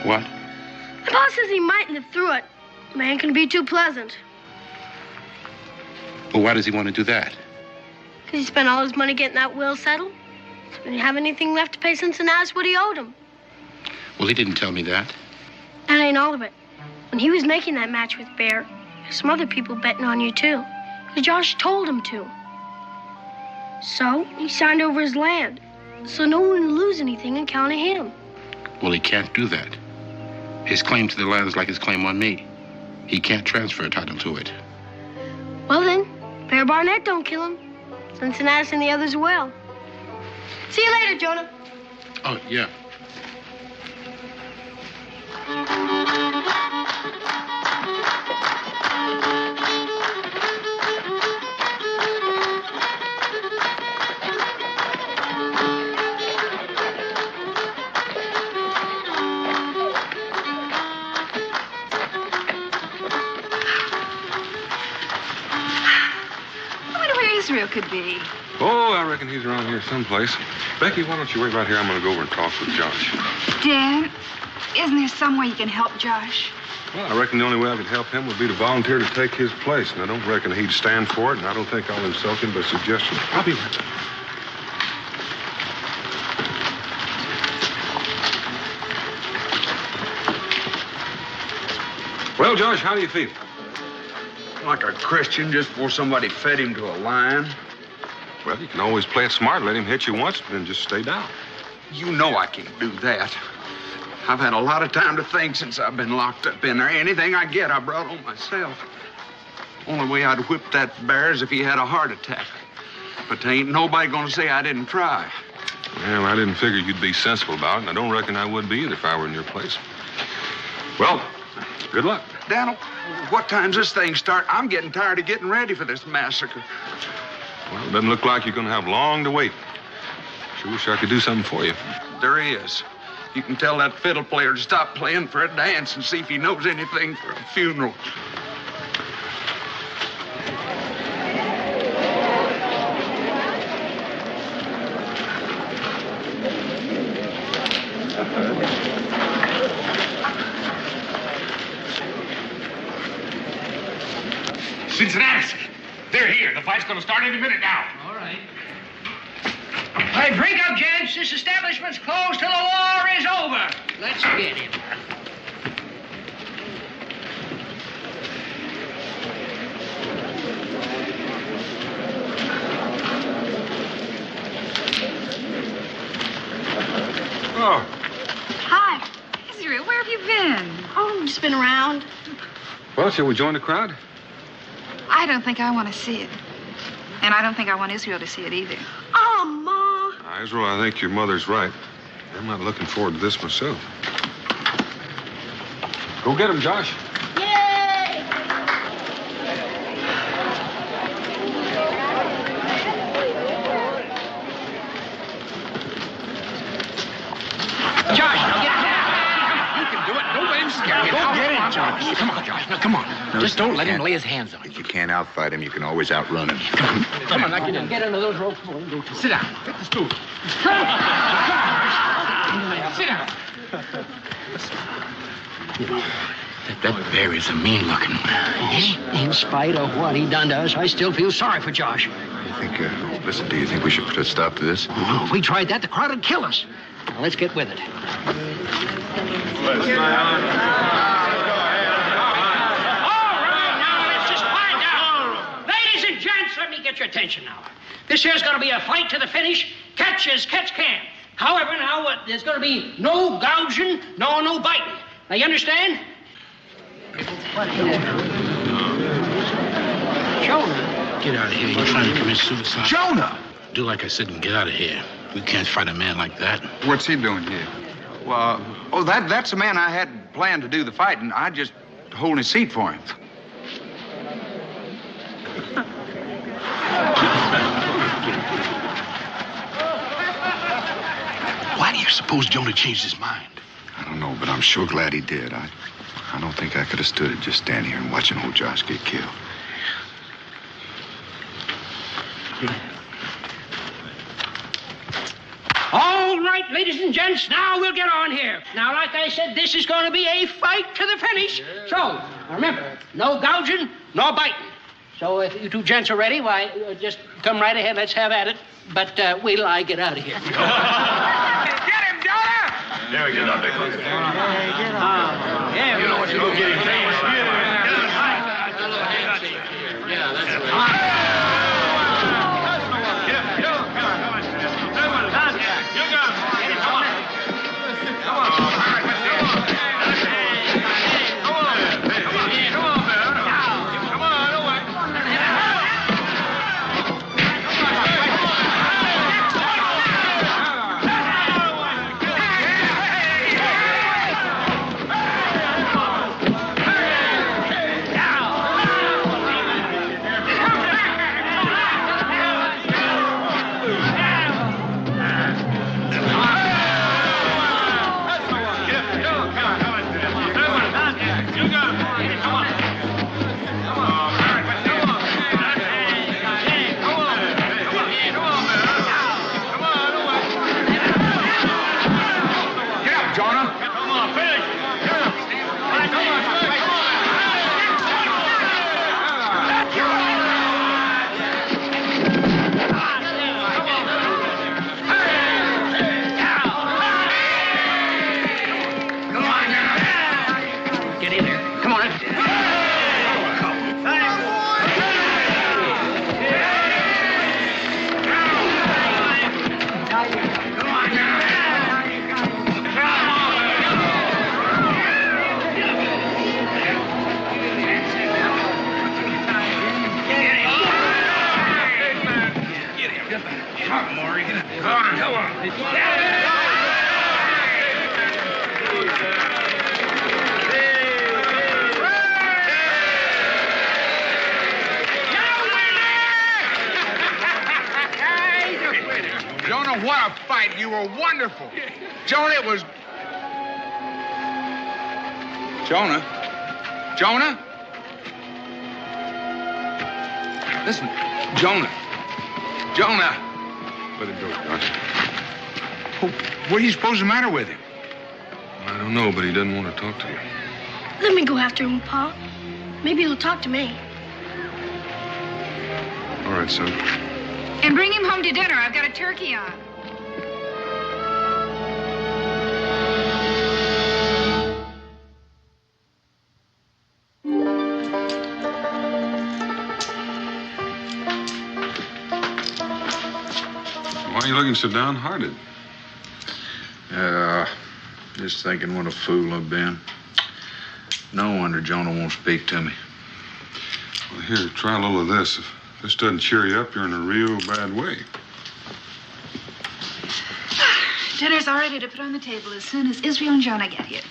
What? The boss says he might live through it. Man can be too pleasant. Well, why does he want to do that? Because he spent all his money getting that will settled. So he didn't have anything left to pay Cincinnatus what he owed him. Well, he didn't tell me that. That ain't all of it. When he was making that match with Bear, there's some other people betting on you, too. Because Josh told him to. So he signed over his land. So no one would lose anything on account of him. Well, he can't do that. His claim to the land is like his claim on me. He can't transfer a title to it. Well then, Bear Barnett don't kill him. Cincinnatus and the others will. See you later, Jonah. Oh, yeah. Israel could be. Oh, I reckon he's around here someplace. Becky, why don't you wait right here? I'm going to go over and talk with Josh. Dan, isn't there some way you can help Josh? Well, I reckon the only way I could help him would be to volunteer to take his place. And I don't reckon he'd stand for it, and I don't think I'll insult him by suggestion. I'll be right back. Well, Josh, how do you feel? Like a Christian just before somebody fed him to a lion. Well, you can always play it smart. Let him hit you once, then just stay down. You know I can't do that. I've had a lot of time to think since I've been locked up in there. Anything I get, I brought on myself. Only way I'd whip that bear is if he had a heart attack. But there ain't nobody gonna say I didn't try. Well, I didn't figure you'd be sensible about it, and I don't reckon I would be either if I were in your place. Well, good luck. Daniel, what time's this thing start? I'm getting tired of getting ready for this massacre. Well, it doesn't look like you're going to have long to wait. Sure wish I could do something for you. There is. You can tell that fiddle player to stop playing for a dance and see if he knows anything for a funeral. Cincinnatus, they're here. The fight's going to start any minute now. All right. Hey, drink up, gents. This establishment's closed till the war is over. Let's get him. Oh. Hi. Israel, where have you been? Oh, just been around. Well, shall we join the crowd? I don't think I want to see it. And I don't think I want Israel to see it either. Oh, Ma. Israel, I think your mother's right. I'm not looking forward to this myself. Go get him, Josh. Yay! Josh, now get down. You can do it. Don't let him scare you. Go get him, Josh. Come on, Josh. Now, come on. No, Just don't let him can't. lay his hands on you. If you can't outfight him, you can always outrun him. Come on, now get in. Get under those ropes. Go to. Sit down. Take the stool. Sit down. That bear is a mean-looking one. In spite of what he done to us, I still feel sorry for Josh. You think, listen, do you think we should put a stop to this? Oh, if we tried that, the crowd would kill us. Now, let's get with it. Ladies and gents, let me get your attention now. This here's going to be a fight to the finish. Catch as catch can. However, now, there's going to be no gouging, no biting. Now, you understand? Jonah. Get out of here. You're trying to commit suicide. Jonah! Do like I said and get out of here. We can't fight a man like that. What's he doing here? Well, that's the man I had planned to do the fighting. I just holding his seat for him. Suppose Jonah changed his mind. I don't know, but I'm sure glad he did. I don't think I could have stood it just standing here and watching old Josh get killed. All right, ladies and gents, now we'll get on here. Now, like I said, this is going to be a fight to the finish. So, now remember, no gouging, no biting. So if you two gents are ready, why, just come right ahead. Let's have at it. But wait till I get out of here. Get him, Jonah! There we go. Get on. Yeah, you know what you go get him. Yeah, that's right. Jonah, what a fight. You were wonderful. Jonah, it was... Jonah? Jonah? Listen, Jonah. Jonah. Let him go, Josh. What do you suppose is the matter with him? I don't know, but he doesn't want to talk to you. Let me go after him, Pa. Maybe he'll talk to me. All right, son. And bring him home to dinner. I've got a turkey on. Why are you looking so downhearted? Just thinking what a fool I've been. No wonder Jonah won't speak to me. Well, here, try a little of this. If this doesn't cheer you up, you're in a real bad way. Dinner's all ready to put on the table as soon as Israel and Jonah get here.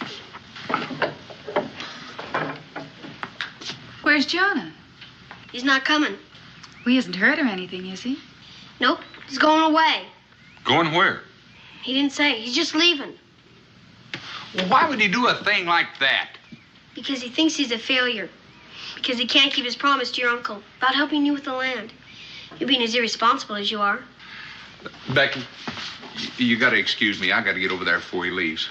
Where's Jonah? He's not coming. Well, he hasn't heard or anything, is he? Nope, he's going away. Going where? He didn't say. He's just leaving. Well, why would he do a thing like that? Because he thinks he's a failure. Because he can't keep his promise to your uncle about helping you with the land. You're being as irresponsible as you are. Becky, you got to excuse me. I got to get over there before he leaves.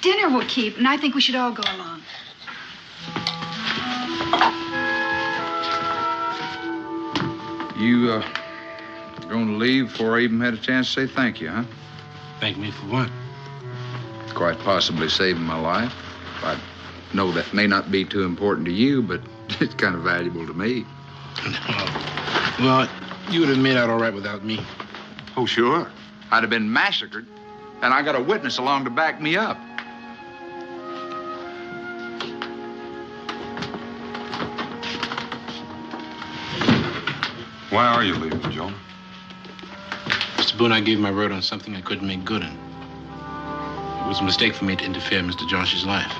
Dinner will keep, and I think we should all go along. You, going to leave before I even had a chance to say thank you, huh? Thank me for what? Quite possibly saving my life. I know that may not be too important to you, but it's kind of valuable to me. Well, you would have made out all right without me. Oh, sure. I'd have been massacred, and I got a witness along to back me up. Why are you leaving, Jonah? Mr. Boone, I gave my word on something I couldn't make good in. It was a mistake for me to interfere in Mr. Josh's life.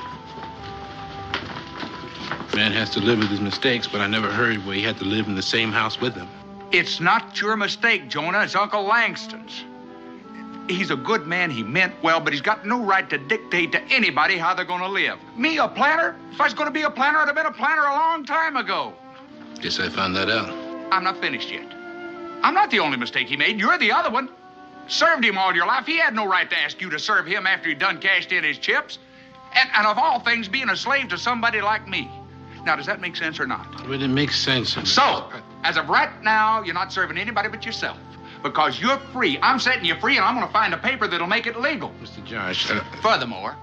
Man has to live with his mistakes, but I never heard where he had to live in the same house with them. It's not your mistake, Jonah. It's Uncle Langston's. he's a good man. He meant well, but he's got no right to dictate to anybody how they're going to live. Me, a planter? If I was going to be a planter, I'd have been a planter a long time ago. Guess I found that out. I'm not finished yet. I'm not the only mistake he made. You're the other one. Served him all your life. He had no right to ask you to serve him after he'd done cashed in his chips. And of all things, being a slave to somebody like me. Now, does that make sense or not? Well, it makes sense. So, as of right now, you're not serving anybody but yourself. Because you're free. I'm setting you free, and I'm going to find a paper that'll make it legal. Mr. Josh. Furthermore,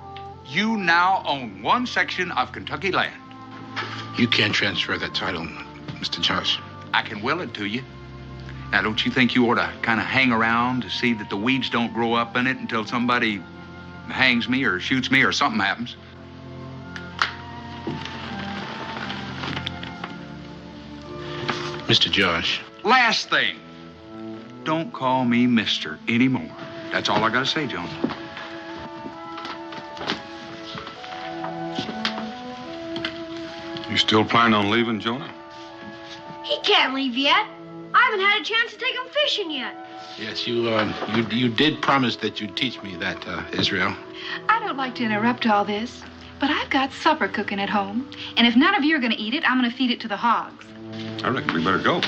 you now own one section of Kentucky land. You can't transfer that title, Mr. Josh. I can will it to you. Now, don't you think you ought to kind of hang around to see that the weeds don't grow up in it until somebody hangs me or shoots me or something happens? Mr. Josh. Last thing. Don't call me Mister anymore. That's all I got to say, Jones. You still planning on leaving, Jonah? He can't leave yet. I haven't had a chance to take him fishing yet. Yes, you did promise that you'd teach me that, Israel. I don't like to interrupt all this, but I've got supper cooking at home. And if none of you are going to eat it, I'm going to feed it to the hogs. I reckon we better go.